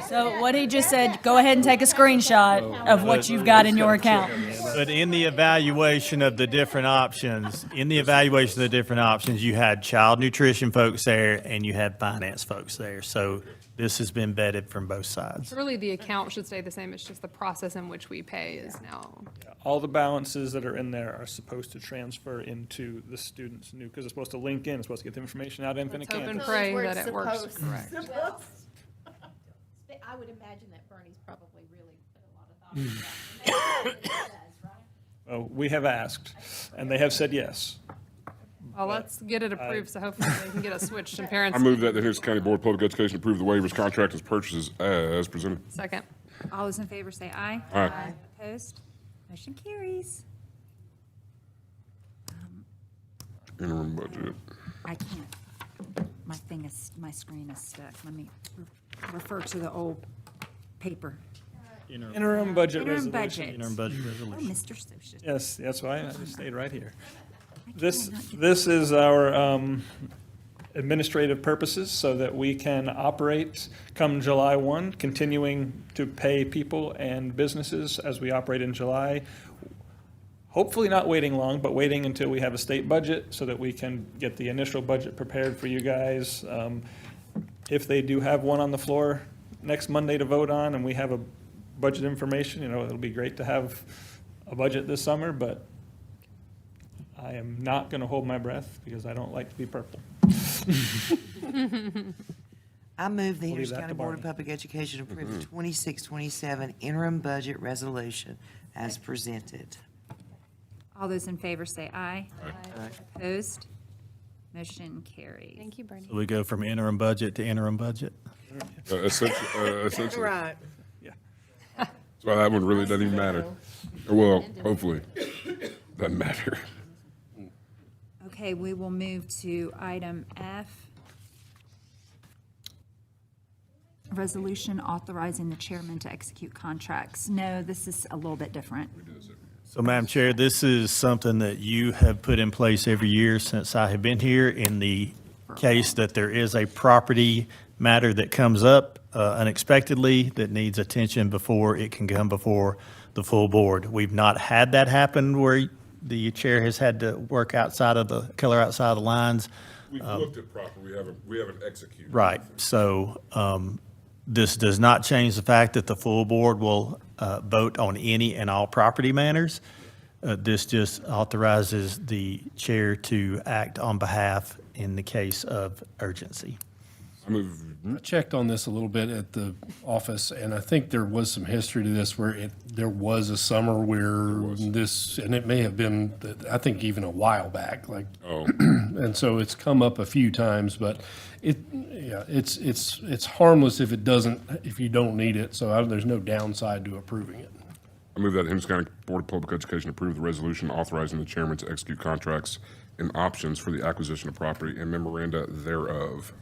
So what he just said, go ahead and take a screenshot of what you've got in your account. But in the evaluation of the different options, you had child nutrition folks there and you had finance folks there. So this has been vetted from both sides. really the account should stay the same. It's just the process in which we pay is now. All the balances that are in there are supposed to transfer into the student's new, because it's supposed to link in, it's supposed to get the information out of Infinite Let's hope and Campus. pray Where that it's it works supposed correct. to. Well, I would imagine that Bernie's probably really put a lot of thought into that. Oh, we have asked, and they have said yes. Well, let's get it approved, so hopefully they can get it switched and parents. I move that the Henderson County Board of Public Education approve the waivers, contracts, and purchases as presented. Second. All those in favor say aye. Aye. Opposed? Motion carries. Interim budget. I can't, my screen is stuck. Let me refer to the old paper. Interim budget Interim resolution. budget. Interim budget Oh, resolution. Mr. Socialist. Yes, that's why I just stayed right here. This is our administrative purposes so that we can operate come July 1, continuing to pay people and businesses as we operate in July. Hopefully not waiting long, but waiting until we have a state budget so that we can get the initial budget prepared for you guys. If they do have one on the floor next Monday to vote on and we have a budget information, it'll be great to have a budget this summer, but I am not going to hold my breath because I don't like to be purple. I move the We'll leave Henderson that County to Board of Barney. Public Education approve the 26-27 interim budget resolution as presented. All those in favor say aye. Aye. Opposed? Motion carries. Thank you, Bernie. So we go from interim budget to interim budget? Essentially. Right. That's why that one really doesn't even matter. Well, hopefully, doesn't matter. Okay, we will move to item F. Resolution authorizing the chairman to execute contracts. No, this is a little bit different. So, Madam Chair, this is something that you have put in place every year since I have been here in the case that there is a property matter that comes up unexpectedly that needs attention before it can come before the full board. We've not had that happen where the chair has had to work outside of the lines. We've looked at proper, we haven't executed. Right. So this does not change the fact that the full board will vote on any and all property matters. This just authorizes the chair to act on behalf in the case of urgency. I checked on this a little bit at the office, and I think there was some history to this where there was a summer where this, and it may have been, I think even a while back, and so it's come up a few times, but it's harmless if if you don't need it, so there's no downside to approving it. I move that Henderson County Board of Public Education approve the resolution authorizing the chairman to execute contracts and options for the acquisition of property and memoranda thereof.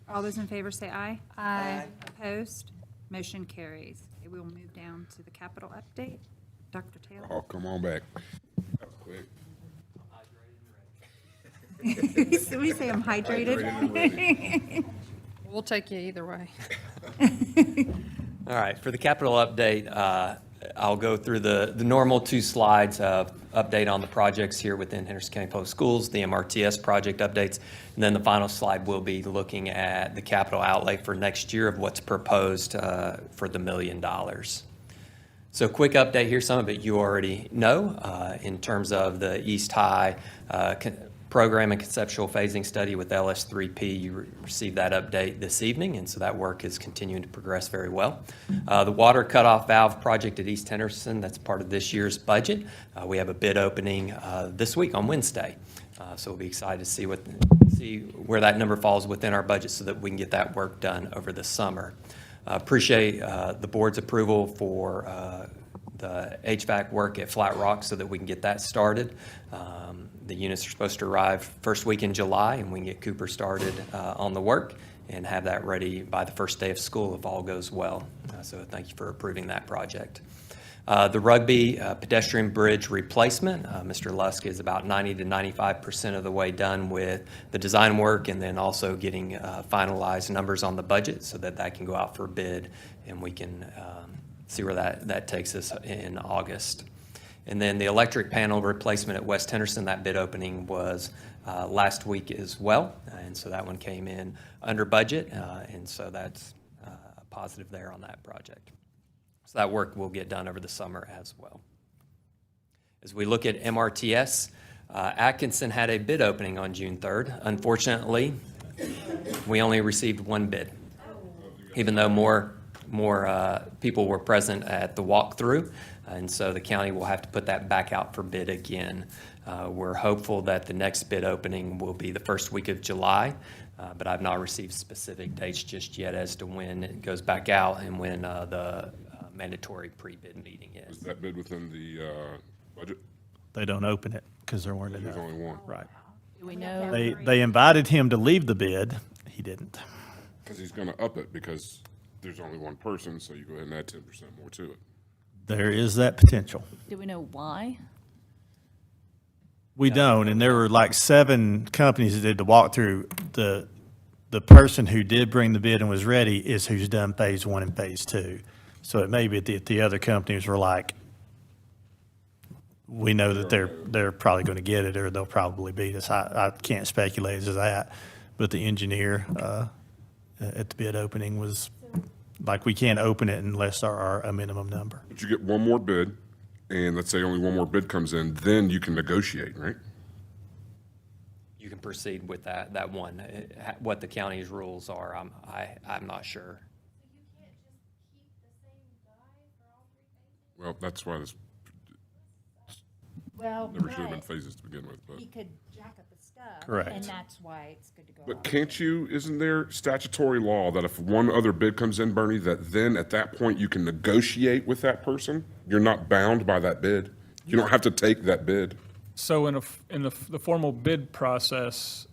All those in favor say aye. Aye. Opposed? Motion carries. Okay, we will move down to the capital update. Dr. Taylor? Oh, come on back. That was quick. So we say I'm hydrated? We'll take you either way. All right, for the capital update, I'll go through the normal 2 slides of update on the projects here within Henderson County Public Schools, the MRTS project updates, and then the final slide will be looking at the capital outlay for next year of what's proposed for the $1 million. So quick update here, some of it you already know, in terms of the East High program and conceptual phasing study with LS3P. You received that update this evening, and so that work is continuing to progress very well. The water cutoff valve project at East Henderson, that's part of this year's budget. We have a bid opening this week on Wednesday, so we'll be excited to see where that number falls within our budget so that we can get that work done over the summer. Appreciate the board's approval for the HVAC work at Flat Rock so that we can get that started. The units are supposed to arrive first week in July, and we can get Cooper started on the work and have that ready by the first day of school if all goes well. So thank you for approving that project. The Rugby pedestrian bridge replacement, Mr. Lusk is about 90 to 95% of the way done with the design work and then also getting finalized numbers on the budget so that that can go out for bid and we can see where that takes us in August. And then the electric panel replacement at West Henderson, that bid opening was last week as well. And so that one came in under budget. And so that's a positive there on that project. So that work will get done over the summer as well. As we look at MRTS, Atkinson had a bid opening on June 3rd. Unfortunately, we only received 1 bid, even though more people were present at the walkthrough. And so the county will have to put that back out for bid again. We're hopeful that the next bid opening will be the first week of July, but I've not received specific dates just yet as to when it goes back out and when the mandatory pre-bid meeting is. Is that bid within the budget? They don't open it because there weren't enough. There's only one. Right. Do we know? They invited him to leave the bid. He didn't. Because he's gonna up it because there's only one person, so you go ahead and add 10% more to it. There is that potential. Do we know why? We don't, and there were like 7 companies that did the walkthrough. The person who did bring the bid and was ready is who's done phase 1 and phase 2. So it may be that the other companies were like, we know that they're probably going to get it, or they'll probably beat us. I can't speculate as to that, but the engineer at the bid opening was like, we can't open it unless there are a minimum number. But you get one more bid, and let's say only one more bid comes in, then you can negotiate, right? You can proceed with that one. What the county's rules are, I'm not sure. Well, that's why this Well, never should have been but phases to begin with, but. he could jack up his stuff. Correct. And that's why it's good to go. But can't you, isn't there statutory law that if one other bid comes in, Bernie, that then at that point you can negotiate with that person? You're not bound by that bid. You don't have to take that bid. So in the formal bid process,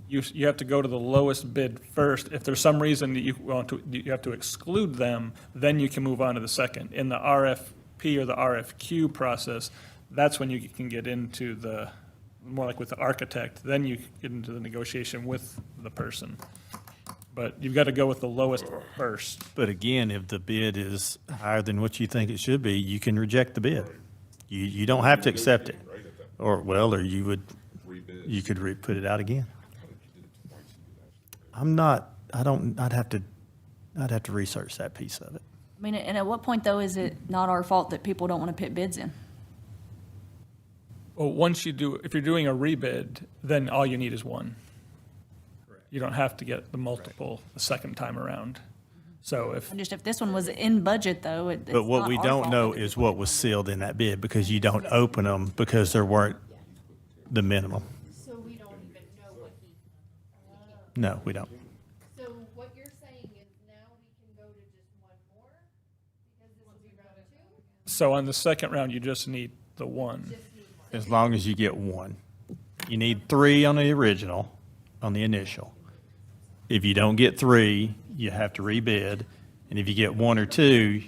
you have to go to the lowest bid first. If there's some reason that you have to exclude them, then you can move on to the second. In the RFP or the RFQ process, that's when you can get into the, more like with the architect, then you get into the negotiation with the person. But you've got to go with the lowest first. But again, if the bid is higher than what you think it should be, you can reject the bid. You don't have to accept it. Or you could put it out again. I'd have to research that piece of it. I mean, and at what point, though, is it not our fault that people don't want to put bids in? Well, if you're doing a rebid, then all you need is one. You don't have to get the multiple the second time around. So if This one was in budget, though, it's But what not we our don't fault. know is what was sealed in that bid, because you don't open them because there weren't the minimum. So we don't even know what No, we don't. So what you're saying is now we can go to just one more? Because this will be round 2? So on the second round, you just need the one. As long as you get one. You need 3 on the original, on the initial. If you don't get 3, you have to rebid, and if you get 1 or 2,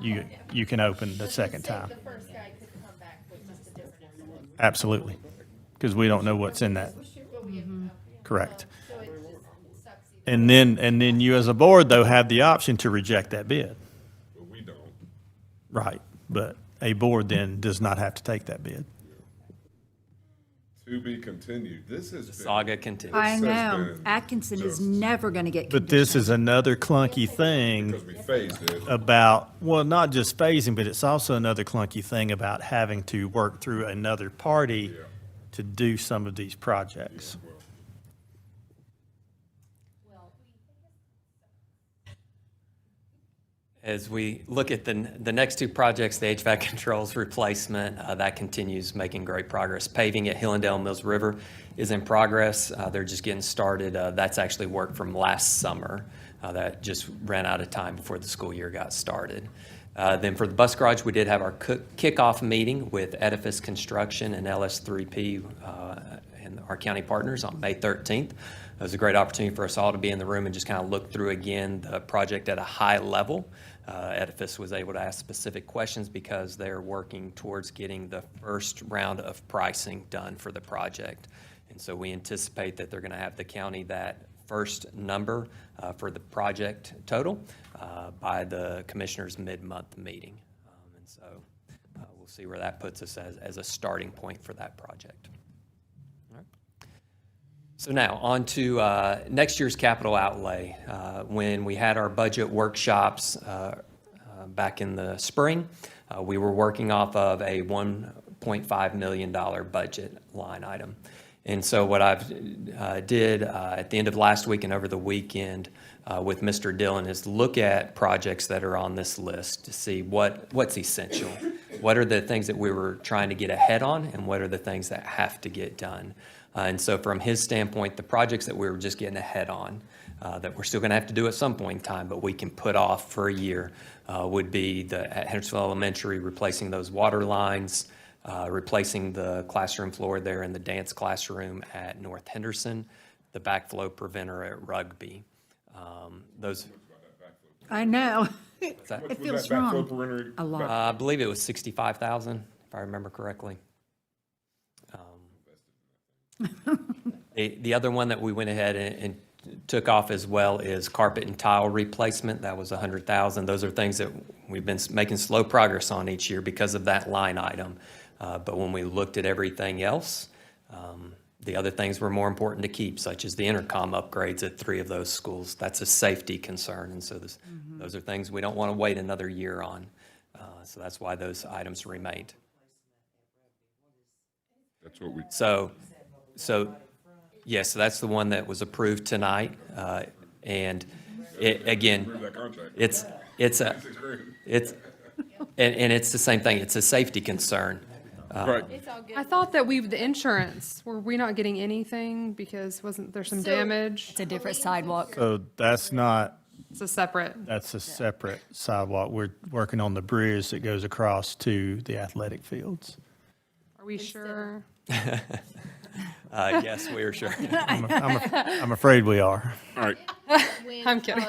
you can open the second time. The first guy could come back with just a different envelope. Absolutely, because we don't know what's in that. Correct. So it just sucks you. And then you as a board, though, have the option to reject that bid. But we don't. Right, but a board then does not have to take that bid. To be continued. This has been. Saga continues. I This has know, been Atkinson is just- never going to get But this is another clunky thing Because we phased it. about, well, not just phasing, but it's also another clunky thing about having to work through another party to do some of these projects. As we look at the next 2 projects, the HVAC controls replacement, that continues making great progress. Paving at Hillendale Mills River is in progress. They're just getting started. That's actually work from last summer that just ran out of time before the school year got started. Then for the bus garage, we did have our kickoff meeting with Edifice Construction and LS3P and our county partners on May 13th. It was a great opportunity for us all to be in the room and just kind of look through again the project at a high level. Edifice was able to ask specific questions because they're working towards getting the first round of pricing done for the project. And so we anticipate that they're going to have the county that first number for the project total by the commissioner's mid-month meeting. And so we'll see where that puts us as a starting point for that project. All right. So now, on to next year's capital outlay. When we had our budget workshops back in the spring, we were working off of a $1.5 million budget line item. And so what I've did at the end of last week and over the weekend with Mr. Dillon is look at projects that are on this list to see what's essential. What are the things that we were trying to get ahead on, and what are the things that have to get done? And so from his standpoint, the projects that we were just getting ahead on, that we're still going to have to do at some point in time, but we can put off for a year, would be at Hendersonville Elementary, replacing those water lines, replacing the classroom floor there in the dance classroom at North Henderson, the backflow preventer at Rugby. Those, I know. that? It feels wrong. A lot. I believe it was 65,000, if I remember correctly. The other one that we went ahead and took off as well is carpet and tile replacement. That was 100,000. Those are things that we've been making slow progress on each year because of that line item. But when we looked at everything else, the other things were more important to keep, such as the intercom upgrades at 3 of those schools. That's a safety concern, and so those are things we don't want to wait another year on. So that's why those items remained. That's what we. So yes, that's the one that was approved tonight. And again, it's the same thing. It's a safety concern. Right. I thought that the insurance, were we not getting anything because wasn't there some damage? It's a different sidewalk. So that's not, It's a separate. that's a separate sidewalk. We're working on the bridge that goes across to the athletic fields. Are we sure? Yes, we are sure. I'm afraid we are. All right. I'm kidding.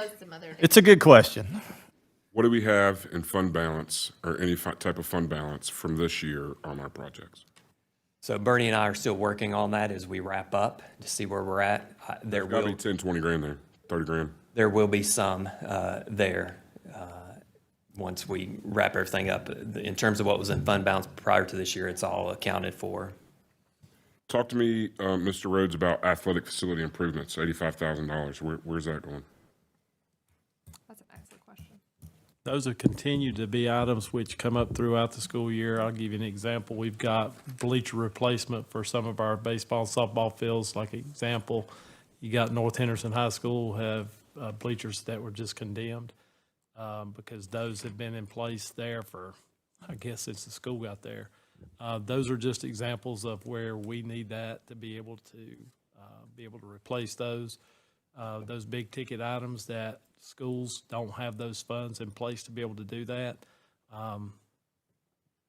It's a good question. What do we have in fund balance or any type of fund balance from this year on our projects? So Bernie and I are still working on that as we wrap up to see where we're at. There's got to be 10, 20 grand there, 30 grand. There will be some there once we wrap everything up. In terms of what was in fund balance prior to this year, it's all accounted for. Talk to me, Mr. Rhodes, about athletic facility improvements, $85,000. Where's that going? That's an excellent question. Those have continued to be items which come up throughout the school year. I'll give you an example. We've got bleacher replacement for some of our baseball and softball fields, like example. You got North Henderson High School have bleachers that were just condemned because those have been in place there for, I guess, since the school got there. Those are just examples of where we need that to be able to replace those big ticket items that schools don't have those funds in place to be able to do that.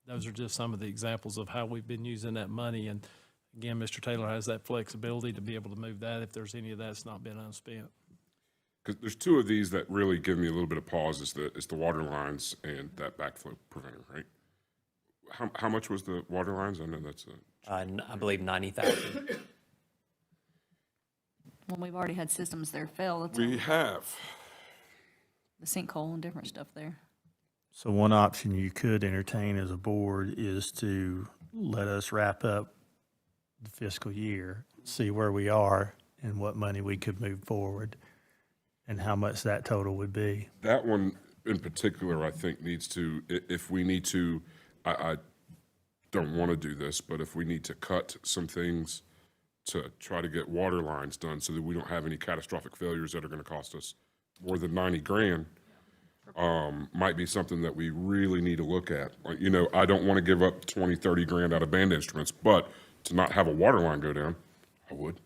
Those are just some of the examples of how we've been using that money. And again, Mr. Taylor has that flexibility to be able to move that if there's any of that's not been unspent. Because there's 2 of these that really give me a little bit of pause. It's the water lines and that backflow preventer, right? How much was the water lines? I know that's I believe 90,000. Well, we've already had systems there fail. It's we have. the sinkhole and different stuff there. So one option you could entertain as a board is to let us wrap up the fiscal year, see where we are and what money we could move forward and how much that total would be. That one in particular, I think needs to, if we need to, I don't want to do this, but if we need to cut some things to try to get water lines done so that we don't have any catastrophic failures that are going to cost us more than 90 grand, might be something that we really need to look at. Like, you know, I don't want to give up 20, 30 grand out of band instruments, but to not have a water line go down, I would.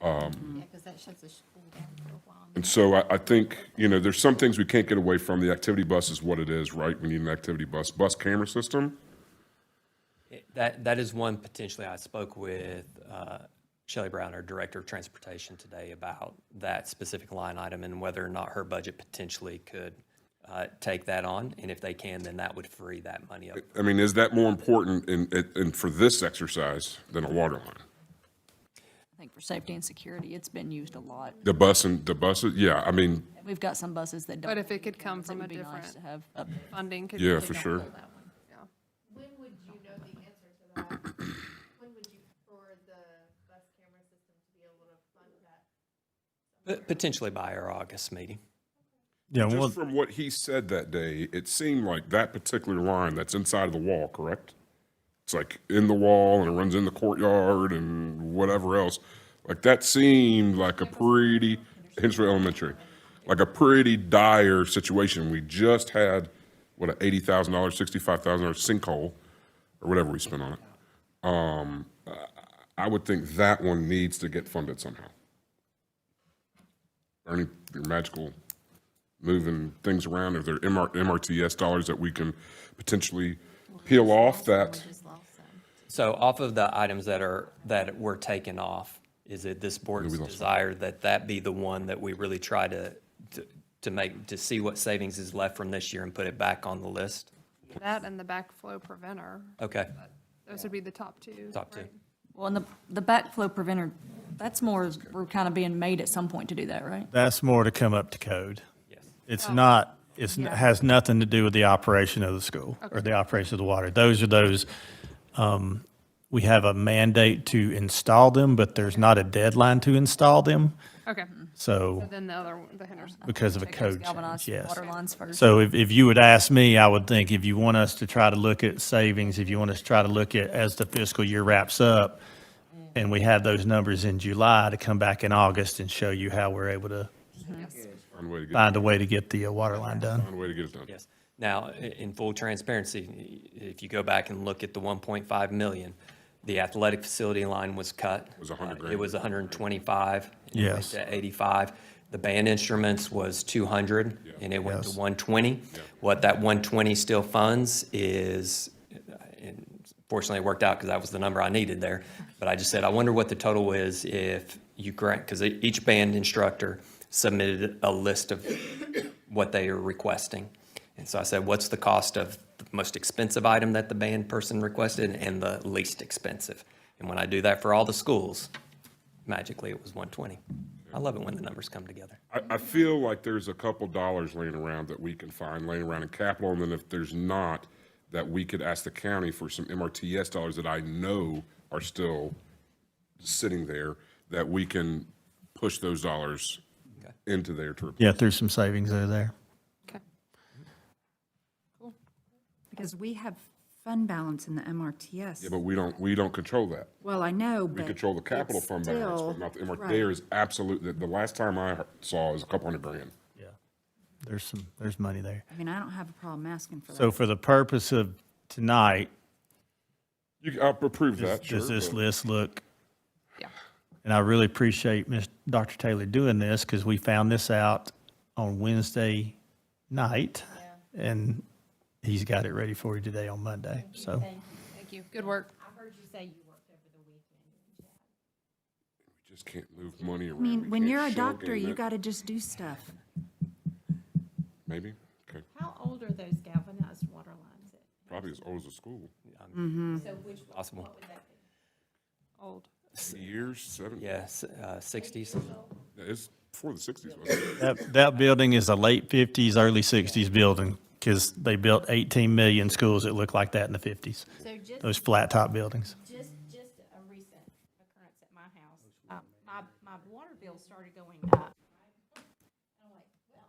Yeah, because that shuts the school down for a while. And so I think, you know, there's some things we can't get away from. The activity bus is what it is, right? We need an activity bus. Bus camera system. That is one potentially. I spoke with Shelley Brown, our Director of Transportation, today about that specific line item and whether or not her budget potentially could take that on. And if they can, then that would free that money up. I mean, is that more important in for this exercise than a water line? I think for safety and security, it's been used a lot. The buses, yeah, I mean. We've got some buses that don't. But if it could come from a would be different nice to have funding. Could Yeah, really for help sure. that one. Yeah. When would you know the answer to that? When would you, for the bus camera system to be able to fund that? Potentially by our August meeting. Yeah, Just from what he said that day, it seemed like that particular line that's inside of the wall, correct? It's like in the wall and it runs in the courtyard and whatever else. Like that seemed like a pretty, Hinsdale Elementary, like a pretty dire situation. We just had, what, an $80,000, $65,000 sinkhole or whatever we spent on it. I would think that one needs to get funded somehow. Ernie, your magical moving things around, if there are MRTS dollars that we can potentially peel off that. So off of the items that were taken off, is it this board's desire that that be the one that we really try to see what savings is left from this year and put it back on the list? That and the backflow preventer. Okay, Those would be the top two. top two. right? Well, and the backflow preventer, that's more, we're kind of being made at some point to do that, right? That's more to come up to code. Yes. It's not, has nothing to do with the operation of the school or the operation of the water. Those are those, we have a mandate to install them, but there's not a deadline to install them. Okay. So, So then the other, the Henderson. because of a Take those code galvanized change, yes. water lines first. So if you would ask me, I would think if you want us to try to look at savings, if you want us to try to look at as the fiscal year wraps up, and we have those numbers in July, to come back in August and show you how we're able to find a way to get the water line done. Find a way to get it done. Yes. Now, in full transparency, if you go back and look at the 1.5 million, the athletic facility line was cut. It was 100 grand. It was 125. and it went Yes. to 85. The band instruments was 200, and it went to Yes. 120. What that 120 still funds is, and fortunately it worked out because that was the number I needed there, but I just said, I wonder what the total is if you grant, because each band instructor submitted a list of what they are requesting. And so I said, what's the cost of the most expensive item that the band person requested and the least expensive? And when I do that for all the schools, magically it was 120. I love it when the numbers come together. I feel like there's a couple dollars laying around that we can find laying around in capital, and then if there's not, that we could ask the county for some MRTS dollars that I know are still sitting there, that we can push those dollars into there to replace. Yeah, there's some savings there. Because we have fund balance in the MRTS. Yeah, but we don't control that. Well, I know, We but. control the capital it's fund balance, still- but not the MRT. right. There is absolutely, the last time I saw is a couple $100 grand. Yeah. There's money there. I mean, I don't have a problem asking for that. So for the purpose of tonight, I'll approve that, sure. does this but- list look? Yeah. And I really appreciate Dr. Taylor doing this, because we found this out on Wednesday night. And he's got it ready for you today on Monday, so. Thank you. Good work. I heard you say you worked over the weekend. We just can't move money I around. mean, We when can't you're a shell doctor, game you that. gotta just do stuff. Maybe, okay, How old are those galvanized water lines? probably as old as a school. So which, Possible. what would that be? Old. Years, 70, Yes, 60s. it's before the 60s, wasn't it? That building is a late 50s, early 60s building, because they built 18 million schools that look like that in the 50s. So just, Those flat top buildings. just a recent occurrence at my house. My water bill started going up. And I'm like, well,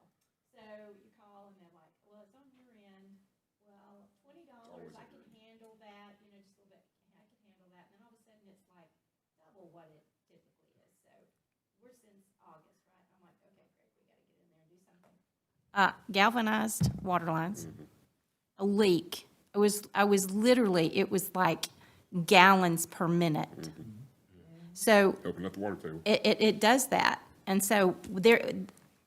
so you call and they're like, well, it's on your end. Well, $20, I can handle that, just a little bit, I can handle that. And then all of a sudden it's like double what it typically is. So we're since August, right? I'm like, okay, great, we gotta get in there and do something. Galvanized water lines, a leak. It was like gallons per minute. So Open up the water table. it does that. And so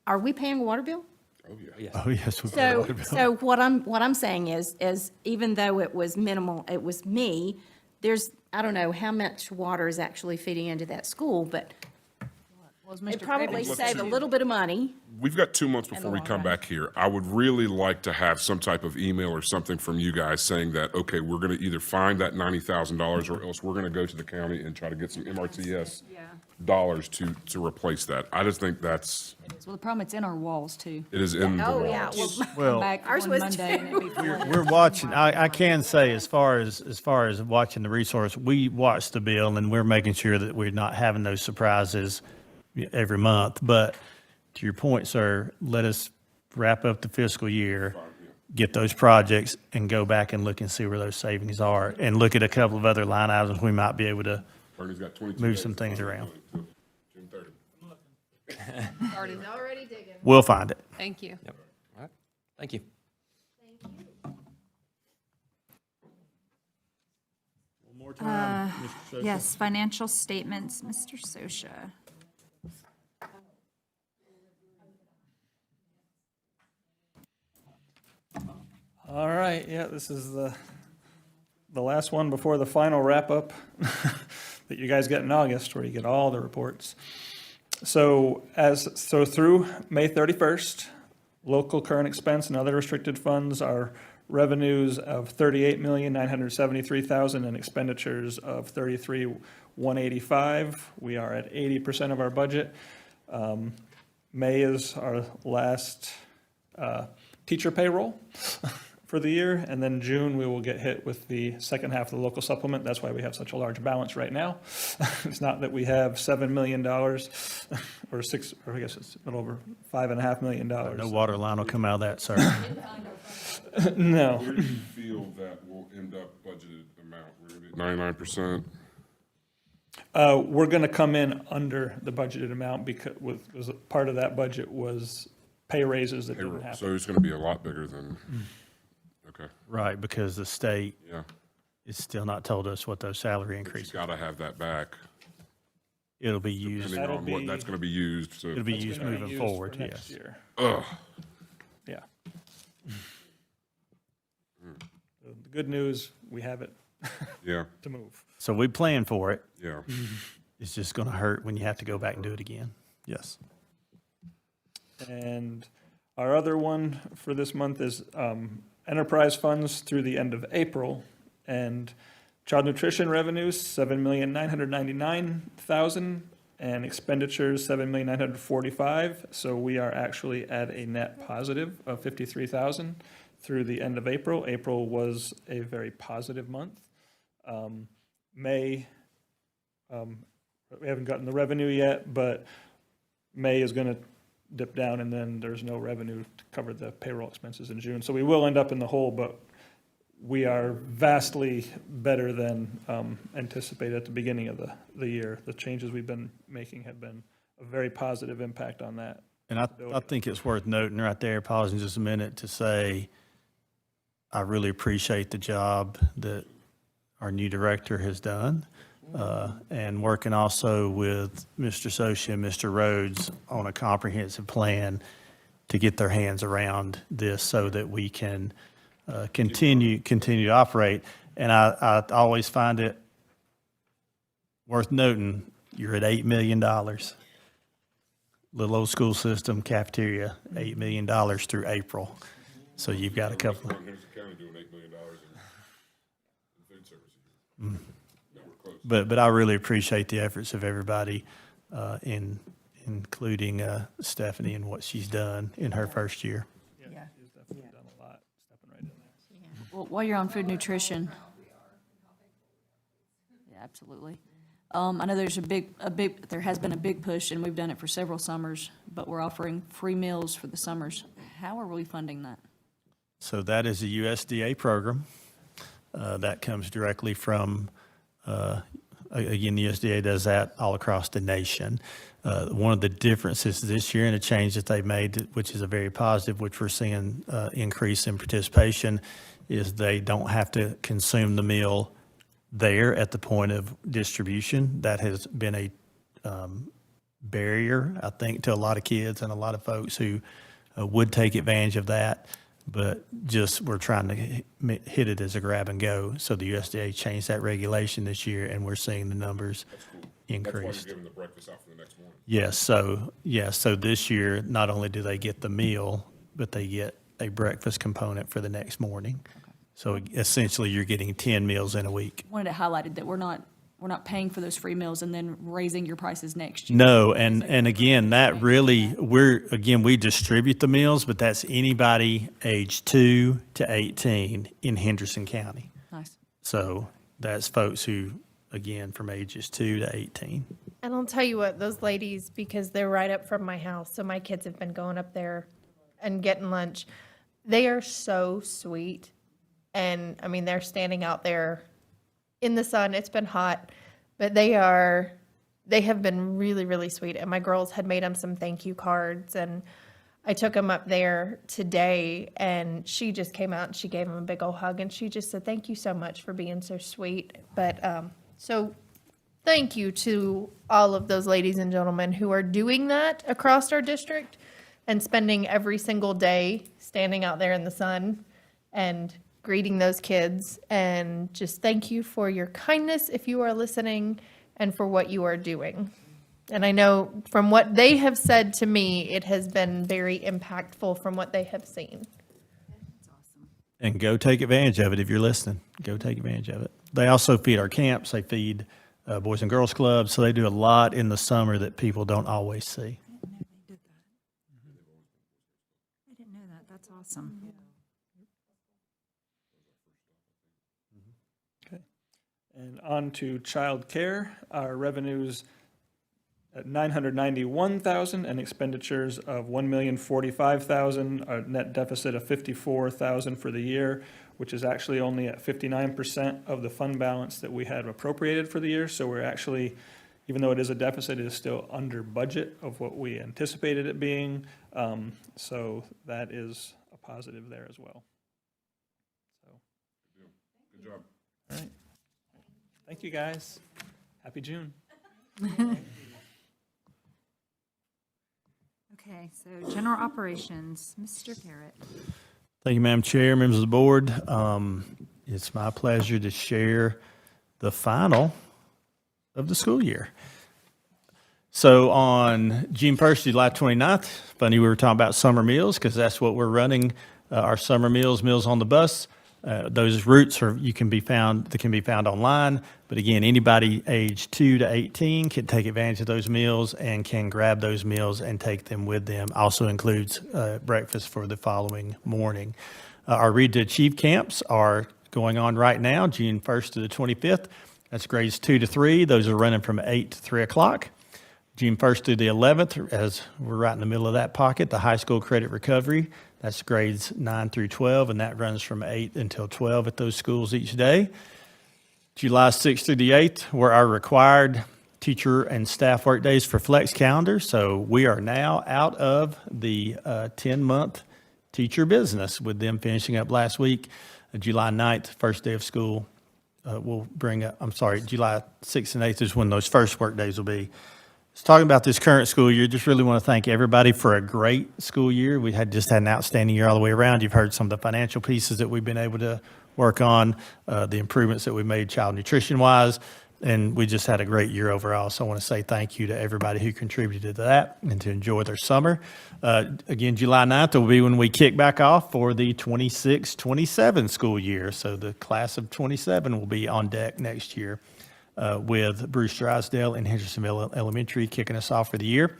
are we paying a water bill? Oh, yeah. Oh, yes. we've got a So, water bill. so what I'm saying is even though it was minimal, it was me, I don't know how much water is actually feeding into that school, but it probably Let's saved a see. little bit of money. We've got 2 months before we long come run. back here. I would really like to have some type of email or something from you guys saying that, okay, we're going to either find that $90,000 or else we're going to go to the county and try to get some MRTS dollars to replace that. I just think that's, Well, the problem, it's in our walls too. it is in the Oh, yeah. walls. Well, Back Ours on was Monday and it'd be full. we're watching, I can say, as far as watching the resource, we watch the bill and we're making sure that we're not having those surprises every month. But to your point, sir, let us wrap up the fiscal year, get those projects and go back and look and see where those savings are and look at a couple of other line items we might be able to Bernie's got 22 move days some to things find around. it. June 30. Started. Already digging. We'll find it. Thank you. Yep. All right. Thank you. One more time, Mr. Sosa. Yes, financial statements, Mr. Sosha. All right, yeah, this is the last one before the final wrap-up that you guys get in August, where you get all the reports. So through May 31st, local current expense and other restricted funds are revenues of $38,973,000 and expenditures of $33,185. We are at 80% of our budget. May is our last teacher payroll for the year, and then June we will get hit with the second half of the local supplement. That's why we have such a large balance right now. It's not that we have $7 million or I guess it's a little over $5.5 million. No water line will come out of that, sir. No. Where do you feel that will end up budgeted amount? We're going to be 99%? We're going to come in under the budgeted amount because part of that budget was pay raises that didn't happen. So it's going to be a lot bigger than, okay. Right, because the state Yeah. is still not told us what those salary increases. Got to have that back. It'll be used. Depending on what that's going to be used. So. It'll be It's used gonna be moving used forward, for next yes. year. Ugh. Yeah. The good news, we have it Yeah. to move. So we plan for it. Yeah. It's just going to hurt when you have to go back and do it again. Yes. And our other one for this month is enterprise funds through the end of April. And child nutrition revenues, $7,999,000, and expenditures, $7,945,000. So we are actually at a net positive of $53,000 through the end of April. April was a very positive month. May, we haven't gotten the revenue yet, but May is going to dip down, and then there's no revenue to cover the payroll expenses in June. So we will end up in the hole, but we are vastly better than anticipated at the beginning of the year. The changes we've been making have been a very positive impact on that. And I think it's worth noting right there, pausing just a minute to say, I really appreciate the job that our new director has done, and working also with Mr. Socia and Mr. Rhodes on a comprehensive plan to get their hands around this so that we can continue to operate. And I always find it worth noting, you're at $8 million. Little old school system cafeteria, $8 million through April. So you've got a couple. Henderson County doing $8 million in food services. No, we're close. But I really appreciate the efforts of everybody, including Stephanie and what she's done in her first year. Yeah, she's definitely done a lot, stepping right in there. Well, while you're on food nutrition. Yeah, absolutely. I know there's there has been a big push, and we've done it for several summers, but we're offering free meals for the summers. How are we funding that? So that is a USDA program. That comes directly from, again, the USDA does that all across the nation. One of the differences this year and a change that they've made, which is a very positive, which we're seeing increase in participation, is they don't have to consume the meal there at the point of distribution. That has been a barrier, I think, to a lot of kids and a lot of folks who would take advantage of that. But just we're trying to hit it as a grab and go. So the USDA changed that regulation this year, and we're seeing the numbers increase. That's why you're giving the breakfast out for the next morning. Yes. So this year, not only do they get the meal, but they get a breakfast component for the next morning. So essentially, you're getting 10 meals in a week. Wanted to highlight that we're not paying for those free meals and then raising your prices next year. No, and again, that really, we distribute the meals, but that's anybody age 2 to 18 in Henderson County. Nice. So that's folks who, again, from ages 2 to 18. And I'll tell you what, those ladies, because they're right up from my house, so my kids have been going up there and getting lunch. They are so sweet. And I mean, they're standing out there in the sun. It's been hot, but they have been really, really sweet. And my girls had made them some thank you cards, and I took them up there today, and she just came out and she gave them a big old hug, and she just said, thank you so much for being so sweet. But, so thank you to all of those ladies and gentlemen who are doing that across our district and spending every single day standing out there in the sun and greeting those kids, and just thank you for your kindness if you are listening and for what you are doing. And I know from what they have said to me, it has been very impactful from what they have seen. And go take advantage of it if you're listening. Go take advantage of it. They also feed our camps. They feed Boys and Girls Clubs. So they do a lot in the summer that people don't always see. I didn't know that. That's awesome. And on to child care, our revenues at $991,000 and expenditures of $1,045,000, a net deficit of $54,000 for the year, which is actually only at 59% of the fund balance that we had appropriated for the year. So we're actually, even though it is a deficit, it is still under budget of what we anticipated it being. So that is a positive there as well. So, Good job. all right. Thank you, guys. Happy June. Okay, so general operations, Mr. Garrett. Thank you, Madam Chair, members of the board. It's my pleasure to share the final of the school year. So on June 1st, July 29th, funny we were talking about summer meals because that's what we're running, our summer meals, Meals on the Bus. Those routes can be found online. But again, anybody age 2 to 18 can take advantage of those meals and can grab those meals and take them with them. Also includes breakfast for the following morning. Our Read to Achieve camps are going on right now, June 1st to the 25th. That's grades 2 to 3. Those are running from 8 to 3 o'clock. June 1st through the 11th, as we're right in the middle of that pocket, the High School Credit Recovery. That's grades 9 through 12, and that runs from 8 until 12 at those schools each day. July 6th through the 8th were our required teacher and staff work days for Flex Calendar. So we are now out of the 10-month teacher business with them finishing up last week. July 9th, first day of school, we'll bring up, July 6th and 8th is when those first work days will be. Just talking about this current school year, just really want to thank everybody for a great school year. We had an outstanding year all the way around. You've heard some of the financial pieces that we've been able to work on, the improvements that we made child nutrition-wise, and we just had a great year overall. So I want to say thank you to everybody who contributed to that and to enjoy their summer. Again, July 9th will be when we kick back off for the 26-27 school year. So the class of 27 will be on deck next year. With Bruce Drysdale and Hendersonville Elementary kicking us off for the year.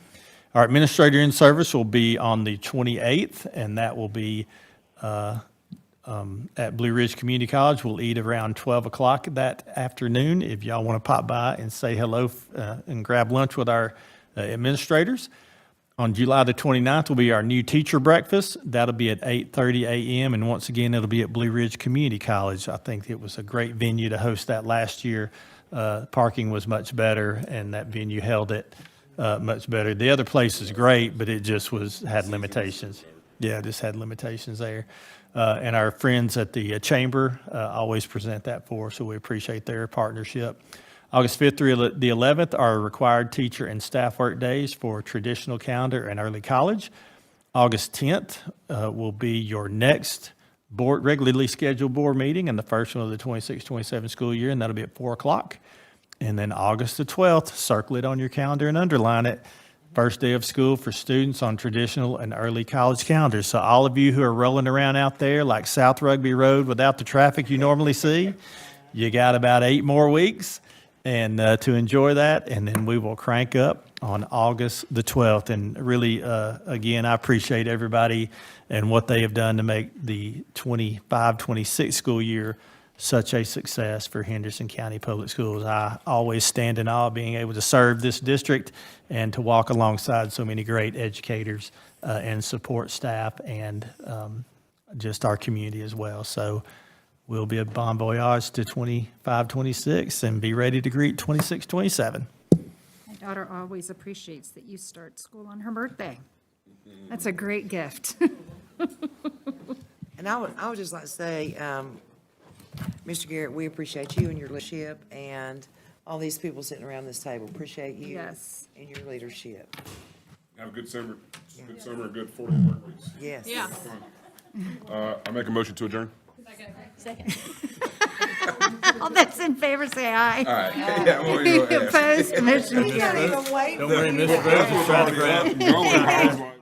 Our administrator in service will be on the 28th, and that will be at Blue Ridge Community College. We'll eat around 12 o'clock that afternoon if y'all want to pop by and say hello and grab lunch with our administrators. On July the 29th will be our new teacher breakfast. That'll be at 8:30 a.m. And once again, it'll be at Blue Ridge Community College. I think it was a great venue to host that last year. Parking was much better, and that venue held it much better. The other place is great, but it just had limitations. Yeah, just had limitations there. And our friends at the Chamber always present that for us, so we appreciate their partnership. August 5th through the 11th are required teacher and staff work days for traditional calendar and early college. August 10th will be your next regularly scheduled board meeting and the first one of the 26-27 school year, and that'll be at 4 o'clock. And then August the 12th, circle it on your calendar and underline it, first day of school for students on traditional and early college calendars. So all of you who are rolling around out there like South Rugby Road without the traffic you normally see, you got about 8 more weeks and to enjoy that, and then we will crank up on August the 12th. And really, again, I appreciate everybody and what they have done to make the 25-26 school year such a success for Henderson County Public Schools. I always stand in awe of being able to serve this district and to walk alongside so many great educators and support staff and just our community as well. So we'll be a bon voyage to 25-26 and be ready to greet 26-27. My daughter always appreciates that you start school on her birthday. That's a great gift. And I would just like to say, Mr. Garrett, we appreciate you and your leadership, and all these people sitting around this table. Appreciate you Yes. and your leadership. Have a good summer. Good summer, good 40 work weeks. Yes. I make a motion to adjourn. Second. All that's in favor, say aye. All right. Yeah, well, you know, Opposed, motion carries. Can't even wait. Don't worry, Mr. Rose is trying to grab. Go with it.